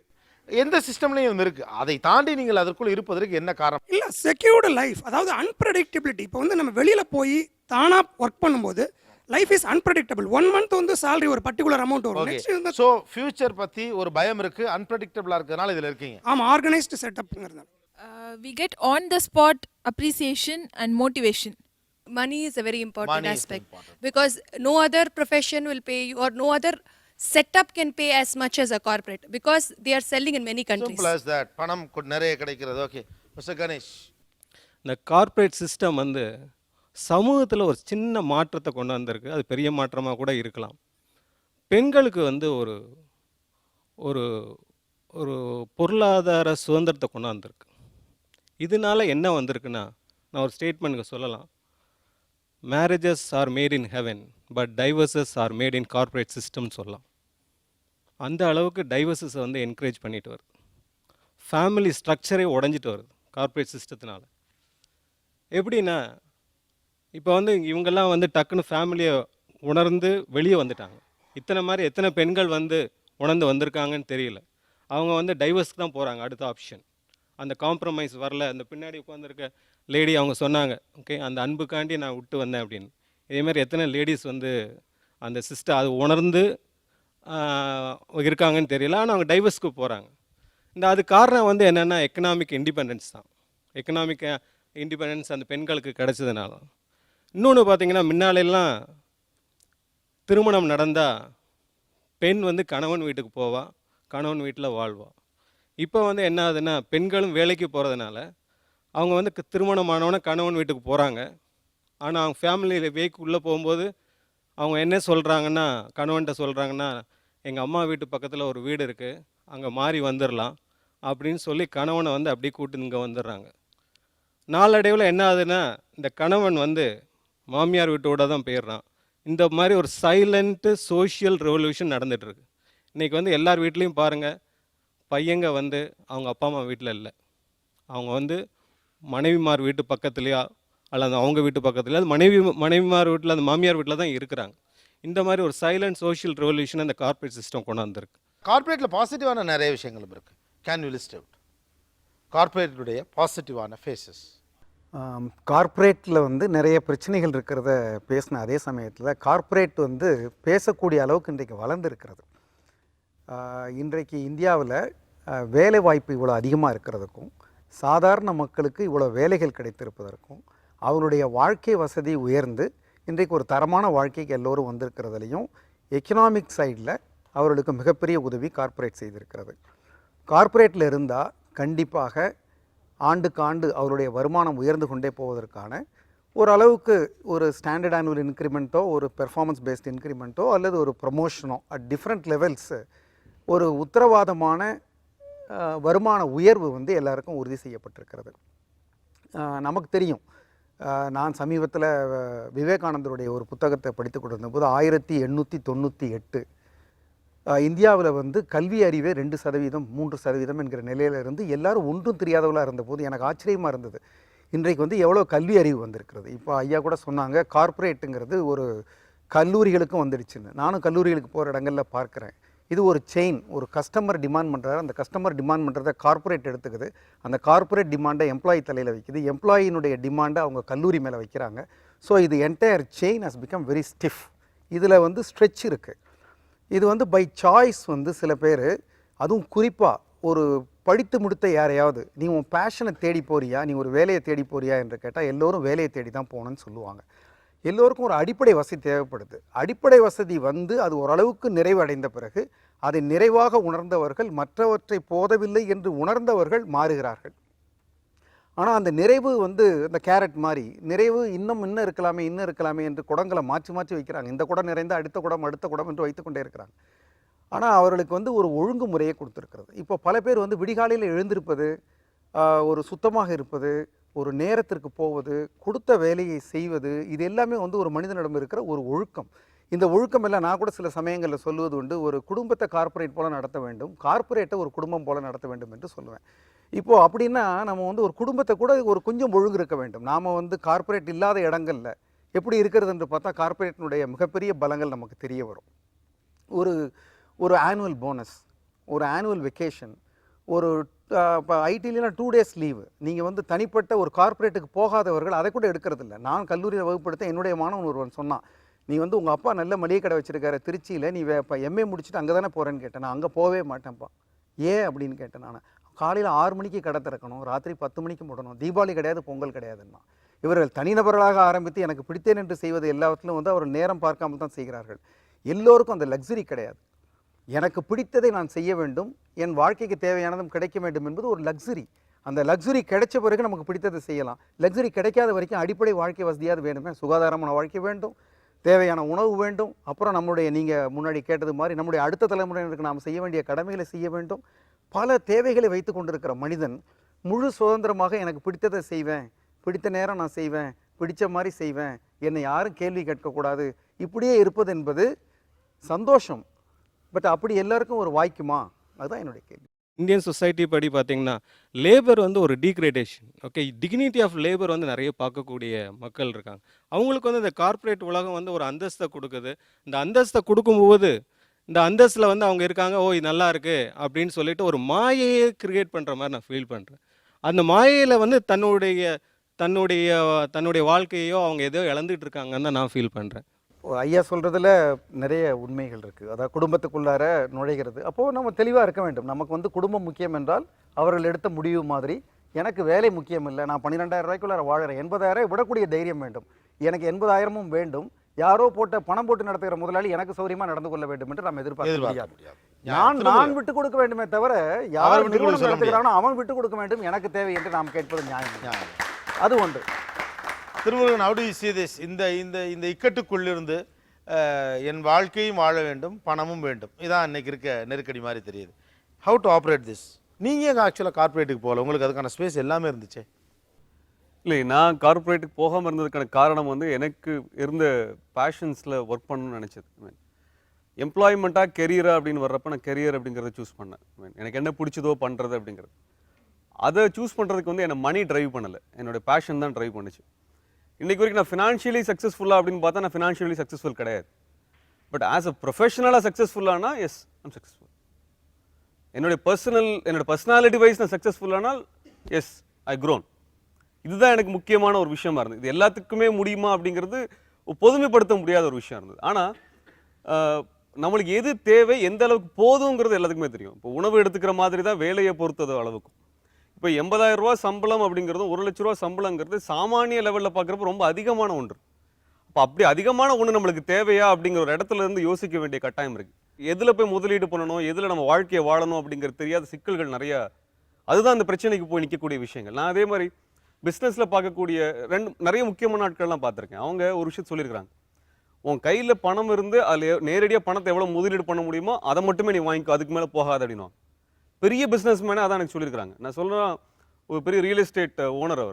எந்த சிஸ்டம்லையும் இருக்கு. அதை தாண்டி நீங்கள் அதற்குள்ள இருப்பதற்கு என்ன காரணம்? இல்லை, செக்யூர்டு லைஃப், அதாவது அன்பிரடிக்டபிலிட்டி. இப்போ வந்து நம்ம வெளியில் போய் தானாக ஒர்க் பண்ணும்போது லைஃப் இஸ் அன்பிரடிக்டபிள். 1 மந்த் வந்து salary ஒரு பர்டிகுலர் அமௌண்ட் வரும். ஸோ ஃபியூச்சர் பற்றி ஒரு பயம் இருக்கு, அன்பிரடிக்டபிளாக இருக்கிறதுனால இதில் இருக்கீங்க. ஆமாம், organised செட்டப்ங்கிறது. We get on the spot appreciation and motivation. Money is a very important aspect because no other profession will pay you or no other setup can pay as much as a corporate because they are selling in many countries. Simple as that. பணம் நிறைய கிடைக்கிறது. Okay mister Ganesh. இந்த corporate system வந்து சமூகத்தில் ஒரு சின்ன மாற்றத்தை கொண்டு வந்திருக்கு. அது பெரிய மாற்றமாக கூட இருக்கலாம். பெண்களுக்கு வந்து ஒரு ஒரு ஒரு பொருளாதார சுதந்திரத்தை கொண்டு வந்திருக்கு. இதனால என்ன வந்திருக்குன்னா, நான் ஒரு ஸ்டேட்மெண்ட்டுக்கு சொல்லலாம், marriages are made in heaven but divorces are made in corporate சிஸ்டம்னு சொல்லலாம். அந்த அளவுக்கு டைவர்சஸை வந்து என்கரேஜ் பண்ணிட்டு வருது. ஃபேமிலி ஸ்ட்ரக்சரே உடஞ்சிட்டு வருது கார்ப்பரேட் சிஸ்டத்தினால. எப்படின்னா, இப்போ வந்து இவங்கெல்லாம் வந்து டக்குன்னு ஃபேமிலியை உணர்ந்து வெளியே வந்துட்டாங்க. எத்தனை பெண்கள் வந்து உணர்ந்து வந்திருக்காங்கன்னு தெரியல. அவங்க வந்து டைவர்ஸ்க்கு தான் போகிறாங்க அடுத்த ஆப்ஷன். அந்த காம்ப்ரமைஸ் வரல. அந்த பின்னாடி உட்காந்துருக்க லேடி அவங்க சொன்னாங்க, ஓகே அந்த அன்புக்காண்டி நான் விட்டு வந்தேன் அப்படின்னு. இதேமாதிரி எத்தனை லேடிஸ் வந்து அந்த சிஸ்டம் அது உணர்ந்து இருக்காங்கன்னு தெரியல, ஆனால் அவங்க டைவர்ஸ்க்கு போகிறாங்க. அது காரணம் வந்து என்னென்னா எக்கனாமிக் இண்டிபெண்டன்ஸ் தான். எக்கனாமிக் இண்டிபெண்டன்ஸ் அந்த பெண்களுக்கு கிடைச்சதுனால. இன்னொன்று பார்த்திங்கன்னா, முன்னாலெல்லாம் திருமணம் நடந்தால் பெண் வந்து கணவன் வீட்டுக்கு போவா, கணவன் வீட்டில் வாழ்வா. இப்போ வந்து என்ன ஆகுதுன்னா, பெண்களும் வேலைக்கு போகிறதுனால அவங்க வந்து திருமணமானவொன்னே கணவன் வீட்டுக்கு போகிறாங்க. ஆனால் அவங்க ஃபேமிலி வேக்குள்ளே போகும்போது அவங்க என்ன சொல்கிறாங்கன்னா, கணவன்கிட்ட சொல்கிறாங்கன்னா, எங்கள் அம்மா வீட்டு பக்கத்தில் ஒரு வீடு இருக்குது, அங்கே மாறி வந்துடலாம் அப்படின்னு சொல்லி கணவனை வந்து அப்படியே கூட்டு இங்கே வந்துடுறாங்க. நாளடைவில் என்ன ஆகுதுன்னா, இந்த கணவன் வந்து மாமியார் வீட்டோட தான் போயிடுறான். இந்த மாதிரி ஒரு சைலண்ட்டு சோஷியல் ரெவல்யூஷன் நடந்துகிட்ருக்கு. இன்றைக்கி வந்து எல்லார் வீட்லேயும் பாருங்கள், பையங்க வந்து அவங்க அப்பா அம்மா வீட்டில் இல்லை, அவங்க வந்து மனைவிமார் வீட்டு பக்கத்துலையா அல்லது அவங்க வீட்டு பக்கத்துலையா, அது மனைவிமார் வீட்டில் அந்த மாமியார் வீட்டில் தான் இருக்கிறாங்க. இந்த மாதிரி ஒரு சைலண்ட் சோஷியல் ரெவல்யூஷன் அந்த கார்ப்பரேட் சிஸ்டம் கொண்டு வந்திருக்கு. கார்ப்பரேட்டில் பாசிட்டிவான நிறைய விஷயங்களும் இருக்குது. கேன் யூ லிஸ்ட் அவுட் கார்ப்பரேட்டுடைய பாசிட்டிவான ஃபேஸஸ்? கார்ப்பரேட்டில் வந்து நிறைய பிரச்சனைகள் இருக்கிறத பேசின அதே சமயத்தில் கார்ப்பரேட் வந்து பேசக்கூடிய அளவுக்கு இன்றைக்கு வளர்ந்துருக்கிறது. இன்றைக்கு இந்தியாவில் வேலைவாய்ப்பு இவ்வளோ அதிகமாக இருக்கிறதுக்கும் சாதாரண மக்களுக்கு இவ்வளோ வேலைகள் கிடைத்திருப்பதற்கும் அவருடைய வாழ்க்கை வசதி உயர்ந்து இன்றைக்கு ஒரு தரமான வாழ்க்கைக்கு எல்லோரும் வந்திருக்கிறதுலையும் எக்கனாமிக் சைடில் அவர்களுக்கு மிகப்பெரிய உதவி கார்ப்பரேட் செய்திருக்கிறது. கார்ப்பரேட்டில் இருந்தால் கண்டிப்பாக ஆண்டுக்கு ஆண்டு அவருடைய வருமானம் உயர்ந்து கொண்டே போவதற்கான ஓரளவுக்கு ஒரு ஸ்டாண்டர்ட் ஆனுவல் இன்க்ரிமெண்ட்டோ ஒரு பெர்ஃபார்மன்ஸ் பேஸ்ட் இன்க்ரிமெண்ட்டோ அல்லது ஒரு ப்ரொமோஷனோ அட் டிஃப்ரெண்ட் லெவல்ஸு ஒரு உத்தரவாதமான வருமான உயர்வு வந்து எல்லாருக்கும் உறுதி செய்யப்பட்டிருக்கிறது. நமக்கு தெரியும், நான் சமீபத்தில் விவேகானந்தருடைய ஒரு புத்தகத்தை படித்து கொண்டிருந்தபோது 1898 இந்தியாவில் வந்து கல்வி அறிவே 2%, 3% என்கிற நிலையிலிருந்து எல்லாரும் ஒன்றும் தெரியாதவளாக இருந்தபோது எனக்கு ஆச்சரியமாக இருந்தது. இன்றைக்கு வந்து எவ்வளோ கல்வி அறிவு வந்திருக்கிறது. இப்போ ஐயா கூட சொன்னாங்க கார்ப்பரேட்டுங்கிறது ஒரு கல்லூரிகளுக்கும் வந்துடுச்சுன்னு. நானும் கல்லூரிகளுக்கு போகிற இடங்களில் பார்க்குறேன். இது ஒரு செயின், ஒரு கஸ்டமர் டிமாண்ட் பண்ணுறாரு, அந்த கஸ்டமர் டிமாண்ட் பண்ணுறதை கார்ப்பரேட் எடுத்துக்குது, அந்த கார்ப்பரேட் டிமாண்டை எம்ப்ளாயி தலையில் வைக்குது, எம்ப்ளாயினுடைய டிமாண்டை அவங்க கல்லூரி மேலே வைக்கிறாங்க. ஸோ இது entire chain has become very stiff. இதில் வந்து ஸ்ட்ரெச் இருக்குது. இது வந்து பை சாய்ஸ் வந்து சில பேர், அதுவும் குறிப்பாக ஒரு படித்து முடித்த யாரையாவது நீ உன் பேஷனை தேடி போறியா, நீ ஒரு வேலையை தேடி போறியா என்று கேட்டால் எல்லோரும் வேலையை தேடி தான் போகணுன்னு சொல்லுவாங்க. எல்லோருக்கும் ஒரு அடிப்படை வசதி தேவைப்படுது. அடிப்படை வசதி வந்து அது ஓரளவுக்கு நிறைவடைந்த பிறகு அதை நிறைவாக உணர்ந்தவர்கள் மற்றவற்றை போதவில்லை என்று உணர்ந்தவர்கள் மாறுகிறார்கள். ஆனால் அந்த நிறைவு வந்து அந்த கேரட் மாதிரி நிறைவு இன்னும் இருக்கலாமே என்று குடங்களை மாற்றி வைக்கிறாங்க. இந்த குடம் நிறைந்த அடுத்த குடம் என்று வைத்துக்கொண்டே இருக்கிறாங்க. ஆனால் அவர்களுக்கு வந்து ஒரு ஒழுங்குமுறையை கொடுத்துருக்கிறது. இப்போ பல பேர் வந்து விடிகாலையில் எழுந்திருப்பது, ஒரு சுத்தமாக இருப்பது, ஒரு நேரத்திற்கு போவது, கொடுத்த வேலையை செய்வது, இது எல்லாமே வந்து ஒரு மனிதனிடம் இருக்கிற ஒரு ஒழுக்கம். இந்த ஒழுக்கம் எல்லாம் நான் கூட சில சமயங்களில் சொல்லுவது உண்டு, ஒரு குடும்பத்தை கார்ப்பரேட் போல நடத்த வேண்டும், கார்ப்பரேட்டை ஒரு குடும்பம் போல நடத்த வேண்டும் என்று சொல்லுவேன். இப்போது அப்படின்னா நம்ம வந்து ஒரு குடும்பத்தை கூட ஒரு கொஞ்சம் ஒழுங்கு இருக்க வேண்டும். நாம் வந்து கார்ப்பரேட் இல்லாத இடங்களில் எப்படி இருக்கிறது என்று பார்த்தா கார்ப்பரேட்டினுடைய மிகப்பெரிய பலங்கள் நமக்கு தெரிய வரும். ஒரு ஆனுவல் போனஸ், ஒரு ஆனுவல் வெக்கேஷன், ஒரு இப்போ ஐடிலாம் 2 days லீவு. நீங்கள் வந்து தனிப்பட்ட ஒரு கார்ப்பரேட்டுக்கு போகாதவர்கள் அதை கூட எடுக்கிறதில்ல. நான் கல்லூரியில் வகுப்படுத்த என்னுடைய மாணவன் ஒருவன் சொன்னான், நீ வந்து உங்கள் அப்பா நல்ல மளிகை கடை வச்சுருக்காரு திருச்சியில், நீ இப்போ எம்ஏ முடிச்சுட்டு அங்கே தானே போகிறேன்னு கேட்டேன். நான் அங்கே போகவே மாட்டேன்ப்பா. ஏன் அப்படின்னு கேட்டேன். நான் காலையில் 6 மணிக்கு கடை திறக்கணும், ராத்திரி 10 மணிக்கு மூடணும், தீபாவளி கிடையாது, பொங்கல் கிடையாதுன்னா. இவர்கள் தனிநபர்களாக ஆரம்பித்து எனக்கு பிடித்தேன் என்று செய்வது எல்லாவற்றிலும் வந்து அவர் நேரம் பார்க்காமல் தான் செய்கிறார்கள். எல்லோருக்கும் அந்த லக்ஸரி கிடையாது. எனக்கு பிடித்ததை நான் செய்ய வேண்டும், என் வாழ்க்கைக்கு தேவையானதும் கிடைக்க வேண்டும் என்பது ஒரு லக்ஸரி. அந்த லக்ஸரி கிடைச்ச பிறகு நமக்கு பிடித்ததை செய்யலாம். லக்ஸரி கிடைக்காத வரைக்கும் அடிப்படை வாழ்க்கை வசதியாவது வேண்டுமே. சுகாதாரமான வாழ்க்கை வேண்டும், தேவையான உணவு வேண்டும், அப்புறம் நம்முடைய நீங்கள் முன்னாடி கேட்டது மாதிரி நம்முடைய அடுத்த தலைமுறையினருக்கு நாம் செய்ய வேண்டிய கடமைகளை செய்ய வேண்டும். பல தேவைகளை வைத்து கொண்டிருக்கிற மனிதன் முழு சுதந்திரமாக எனக்கு பிடித்ததை செய்வேன், பிடித்த நேரம் நான் செய்வேன், பிடித்த மாதிரி செய்வேன், என்னை யாரும் கேள்வி கேட்கக்கூடாது, இப்படியே இருப்பது என்பது சந்தோஷம். பட் அப்படி எல்லாருக்கும் ஒரு வாய்க்குமா? அதுதான் என்னுடைய கேள்வி. இந்தியன் சொசைட்டி படி பார்த்தீங்கன்னா லேபர் வந்து ஒரு degradation. Okay, dignity of labour வந்து நிறைய பார்க்கக்கூடிய மக்கள் இருக்காங்க. அவங்களுக்கு வந்து இந்த கார்ப்பரேட் உலகம் வந்து ஒரு அந்தஸ்தை கொடுக்குது. இந்த அந்தஸ்தை கொடுக்கும்போது இந்த அந்தஸ்தில் வந்து அவங்க இருக்காங்க, ஓ இது நல்லா இருக்கு அப்படின்னு சொல்லிட்டு ஒரு மாயையை கிரியேட் பண்ணுற மாதிரி நான் ஃபீல் பண்ணுறேன். அந்த மாயையில் வந்து தன்னுடைய வாழ்க்கையோ அவங்க ஏதோ இழந்துட்டு இருக்காங்கன்னு தான் நான் ஃபீல் பண்ணுறேன். ஐயா சொல்கிறதுல நிறைய உண்மைகள் இருக்குது. அதாவது குடும்பத்துக்குள்ளார நுழைகிறது. அப்போது நம்ம தெளிவாக இருக்க வேண்டும். நமக்கு வந்து குடும்பம் முக்கியம் என்றால் அவர்கள் எடுத்த முடிவு மாதிரி எனக்கு வேலை முக்கியம் இல்லை, நான் 12,000 ரூபாய்க்குள்ளார வாழறேன், 80,000 விடக்கூடிய தைரியம் வேண்டும், எனக்கு 80,000 வேண்டும், யாரோ பணம் போட்டு நடத்துகிற முதலாளி எனக்கு சௌரியமாக நடந்து கொள்ள வேண்டும் என்று நாம் எதிர்பார்க்க முடியாது. நான் விட்டு கொடுக்க வேண்டுமே தவிர யார் நிறுவனம் நடத்துகிறானோ அவன் விட்டு கொடுக்க வேண்டும், எனக்கு தேவை என்று நாம் கேட்பது நியாயம். அது ஒன்று. Thirumurugan, how do you see this? இந்த இக்கட்டுக்குள்ளிருந்து என் வாழ்க்கையும் வாழ வேண்டும், பணமும் வேண்டும், இதான் இன்னைக்கு இருக்க நெருக்கடி மாதிரி தெரியுது. How to operate this? நீங்கள் எங்கள் ஆக்சுவலாக கார்ப்பரேட்டுக்கு போகல, உங்களுக்கு அதுக்கான ஸ்பேஸ் எல்லாமே இருந்துச்சு. இல்லை, நான் கார்ப்பரேட்டுக்கு போகாமல் இருந்ததுக்கான காரணம் வந்து எனக்கு இருந்த பேஷன்ஸில் ஒர்க் பண்ணணும்னு நினச்சது. எம்ப்ளாய்மெண்ட்டாக கெரியரா அப்படின்னு வர்றப்ப நான் கெரியர் அப்படிங்கிறத சூஸ் பண்ணேன். எனக்கு என்ன பிடிச்சதோ பண்ணுறது அப்படிங்கிறது. அதை சூஸ் பண்ணுறதுக்கு வந்து என்னை மணி ட்ரைவ் பண்ணலை, என்னோடய பேஷன் தான் ட்ரைவ் பண்ணுச்சு. இன்றைக்கு வரைக்கும் நான் ஃபினான்ஷியலி சக்ஸஸ்ஃபுல்லாக அப்படின்னு பார்த்தா நான் ஃபினான்ஷியலி சக்ஸஸ்ஃபுல் கிடையாது. பட் ஆஸ் அ ப்ரொஃபஷனலாக சக்ஸஸ்ஃபுல்லானா எஸ் ஐம் சக்ஸஸ்ஃபுல். என்னோட பர்சனாலிட்டி வைஸ் நான் சக்ஸஸ்ஃபுல்லானால் எஸ் ஐ க்ரோன். இதுதான் எனக்கு முக்கியமான ஒரு விஷயமா இருந்தது. இது எல்லாத்துக்குமே முடியுமா அப்படிங்கிறது பொதுமைப்படுத்த முடியாத ஒரு விஷயம் இருந்தது. ஆனால் நம்மளுக்கு எது தேவை, எந்த அளவுக்கு போதுங்கிறது எல்லாத்துக்குமே தெரியும். இப்போ உணவு எடுத்துக்கிற மாதிரி தான் வேலையை பொறுத்தது அளவுக்கும். இப்போ 80,000 ரூபா சம்பளம் அப்படிங்கிறதும் 1 லட்ச ரூபா சம்பளங்கிறது சாமானிய லெவலில் பார்க்குறப்ப ரொம்ப அதிகமான ஒன்று. அப்போ அப்படி அதிகமான ஒன்று நம்மளுக்கு தேவையா அப்படிங்கிற ஒரு இடத்துல இருந்து யோசிக்க வேண்டிய கட்டாயம் இருக்குது. எதில் போய் முதலீடு பண்ணணும், எதில் நம்ம வாழ்க்கையை வாழணும் அப்படிங்கிற தெரியாத சிக்கல்கள் நிறையா. அதுதான் அந்த பிரச்சனைக்கு போய் நிற்கக்கூடிய விஷயங்கள். நான் அதே மாதிரி பிஸ்னஸில் பார்க்கக்கூடிய நிறைய முக்கியமான நாட்கள்லாம் பார்த்துருக்கேன். அவங்க ஒரு விஷயம் சொல்லியிருக்கிறாங்க, உன் கையில் பணம் இருந்து அதில் நேரடியாக பணத்தை எவ்வளோ முதலீடு பண்ண முடியுமோ அதை மட்டுமே நீ வாங்கிக்கோ, அதுக்கு மேலே போகாது அப்படின்னா. பெரிய பிஸ்னஸ் மேனே அதான் எனக்கு சொல்லியிருக்கிறாங்க. நான் சொல்கிறேன், ஒரு பெரிய ரியல் எஸ்டேட் ஓனர்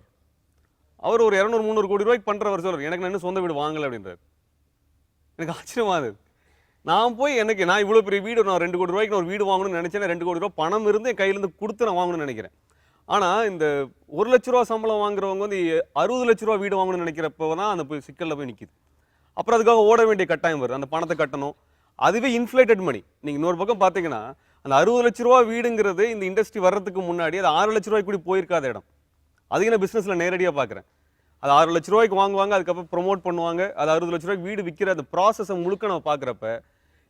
அவர் ஒரு 200-300 கோடி ரூபாய்க்கு பண்ணுறவர் சொல்கிறார், எனக்கு நான் இன்னும் சொந்த வீடு வாங்கலை அப்படின்றார். எனக்கு ஆச்சரியமாகுது. நான் போய் நான் இவ்வளோ பெரிய வீடு, நான் 2 கோடி ரூபாய்க்கு நான் ஒரு வீடு வாங்கணும்னு நினச்சேன்னா 2 கோடி ரூபா பணம் இருந்து என் கையிலேருந்து கொடுத்து நான் வாங்கணும்னு நினைக்கிறேன். ஆனால் இந்த 1 லட்ச ரூபா சம்பளம் வாங்குறவங்க வந்து 60 லட்ச ரூபா வீடு வாங்கணும்னு நினைக்கிறப்போ தான் அந்த போய் சிக்கலில் போய் நிற்கிது. அப்புறம் அதுக்காக ஓட வேண்டிய கட்டாயம் வருது, அந்த பணத்தை கட்டணும். அதுவே இன்ஃப்ளேட்டட் மணி. நீங்கள் இன்னொரு பக்கம் பார்த்தீங்கன்னா அந்த 60 லட்ச ரூபா வீடுங்கிறது இந்த இண்டஸ்ட்ரி வர்றதுக்கு முன்னாடி அது 6 லட்ச ரூபாய்க்கு கூட போயிருக்காத இடம். அதுக்கு நான் பிஸ்னஸில் நேரடியாக பார்க்குறேன். அது 6 லட்ச ரூபாய்க்கு வாங்குவாங்க, அதுக்கப்புறம் ப்ரொமோட் பண்ணுவாங்க, அது 60 லட்ச ரூபாய்க்கு வீடு விற்கிற அந்த ப்ராசஸை முழுக்க நம்ம பார்க்குறப்ப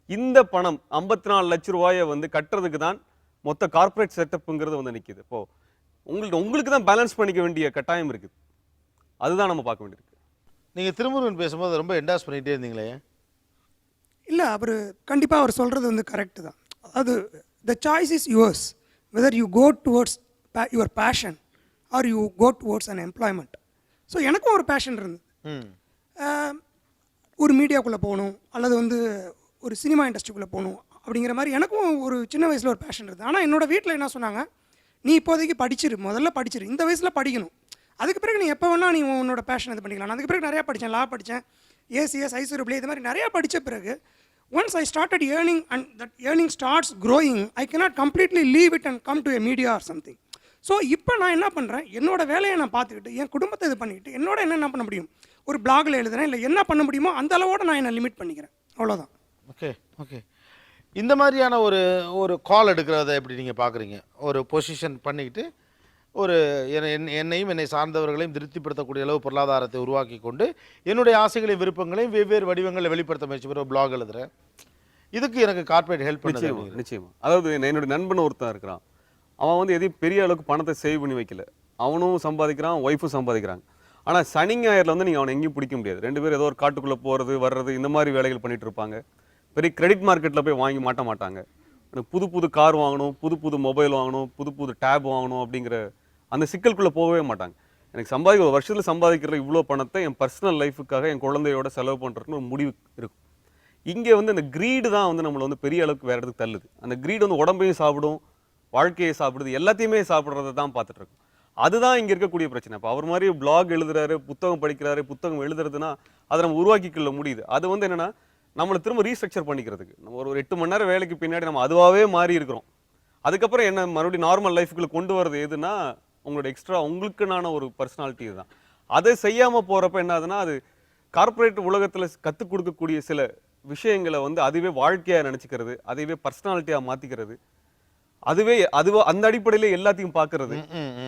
இந்த பணம் 54 லட்ச ரூபாயை வந்து கட்டுறதுக்கு தான் மொத்த கார்ப்பரேட் செட்டப்புங்கிறது வந்து நிற்கிது. இப்போது உங்களுக்கு தான் பேலன்ஸ் பண்ணிக்க வேண்டிய கட்டாயம் இருக்குது. அதுதான் நம்ம பார்க்க வேண்டியிருக்கு. நீங்கள் திருமுருகன் பேசும்போது ரொம்ப என்டாஸ் பண்ணிகிட்டே இருந்தீங்களே. இல்லை, அவர் கண்டிப்பாக அவர் சொல்கிறது வந்து கரெக்டு தான். அது the choice is yours, whether you go towards your passion or you go towards an employment. So எனக்கும் ஒரு பேஷன் இருந்தது, ஒரு மீடியாக்குள்ளே போகணும் அல்லது வந்து ஒரு சினிமா இண்டஸ்ட்ரிக்குள்ளே போகணும் அப்படிங்கிற மாதிரி எனக்கும் ஒரு சின்ன வயசில் ஒரு பேஷன் இருந்தது. ஆனால் என்னோடய வீட்டில் என்ன சொன்னாங்க, நீ இப்போதைக்கு படிச்சிரு, முதல்ல படிச்சிரு, இந்த வயசில் படிக்கணும், அதுக்கு பிறகு நீ எப்போ வேணால் நீ உன்னோட பேஷன் இது பண்ணிக்கலாம். அதுக்கு பிறகு நிறையா படித்தேன், லா படித்தேன், ஏசிஎஸ், ஐசிஆர்பிளே, இது மாதிரி நிறையா படித்த பிறகு once I started earning and that earning starts growing, I cannot completely leave it and come to a media or something. So இப்போ நான் என்ன பண்ணுறேன், என்னோட வேலையை நான் பார்த்துக்கிட்டு என் குடும்பத்தை இது பண்ணிக்கிட்டு என்னோட என்ன பண்ண முடியும், ஒரு பிளாகில் எழுதுறேன், இல்லை என்ன பண்ண முடியுமோ அந்த அளவோடு நான் என்னை லிமிட் பண்ணிக்கிறேன், அவ்வளோதான். Okay okay. இந்த மாதிரியான ஒரு கால் எடுக்கிறத எப்படி நீங்கள் பார்க்குறீங்க? ஒரு பொசிஷன் பண்ணிக்கிட்டு ஒரு என்னையும் என்னை சார்ந்தவர்களையும் திருப்திப்படுத்தக்கூடிய அளவு பொருளாதாரத்தை உருவாக்கி கொண்டு என்னுடைய ஆசைகளையும் விருப்பங்களையும் வெவ்வேறு வடிவங்களில் வெளிப்படுத்த முயற்சி பெற பிளாக் எழுதுகிறேன். இதுக்கு எனக்கு கார்ப்பரேட் ஹெல்ப் பண்ணுது. நிச்சயமாக. அதாவது என்னுடைய நண்பன் ஒருத்தன் இருக்கிறான், அவன் வந்து எதையும் பெரிய அளவுக்கு பணத்தை சேவ் பண்ணி வைக்கல, அவனும் சம்பாதிக்கிறான், ஒய்ஃபும் சம்பாதிக்கிறாங்க. ஆனால் சனி ஞாயிறில் வந்து நீங்கள் அவனை எங்கேயும் பிடிக்க முடியாது. 2 பேரும் ஏதோ ஒரு காட்டுக்குள்ளே போகிறது வர்றது இந்த மாதிரி வேலைகள் பண்ணிகிட்டு இருப்பாங்க. பெரிய கிரெடிட் மார்க்கெட்டில் போய் வாங்கி மாட்டாங்க. புது புது கார் வாங்கணும், புது புது மொபைல் வாங்கணும், புது புது டேப் வாங்கணும் அப்படிங்கிற அந்த சிக்கலுக்குள்ளே போகவே மாட்டாங்க. எனக்கு ஒரு வருஷத்தில் சம்பாதிக்கிற இவ்வளோ பணத்தை என் பர்சனல் லைஃபுக்காக என் குழந்தையோட செலவு பண்ணுறதுன்னு ஒரு முடிவு இருக்கும். இங்கே வந்து அந்த க்ரீடு தான் வந்து நம்மளை வந்து பெரிய அளவுக்கு வேறு இடத்துக்கு தள்ளுது. அந்த க்ரீடு வந்து உடம்பையும் சாப்பிடும், வாழ்க்கையை சாப்பிடுது, எல்லாத்தையுமே சாப்பிட்றத தான் பார்த்துட்டு இருக்கோம். அதுதான் இங்கே இருக்கக்கூடிய பிரச்சனை. இப்போ அவர் மாதிரி பிளாக் எழுதுறாரு, புத்தகம் படிக்கிறாரு, புத்தகம் எழுதுறதுன்னா அதை நம்ம உருவாக்கிக்கொள்ள முடியுது. அது வந்து என்னென்னா நம்மளை திரும்ப ரீஸ்ட்ரக்சர் பண்ணிக்கிறதுக்கு நம்ம ஒரு 8 மணி நேரம் வேலைக்கு பின்னாடி நம்ம அதுவாகவே மாறி இருக்கிறோம். அதுக்கப்புறம் என்ன மறுபடியும் நார்மல் லைஃபுக்குள்ளே கொண்டு வரது எதுனா உங்களோட எக்ஸ்ட்ரா உங்களுக்குனான ஒரு பர்சனாலிட்டி தான். அதை செய்யாமல் போகிறப்ப என்ன ஆகுதுன்னா, அது கார்ப்பரேட் உலகத்தில் கற்றுக் கொடுக்கக்கூடிய சில விஷயங்களை வந்து அதுவே வாழ்க்கையாக நினச்சிக்கிறது, அதுவே பர்சனாலிட்டியாக மாற்றிக்கிறது, அந்த அடிப்படையில் எல்லாத்தையும் பார்க்கறது.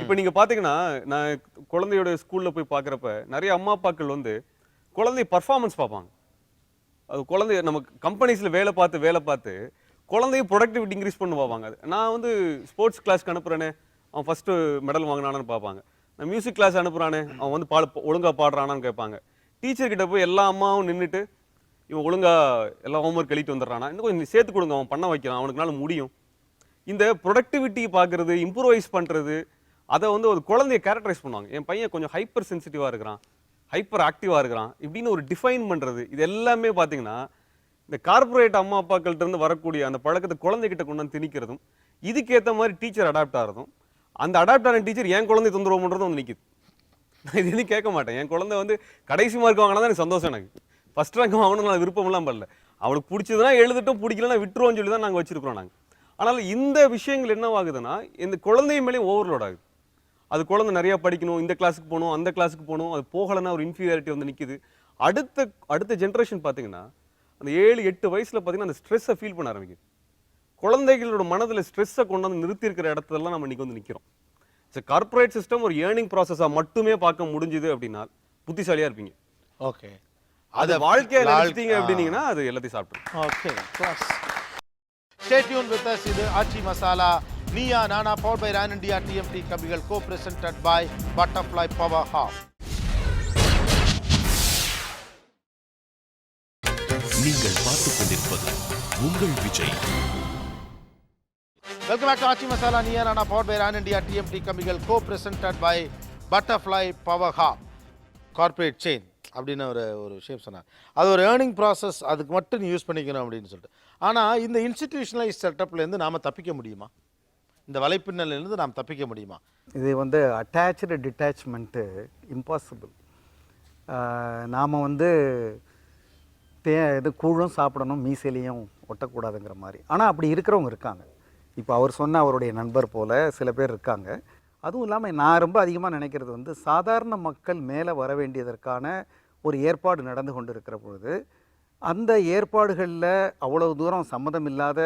இப்போ நீங்கள் பார்த்தீங்கன்னா, நான் குழந்தையோட ஸ்கூலில் போய் பார்க்குறப்ப நிறைய அம்மா அப்பாக்கள் வந்து குழந்தை பர்ஃபார்மன்ஸ் பார்ப்பாங்க. அது குழந்தைய நம்ம கம்பெனிஸில் வேலை பார்த்து குழந்தைய ப்ரொடக்டிவிட்டி இன்க்ரீஸ் பண்ண பார்ப்பாங்க. அது நான் வந்து ஸ்போர்ட்ஸ் கிளாஸ்க்கு அனுப்புகிறேனே, அவன் ஃபஸ்ட்டு மெடல் வாங்கினானு பார்ப்பாங்க. நான் மியூசிக் கிளாஸ் அனுப்புகிறானே, அவன் வந்து ஒழுங்காக பாடுறானான்னு கேட்பாங்க. டீச்சர்கிட்ட போய் எல்லா அம்மாவும் நின்றுட்டு இவன் ஒழுங்காக எல்லா ஹோம்ஒர்க் எழுதிட்டு வந்துடுறானா, இன்னும் கொஞ்சம் சேர்த்து கொடுங்க, அவன் பண்ண வைக்கிறான், அவனுக்குனால முடியும். இந்த ப்ரொடக்டிவிட்டி பார்க்குறது, இம்ப்ரூவைஸ் பண்ணுறது, அதை வந்து ஒரு குழந்தைய கேரக்டரைஸ் பண்ணுவாங்க. என் பையன் கொஞ்சம் ஹைப்பர் சென்சிட்டிவாக இருக்கிறான், ஹைப்பர் ஆக்டிவாக இருக்கிறான் இப்படின்னு ஒரு டிஃபைன் பண்ணுறது. இது எல்லாமே பார்த்தீங்கன்னா இந்த கார்ப்பரேட் அம்மா அப்பாக்கள்கிட்ட இருந்து வரக்கூடிய அந்த பழக்கத்தை குழந்தைகிட்ட கொண்டு வந்து திணிக்கிறதும், இதுக்கேற்ற மாதிரி டீச்சர் அடாப்ட் ஆகிறதும், அந்த அடாப்ட் ஆன டீச்சர் என் குழந்தை தொந்தரவு பண்ணுறதும் வந்து நிற்கிது. நான் இது எதுவும் கேட்க மாட்டேன். என் குழந்தை வந்து கடைசி மார்க் வாங்கினா தான் எனக்கு சந்தோஷம். எனக்கு ஃபஸ்ட் ரேங்க் வாங்கணும்னு நான் விருப்பம்லாம் பண்ணல. அவளுக்கு பிடிச்சதுன்னா எழுதிட்டும், பிடிக்கலன்னா விட்டுருவோன்னு சொல்லி தான் நாங்கள் வச்சுருக்கிறோம். நாங்கள் ஆனால் இந்த விஷயங்கள் என்னவாகுதுன்னா, இந்த குழந்தை மேலேயும் ஓவர்லோட் ஆகுது. அது குழந்தை நிறையா படிக்கணும், இந்த கிளாஸுக்கு போகணும், அந்த கிளாஸுக்கு போகணும், அது போகலைன்னா ஒரு இன்ஃபீரியாரிட்டி வந்து நிற்கிது. அடுத்த ஜென்ரேஷன் பார்த்தீங்கன்னா அந்த 7-8 வயசில் பார்த்தீங்கன்னா அந்த ஸ்ட்ரெஸ்ஸை ஃபீல் பண்ண ஆரம்பிக்குது. குழந்தைகளோட மனதில் ஸ்ட்ரெஸ்ஸை கொண்டு வந்து நிறுத்தியிருக்கிற இடத்துலலாம் நம்ம இன்றைக்கி வந்து நிற்கிறோம். கார்ப்பரேட் சிஸ்டம் ஒரு ஏர்னிங் ப்ராசஸாக மட்டுமே பார்க்க முடிஞ்சுது அப்படின்னா புத்திசாலியாக இருப்பீங்க. ஓகே, அது வாழ்க்கையை நினைச்சிட்டீங்க அப்படின்னீங்கன்னா அது எல்லாத்தையும் சாப்பிட்டு. Okay please stay tuned with us. இது Aachi masala Neeya Naana power by Ron India TMT கம்பிகள் co presented by butterfly power hob. நீங்கள் பார்த்துக் கொண்டிருப்பது உங்கள் Vijay. Welcome back to Aachi masala Neeya Naana power by Ron India TMT கம்பிகள் co presented by butterfly power hob. Corporate chain அப்படின்னு ஒரு விஷயம் சொன்னார். அது ஒரு ஏர்னிங் ப்ராசஸ், அதுக்கு மட்டும் நீ யூஸ் பண்ணிக்கணும் அப்படின்னு சொல்லிட்டு. ஆனால் இந்த இன்ஸ்டிடியூஷனலைஸ் செட்டப்லேருந்து நாம் தப்பிக்க முடியுமா? இந்த வலைப்பின்னலேருந்து நாம் தப்பிக்க முடியுமா? இது வந்து அட்டாச்சு டிட்டாச்மெண்ட்டு இம்பாசிபிள். நாம் வந்து இது கூழும் சாப்பிடணும் மீசையிலையும் ஒட்டக்கூடாதுங்கிற மாதிரி. ஆனால் அப்படி இருக்கிறவங்க இருக்காங்க. இப்போ அவர் சொன்ன அவருடைய நண்பர் போல் சில பேர் இருக்காங்க. அதுவும் இல்லாமல் நான் ரொம்ப அதிகமாக நினைக்கிறது வந்து சாதாரண மக்கள் மேலே வர வேண்டியதற்கான ஒரு ஏற்பாடு நடந்து கொண்டு இருக்கிற பொழுது அந்த ஏற்பாடுகளில் அவ்வளவு தூரம் சம்மதம் இல்லாத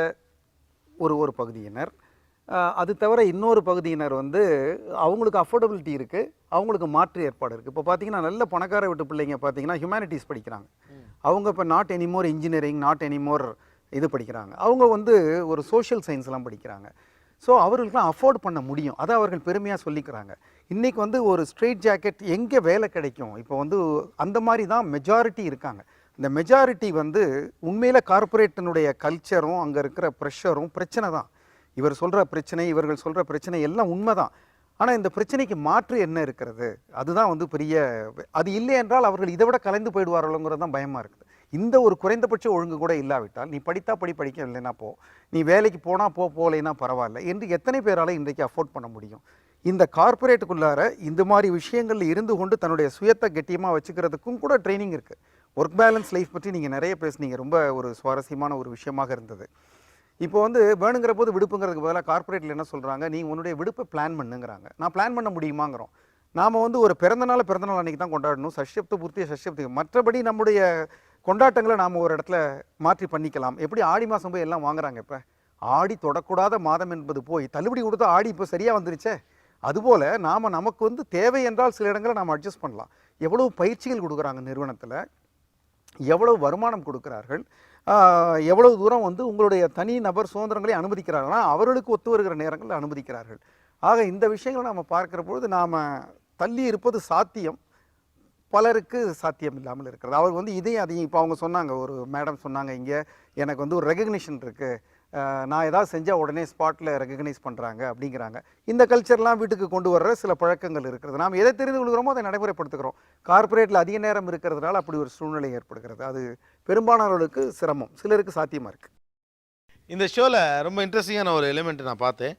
ஒரு பகுதியினர், அது தவிர இன்னொரு பகுதியினர் வந்து அவங்களுக்கு அஃபோர்டபிலிட்டி இருக்குது, அவங்களுக்கு மாற்று ஏற்பாடு இருக்குது. இப்போ பார்த்தீங்கன்னா நல்ல பணக்கார வீட்டு பிள்ளைங்க பார்த்தீங்கன்னா ஹியூமனிட்டிஸ் படிக்கிறாங்க. அவங்க இப்போ not anymore engineering, not anymore இது படிக்கிறாங்க. அவங்க வந்து ஒரு சோஷியல் சயின்ஸ்லாம் படிக்கிறாங்க. ஸோ அவர்களுக்கெலாம் அஃபோர்ட் பண்ண முடியும். அதை அவர்கள் பெருமையாக சொல்லிக்கிறாங்க. இன்றைக்கி வந்து ஒரு ஸ்ட்ரெயிட் ஜாக்கெட் எங்கே வேலை கிடைக்கும், இப்போ வந்து அந்த மாதிரி தான் மெஜாரிட்டி இருக்காங்க. இந்த மெஜாரிட்டி வந்து உண்மையில் கார்ப்பரேட்டினுடைய கல்ச்சரும் அங்கே இருக்கிற ப்ரெஷரும் பிரச்சனை தான். இவர் சொல்கிற பிரச்சனை, இவர்கள் சொல்கிற பிரச்சனை எல்லாம் உண்மை தான். ஆனால் இந்த பிரச்சனைக்கு மாற்று என்ன இருக்கிறது? அதுதான் வந்து பெரிய, அது இல்லை என்றால் அவர்கள் இதை விட கலைந்து போயிடுவார்களோங்கிறது தான் பயமாக இருக்குது. இந்த ஒரு குறைந்தபட்ச ஒழுங்கு கூட இல்லாவிட்டால் நீ படித்தா படிக்க இல்லைன்னா போ, நீ வேலைக்கு போனால் போகலைன்னா பரவாயில்ல என்று எத்தனை பேரால் இன்றைக்கு அஃபோர்ட் பண்ண முடியும்? இந்த கார்ப்பரேட்டுக்குள்ளார இந்த மாதிரி விஷயங்களில் இருந்து கொண்டு தன்னுடைய சுயத்தை கெட்டியமாக வச்சுக்கிறதுக்கும் கூட ட்ரைனிங் இருக்குது. ஒர்க் பேலன்ஸ் லைஃப் பற்றி நீங்கள் நிறைய பேசுனீங்க, ரொம்ப ஒரு சுவாரஸ்யமான ஒரு விஷயமாக இருந்தது. இப்போ வந்து வேணுங்கிற போது விடுப்புங்கிறதுக்கு பதிலாக கார்ப்பரேட்டில் என்ன சொல்கிறாங்க, நீ உன்னுடைய விடுப்பை பிளான் பண்ணுங்கிறாங்க. நான் பிளான் பண்ண முடியுமாங்கிறோம். நாம் வந்து ஒரு பிறந்தநாள் அன்றைக்கி தான் கொண்டாடணும், சஷ்யப்த பூர்த்தியை சஷ்யப்தி, மற்றபடி நம்முடைய கொண்டாட்டங்களை நாம் ஒரு இடத்துல மாற்றி பண்ணிக்கலாம். எப்படி ஆடி மாதம் போய் எல்லாம் வாங்குறாங்க. இப்போ ஆடி தொடக்கூடாத மாதம் என்பது போய் தள்ளுபடி கொடுத்தா ஆடி இப்போ சரியாக வந்துருச்சே. அதுபோல் நமக்கு வந்து தேவை என்றால் சில இடங்களை நாம் அட்ஜஸ்ட் பண்ணலாம். எவ்வளோ பயிற்சிகள் கொடுக்குறாங்க நிறுவனத்தில், எவ்வளவு வருமானம் கொடுக்கிறார்கள், எவ்வளவு தூரம் வந்து உங்களுடைய தனி நபர் சுதந்திரங்களை அனுமதிக்கிறார்கள்னா அவர்களுக்கு ஒத்து வருகிற நேரங்களில் அனுமதிக்கிறார்கள். ஆக இந்த விஷயங்களை நாம் பார்க்குற பொழுது நாம் தள்ளி இருப்பது சாத்தியம், பலருக்கு சாத்தியம் இல்லாமல் இருக்கிறது. அவர் வந்து இதையும் அதையும் இப்போ அவங்க சொன்னாங்க, ஒரு மேடம் சொன்னாங்க, இங்கே எனக்கு வந்து ஒரு ரெகக்னிஷன் இருக்குது, நான் ஏதாவது செஞ்சால் உடனே ஸ்பாட்டில் ரெகக்னைஸ் பண்ணுறாங்க அப்படிங்கிறாங்க. இந்த கல்ச்சர்லாம் வீட்டுக்கு கொண்டு வர்ற சில பழக்கங்கள் இருக்கிறது. நாம் எதை தெரிந்து கொள்கிறோமோ அதை நடைமுறைப்படுத்துகிறோம். கார்ப்பரேட்டில் அதிக நேரம் இருக்கிறதுனால அப்படி ஒரு சூழ்நிலை ஏற்படுகிறது. அது பெரும்பாலானவர்களுக்கு சிரமம், சிலருக்கு சாத்தியமாக இருக்குது. இந்த ஷோவில் ரொம்ப இன்ட்ரெஸ்டிங்கான ஒரு எலிமெண்ட் நான் பார்த்தேன்.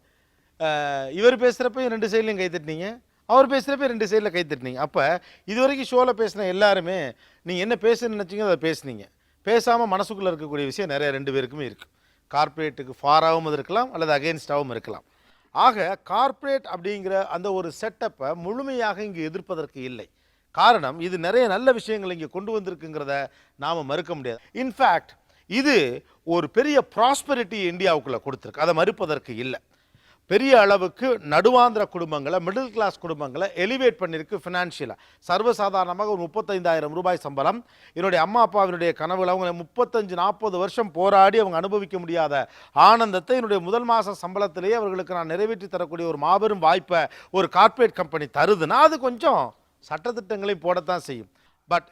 இவர் பேசுகிறப்ப 2 சைட்லையும் கை தட்டினீங்க, அவர் பேசுகிறப்ப 2 சைடில் கை தட்டினீங்க. அப்போ இது வரைக்கும் ஷோவில் பேசின எல்லாருமே நீங்கள் என்ன பேசுன்னு நினச்சிங்க அதை பேசுனீங்க. பேசாமல் மனசுக்குள்ளே இருக்கக்கூடிய விஷயம் நிறைய 2 பேருக்குமே இருக்குது. கார்ப்பரேட்டுக்கு ஃபாராகவும் இருக்கலாம் அல்லது அகெயின்ஸ்டாகவும் இருக்கலாம். ஆக கார்ப்பரேட் அப்படிங்கிற அந்த ஒரு செட்டப்பை முழுமையாக இங்கு எதிர்ப்பதற்கு இல்லை. காரணம், இது நிறைய நல்ல விஷயங்கள் இங்கே கொண்டு வந்திருக்குங்கிறத நாம் மறுக்க முடியாது. இன்ஃபேக்ட் இது ஒரு பெரிய ப்ராஸ்பெரிட்டி இந்தியாவுக்குள்ளே கொடுத்துருக்கு, அதை மறுப்பதற்கு இல்லை. பெரிய அளவுக்கு நடுவாந்திர குடும்பங்களை, மிடில் கிளாஸ் குடும்பங்களை எலிவேட் பண்ணியிருக்கு ஃபினான்ஷியலாக. சர்வசாதாரணமாக ஒரு 35,000 ரூபாய் சம்பளம், என்னுடைய அம்மா அப்பாவினுடைய கனவுகள், அவங்க 35-40 வருஷம் போராடி அவங்க அனுபவிக்க முடியாத ஆனந்தத்தை என்னுடைய முதல் மாத சம்பளத்திலேயே அவர்களுக்கு நான் நிறைவேற்றி தரக்கூடிய ஒரு மாபெரும் வாய்ப்பை ஒரு கார்ப்பரேட் கம்பெனி தருதுன்னா அது கொஞ்சம் சட்டத்திட்டங்களையும் போடத்தான் செய்யும். பட்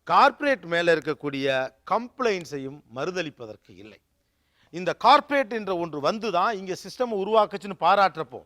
கார்ப்பரேட் மேலே இருக்கக்கூடிய கம்ப்ளைண்ட்ஸையும் மறுதளிப்பதற்கு இல்லை. இந்த கார்ப்பரேட் என்ற ஒன்று வந்து தான் இங்கே சிஸ்டம் உருவாக்குச்சுன்னு பாராட்டுறப்போ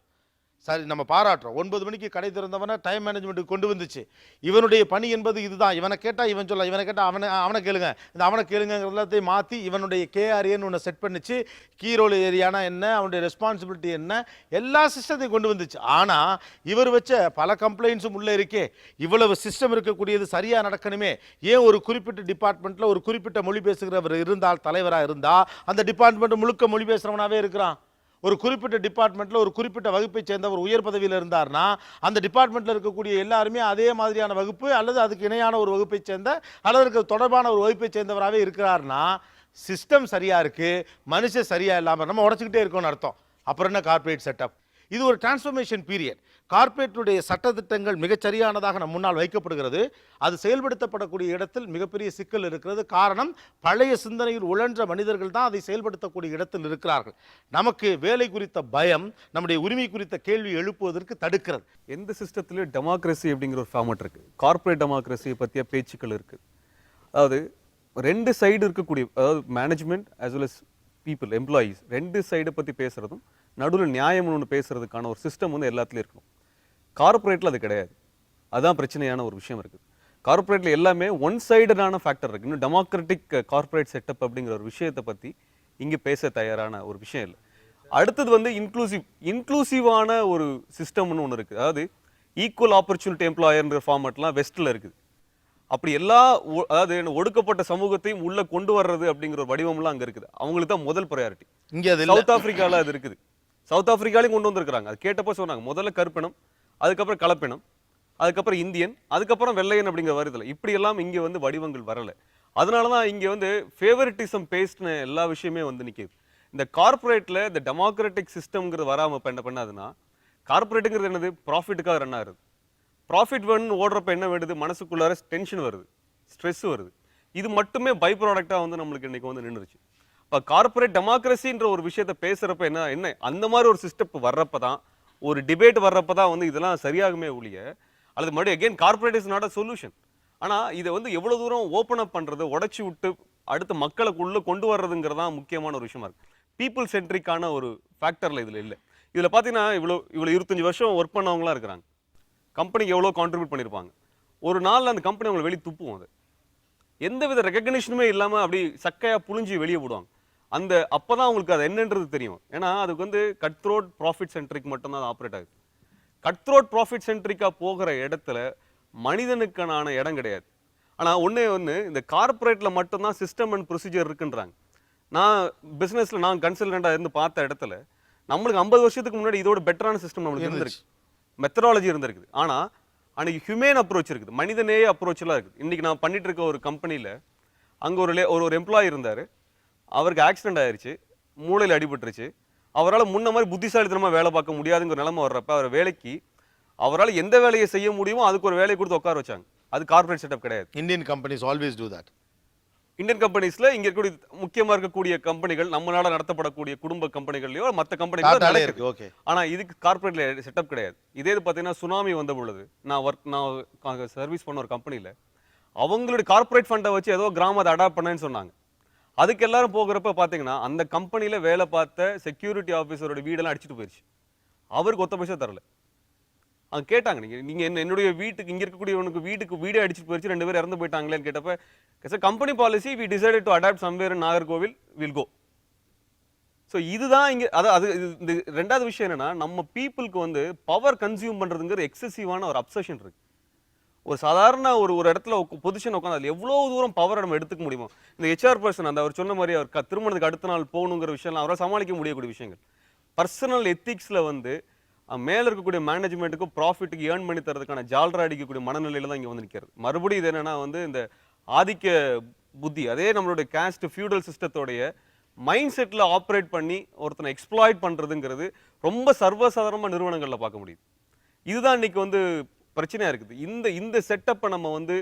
சரி நம்ம பாராட்டுறோம். 9 மணிக்கு கடை திறந்தவனை டைம் மேனேஜ்மெண்ட்டுக்கு கொண்டு வந்துச்சு. இவனுடைய பணி என்பது இதுதான். இவனை கேட்டால் இவன் சொல்ல, இவனை கேட்டால் அவனை கேளுங்க, இந்த அவனை கேளுங்கிற எல்லாத்தையும் மாற்றி இவனுடைய கேஆர்ஏன்னு ஒன்று செட் பண்ணிச்சு. கீரோல் ஏரியானா என்ன, அவனுடைய ரெஸ்பான்சிபிலிட்டி என்ன, எல்லா சிஸ்டத்தையும் கொண்டு வந்துச்சு. ஆனால் இவர் வச்ச பல கம்ப்ளைண்ட்ஸும் உள்ளே இருக்கே. இவ்வளவு சிஸ்டம் இருக்கக்கூடியது சரியாக நடக்கணுமே, ஏன் ஒரு குறிப்பிட்ட டிபார்ட்மெண்ட்டில் ஒரு குறிப்பிட்ட மொழி பேசுகிறவர் இருந்தால், தலைவராக இருந்தால் அந்த டிபார்ட்மெண்ட் முழுக்க மொழி பேசுகிறவனாகவே இருக்கிறான். ஒரு குறிப்பிட்ட டிபார்ட்மெண்ட்டில் ஒரு குறிப்பிட்ட வகுப்பை சேர்ந்தவர் உயர் பதவியில் இருந்தார்னா அந்த டிபார்ட்மெண்ட்டில் இருக்கக்கூடிய எல்லாருமே அதே மாதிரியான வகுப்பு அல்லது அதுக்கு இணையான ஒரு வகுப்பை சேர்ந்த அல்லது அதுக்கு தொடர்பான ஒரு வகுப்பை சேர்ந்தவராகவே இருக்கிறார்னா சிஸ்டம் சரியாக இருக்குது, மனுஷன் சரியாக இல்லாமல் நம்ம உடச்சிக்கிட்டே இருக்கோம்னு அர்த்தம். அப்புறம் என்ன கார்ப்பரேட் செட்டப்? இது ஒரு டிரான்ஸ்ஃபர்மேஷன் பீரியட். கார்ப்பரேட்டுடைய சட்டத்திட்டங்கள் மிகச்சரியானதாக நம் முன்னால் வைக்கப்படுகிறது. அது செயல்படுத்தப்படக்கூடிய இடத்தில் மிகப்பெரிய சிக்கல் இருக்கிறது. காரணம், பழைய சிந்தனையில் உழன்ற மனிதர்கள் தான் அதை செயல்படுத்தக்கூடிய இடத்தில் இருக்கிறார்கள். நமக்கு வேலை குறித்த பயம், நம்முடைய உரிமை குறித்த கேள்வி எழுப்புவதற்கு தடுக்கிறது. எந்த சிஸ்டத்துலேயும் டெமோக்ரஸி அப்படிங்கிற ஒரு ஃபார்மட் இருக்குது. கார்ப்பரேட் டெமோக்ரஸியை பற்றிய பேச்சுக்கள் இருக்குது. அதாவது ரெண்டு சைடு இருக்கக்கூடிய, அதாவது management as well as people, employees, ரெண்டு சைடை பற்றி பேசுகிறதும் நடுவில் நியாயம்னு ஒன்று பேசுகிறதுக்கான ஒரு சிஸ்டம் வந்து எல்லாத்துலேயும் இருக்கணும். கார்ப்பரேட்டில் அது கிடையாது. அதுதான் பிரச்சனையான ஒரு விஷயம் இருக்குது. கார்ப்பரேட்டில் எல்லாமே ஒன் சைடடான ஃபேக்டர் இருக்குது. இன்னும் டெமோக்ராட்டிக் கார்ப்பரேட் செட்டப் அப்படிங்கிற ஒரு விஷயத்தை பற்றி இங்கே பேச தயாரான ஒரு விஷயம் இல்லை. அடுத்தது வந்து இன்க்ளூசிவான ஒரு சிஸ்டம்னு ஒன்று இருக்குது. அதாவது ஈக்குவல் ஆப்பர்ச்சுனிட்டி எம்ப்ளாயர்ன்ற ஃபார்மேட்லாம் வெஸ்ட்டில் இருக்குது. அப்படி எல்லா அதாவது ஒடுக்கப்பட்ட சமூகத்தையும் உள்ள கொண்டு வர்றது அப்படிங்கிற ஒரு வடிவம்லாம் அங்கே இருக்குது. அவங்களுக்கு தான் முதல் ப்ரையாரிட்டி. இங்கே சவுத் ஆப்பிரிக்காவில் அது இருக்குது. சவுத் ஆப்பிரிக்காலையும் கொண்டு வந்திருக்கிறாங்க. அது கேட்டப்போ சொன்னாங்க, முதல்ல கருப்பினம், அதுக்கப்புறம் கலப்பினம், அதுக்கப்புறம் இந்தியன், அதுக்கப்புறம் வெள்ளையன் அப்படிங்கிற வருதில்லை. இப்படி எல்லாம் இங்கே வந்து வடிவங்கள் வரலை. அதனால தான் இங்கே வந்து ஃபேவரிட்டிசம் பேஸ்ட்னு எல்லா விஷயமே வந்து நிற்கிது. இந்த கார்ப்பரேட்டில் இந்த டெமோக்ராட்டிக் சிஸ்டம்ங்கிறது வராமல் இப்போ என்ன பண்ணாதுன்னா, கார்ப்பரேட்டுங்கிறது என்னது, ப்ராஃபிட்டுக்காக ரன் ஆகுது. ப்ராஃபிட் வேணும்னு ஓடுறப்ப என்ன வேணுது, மனசுக்குள்ளார டென்ஷன் வருது, ஸ்ட்ரெஸ் வருது. இது மட்டுமே பை ப்ராடக்டாக வந்து நம்மளுக்கு இன்றைக்கி வந்து நின்றுச்சு. இப்போ கார்ப்பரேட் டெமோக்ரஸின்ற ஒரு விஷயத்தை பேசுகிறப்ப என்ன அந்த மாதிரி ஒரு சிஸ்டம் வர்றப்ப தான், ஒரு டிபேட் வர்றப்ப தான் வந்து இதெல்லாம் சரியாகுமே ஒழிய, அல்லது மறுபடியும் again corporate is not a solution. ஆனால் இதை வந்து எவ்வளோ தூரம் ஓப்பன் அப் பண்ணுறது, உடச்சி விட்டு அடுத்த மக்களுக்குள்ளே கொண்டு வர்றதுங்கிறது தான் முக்கியமான ஒரு விஷயமா இருக்குது. பீப்புள் சென்ட்ரிக்கான ஒரு ஃபேக்டரில் இதில் இல்லை. இதில் பார்த்தீங்கன்னா இவ்வளோ 25 வருஷம் ஒர்க் பண்ணவங்களாம் இருக்கிறாங்க. கம்பெனிக்கு எவ்வளோ கான்ட்ரிபியூட் பண்ணியிருப்பாங்க. ஒரு நாளில் அந்த கம்பெனி அவங்களை வெளியே துப்புவோம். அது எந்த வித ரெகக்னிஷனுமே இல்லாமல் அப்படி சக்கையாக புழிஞ்சு வெளியே விடுவாங்க. அந்த அப்போ தான் அவங்களுக்கு அது என்னன்றது தெரியும். ஏன்னா அதுக்கு வந்து கட் த்ரோட் ப்ராஃபிட் சென்ட்ரிக் மட்டும்தான் அது ஆப்ரேட் ஆகுது. கட் த்ரோட் ப்ராஃபிட் சென்ட்ரிக்காக போகிற இடத்துல மனிதனுக்கான இடம் கிடையாது. ஆனால் ஒன்று இந்த கார்ப்பரேட்டில் மட்டும்தான் சிஸ்டம் அண்ட் ப்ரொசீஜர் இருக்குன்றாங்க. நான் பிஸ்னஸில் நான் கன்சல்டண்ட்டாக இருந்து பார்த்த இடத்துல நம்மளுக்கு 50 வருஷத்துக்கு முன்னாடி இதோட பெட்டரான சிஸ்டம் நம்மளுக்கு இருந்திருக்கு, மெத்தடாலஜி இருந்திருக்குது. ஆனால் அன்றைக்கி ஹியூமன் அப்ரோச் இருக்குது, மனிதநேய அப்ரோச்செலாம் இருக்குது. இன்றைக்கி நான் பண்ணிட்டு இருக்க ஒரு கம்பெனியில் அங்கே ஒரு எம்ப்ளாயி இருந்தார். அவருக்கு ஆக்சிடென்ட் ஆயிடுச்சு, மூளையில் அடிபட்டுருச்சு. அவரால் முன்ன மாதிரி புத்திசாலித்தனமாக வேலை பார்க்க முடியாதுங்கிற நிலைமை வர்றப்ப அவர் வேலைக்கு அவரால் எந்த வேலையை செய்ய முடியுமோ அதுக்கு ஒரு வேலையை கொடுத்து உட்கார வச்சாங்க. அது கார்ப்பரேட் செட்டப் கிடையாது. Indian companies always do that. Indian கம்பெனிஸில் இங்கே இருக்கக்கூடிய முக்கியமாக இருக்கக்கூடிய கம்பெனிகள், நம்மளால நடத்தப்படக்கூடிய குடும்ப கம்பெனிகள்லையோ மற்ற கம்பெனிகளோ இருக்கு. ஓகே. ஆனால் இதுக்கு கார்ப்பரேட்ல செட்டப் கிடையாது. இதே இது பார்த்தீங்கன்னா சுனாமி வந்த பொழுது நான் சர்வீஸ் பண்ண ஒரு கம்பெனியில் அவங்களுடைய கார்ப்பரேட் ஃபண்டை வச்சு ஏதோ கிராமத்தை அடாப்ட் பண்ணேன்னு சொன்னாங்க. அதுக்கு எல்லாரும் போகிறப்ப பார்த்தீங்கன்னா அந்த கம்பெனியில் வேலை பார்த்த செக்யூரிட்டி ஆஃபீஸரோட வீடெல்லாம் அடிச்சுட்டு போயிடுச்சு. அவருக்கு ஒத்த பைசா தரல. அவங்க கேட்டாங்க, நீங்கள் என்னுடைய வீட்டுக்கு இங்கே இருக்கக்கூடியவனுக்கு வீடே அடிச்சுட்டு போயிடுச்சு, 2 பேர் இறந்து போயிட்டாங்களேன்னு கேட்டப்ப company policy we decided to adopt somewhere in Nagercoil, will go. So இதுதான் இங்கே அது இந்த ரெண்டாவது விஷயம் என்னன்னா, நம்ம பீப்புளுக்கு வந்து பவர் கன்சியூம் பண்ணுறதுங்கிற எக்ஸசிவான ஒரு அப்சஷன் இருக்கு. ஒரு சாதாரண ஒரு இடத்துல பொசிஷன் உட்காந்து அதில் எவ்வளோ தூரம் பவரை நம்ம எடுத்துக்க முடியுமோ. இந்த ஹெச்ஆர் பர்சன் அந்த அவர் சொன்ன மாதிரி அவர் திருமணத்துக்கு அடுத்த நாள் போகணுங்கிற விஷயம்லாம் அவரால் சமாளிக்க முடியக்கூடிய விஷயங்கள். பர்சனல் எத்திக்ஸில் வந்து மேலே இருக்கக்கூடிய மேனேஜ்மெண்ட்டுக்கும் ப்ராஃபிட்டுக்கு ஏர்ன் பண்ணி தரதுக்கான ஜால்ரா அடிக்கக்கூடிய மனநிலையில் தான் இங்கே வந்து நிற்கிறது. மறுபடியும் இது என்னென்னா வந்து இந்த ஆதிக்க புத்தி, அதே நம்மளுடைய கேஸ்ட் ஃபியூடல் சிஸ்டத்தோடைய மைண்ட் செட்டில் ஆப்ரேட் பண்ணி ஒருத்தனை எக்ஸ்ப்ளாய்ட் பண்ணுறதுங்கிறது ரொம்ப சர்வசாதாரணமாக நிறுவனங்களில் பார்க்க முடியுது. இதுதான் இன்னைக்கு வந்து பிரச்சனையாக இருக்குது. இந்த செட்டப்பை நம்ம வந்து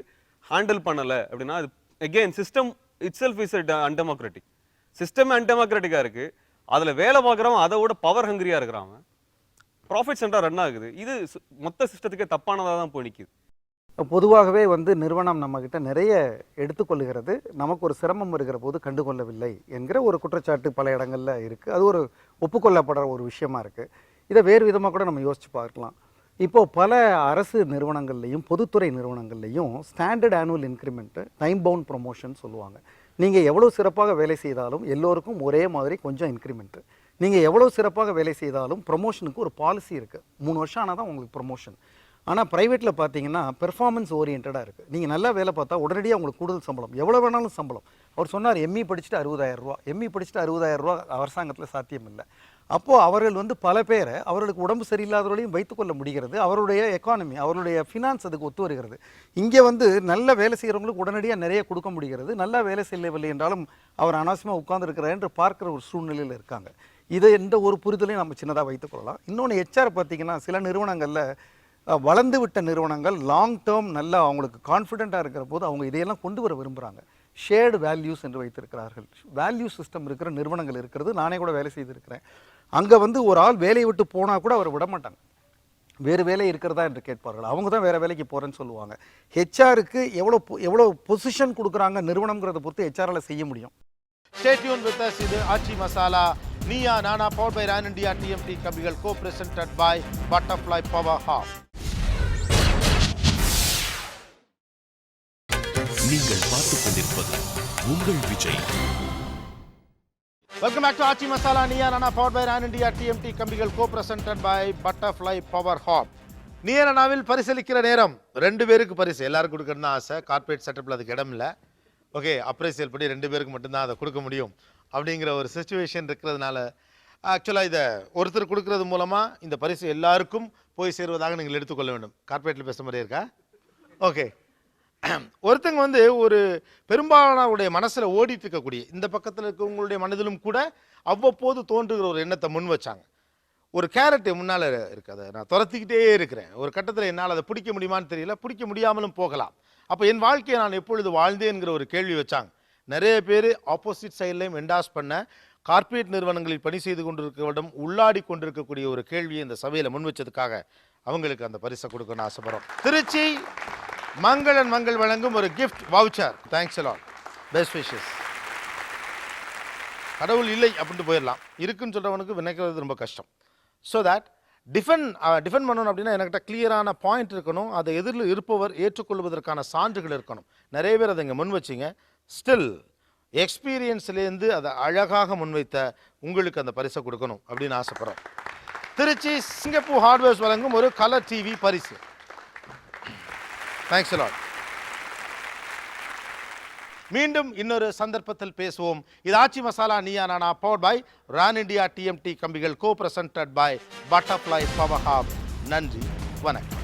ஹேண்டில் பண்ணலை அப்படின்னா அது again system itself is undemocratic. System அன்டெமோக்ராட்டிக்காக இருக்குது. அதில் வேலை பார்க்குறவன் அதை விட பவர் ஹங்கிரியாக இருக்கிறாங்க. ப்ராஃபிட் சென்டர் ரன் ஆகுது. இது மொத்த சிஸ்டத்துக்கே தப்பானதாக தான் போய் நிற்கிது. பொதுவாகவே வந்து நிறுவனம் நம்மக்கிட்ட நிறைய எடுத்துக்கொள்ளுகிறது, நமக்கு ஒரு சிரமம் வருகிற போது கண்டுகொள்ளவில்லை என்கிற ஒரு குற்றச்சாட்டு பல இடங்களில் இருக்குது. அது ஒரு ஒப்புக்கொள்ளப்படுற ஒரு விஷயமா இருக்குது. இதை வேறு விதமாக கூட நம்ம யோசித்து பார்க்கலாம். இப்போது பல அரசு நிறுவனங்கள்லையும் பொதுத்துறை நிறுவனங்கள்லையும் standard annual increment, time bound promotion சொல்லுவாங்க. நீங்கள் எவ்வளோ சிறப்பாக வேலை செய்தாலும் எல்லோருக்கும் ஒரே மாதிரி கொஞ்சம் இன்க்ரிமெண்ட்டு. நீங்கள் எவ்வளோ சிறப்பாக வேலை செய்தாலும் ப்ரொமோஷனுக்கு ஒரு பாலிசி இருக்குது. 3 வருஷம் ஆனால் தான் உங்களுக்கு ப்ரொமோஷன். ஆனால் ப்ரைவேட்டில் பார்த்தீங்கன்னா பெர்ஃபார்மன்ஸ் ஓரியன்டாக இருக்குது. நீங்கள் நல்லா வேலை பார்த்தா உடனடியாக உங்களுக்கு கூடுதல் சம்பளம், எவ்வளோ வேணாலும் சம்பளம். அவர் சொன்னார் எம்இ படிச்சுட்டு 60,000 ரூபா. எம்இ படிச்சுட்டு 60,000 ரூபா அரசாங்கத்தில் சாத்தியம் இல்லை. அப்போது அவர்கள் வந்து பல பேரை அவர்களுக்கு உடம்பு சரியில்லாதவர்களையும் வைத்துக்கொள்ள முடிகிறது. அவருடைய எக்கானமி, அவருடைய ஃபினான்ஸ் அதுக்கு ஒத்து வருகிறது. இங்கே வந்து நல்ல வேலை செய்கிறவங்களுக்கு உடனடியாக நிறைய கொடுக்க முடிகிறது. நல்லா வேலை செய்யவில்லை என்றாலும் அவர் அனாவசியமாக உட்கார்ந்துருக்கிறார் என்று பார்க்குற ஒரு சூழ்நிலையில் இருக்காங்க. இதை எந்த ஒரு புரிதலையும் நம்ம சின்னதாக வைத்துக்கொள்ளலாம். இன்னொன்று ஹெச்ஆர் பார்த்திங்கன்னா சில நிறுவனங்களில் வளர்ந்து விட்ட நிறுவனங்கள் லாங் டேர்ம் நல்லா அவங்களுக்கு கான்ஃபிடென்ட்டாக இருக்கிற போது அவங்க இதையெல்லாம் கொண்டு வர விரும்புகிறாங்க. ஷேர்டு வேல்யூஸ் என்று வைத்திருக்கிறார்கள். வேல்யூ சிஸ்டம் இருக்கிற நிறுவனங்கள் இருக்கிறது. நானே கூட வேலை செய்திருக்கிறேன். அங்கே வந்து ஒரு ஆள் வேலையை விட்டு போனால் கூட அவர் விட மாட்டாங்க. வேறு வேலை இருக்கிறதா என்று கேட்பார்கள். அவங்க தான் வேறு வேலைக்கு போகிறேன்னு சொல்லுவாங்க. ஹெச்ஆருக்கு எவ்வளோ பொசிஷன் கொடுக்குறாங்க நிறுவனங்கிறத பொறுத்து ஹெச்ஆரால் செய்ய முடியும். Stay tuned with us. இது ஆச்சி மசாலா நீயா நானா powered by Ran India TMT கம்பிகள் co-presented by Butterfly Power Hub. நீங்கள் பார்த்துக் கொண்டிருப்பது உங்கள் விஜய். Welcome back to ஆச்சி மசாலா நீயா நானா powered by Ran India TMT கம்பிகள் co-presented by Butterfly Power Hub. நீயா நானாவில் பரிசளிக்கிற நேரம் 2 பேருக்கு பரிசு. எல்லாருக்கும் கொடுக்கணும்னு ஆசை. கார்ப்பரேட் செட்டப்பில் அதுக்கு இடம் இல்லை. ஓகே, அப்ரைசியல் படி 2 பேருக்கு மட்டும்தான் அதை கொடுக்க முடியும் அப்படிங்கிற ஒரு சிச்சுவேஷன் இருக்கிறதுனால ஆக்சுவலாக இதை ஒருத்தர் கொடுக்கறது மூலமாக இந்த பரிசு எல்லாருக்கும் போய் சேருவதாக நீங்கள் எடுத்துக்கொள்ள வேண்டும். கார்ப்பரேட்டில் பேசுகிற மாதிரியே இருக்கா? ஓகே, ஒருத்தங்க வந்து ஒரு பெரும்பாலானவருடைய மனசில் ஓடிட்டு இருக்கக்கூடிய இந்த பக்கத்தில் இருக்கவங்களுடைய மனதிலும் கூட அவ்வப்போது தோன்றுகிற ஒரு எண்ணத்தை முன் வச்சாங்க. ஒரு கேரட் முன்னால் இருக்குது, அதை நான் துரத்திக்கிட்டே இருக்கிறேன். ஒரு கட்டத்தில் என்னால் அதை பிடிக்க முடியுமான்னு தெரியல, பிடிக்க முடியாமலும் போகலாம். அப்போ என் வாழ்க்கையை நான் எப்பொழுது வாழ்ந்தேன்கிற ஒரு கேள்வி வச்சாங்க. நிறைய பேர் ஆப்போசிட் சைட்லையும் என்டாஸ் பண்ண கார்ப்பரேட் நிறுவனங்களில் பணி செய்து கொண்டிருக்கிறவரிடம் உள்ளாடி கொண்டிருக்கக்கூடிய ஒரு கேள்வியை இந்த சபையில் முன் வச்சதுக்காக அவங்களுக்கு அந்த பரிசை கொடுக்கணும்னு ஆசைப்படுறோம். திருச்சி மங்களன் மங்கள் வழங்கும் ஒரு gift voucher. Thanks a lot. Best wishes. கடவுள் இல்லை அப்படின்ட்டு போயிடலாம், இருக்குன்னு சொல்கிறவனுக்கு நினைக்கிறது ரொம்ப கஷ்டம். ஸோ தட் டிஃபெண்ட் பண்ணணும் அப்படின்னா என்கிட்ட கிளியரான பாயிண்ட் இருக்கணும். அதை எதிரில் இருப்பவர் ஏற்றுக்கொள்வதற்கான சான்றுகள் இருக்கணும். நிறைய பேர் அதை இங்கே முன் வச்சிங்க. ஸ்டில் எக்ஸ்பீரியன்ஸ்லேருந்து அதை அழகாக முன்வைத்த உங்களுக்கு அந்த பரிசை கொடுக்கணும் அப்படின்னு ஆசைப்படுறோம். திருச்சி சிங்கப்பூர் ஹார்ட்வேர்ஸ் வழங்கும் ஒரு கலர் டிவி பரிசு. Thanks a lot. மீண்டும் இன்னொரு சந்தர்ப்பத்தில் பேசுவோம். இது Aachi masala Neeya Naana powered by Ron India TMT கம்பிகள் co-presented by Butterfly Power Hub. நன்றி, வணக்கம்.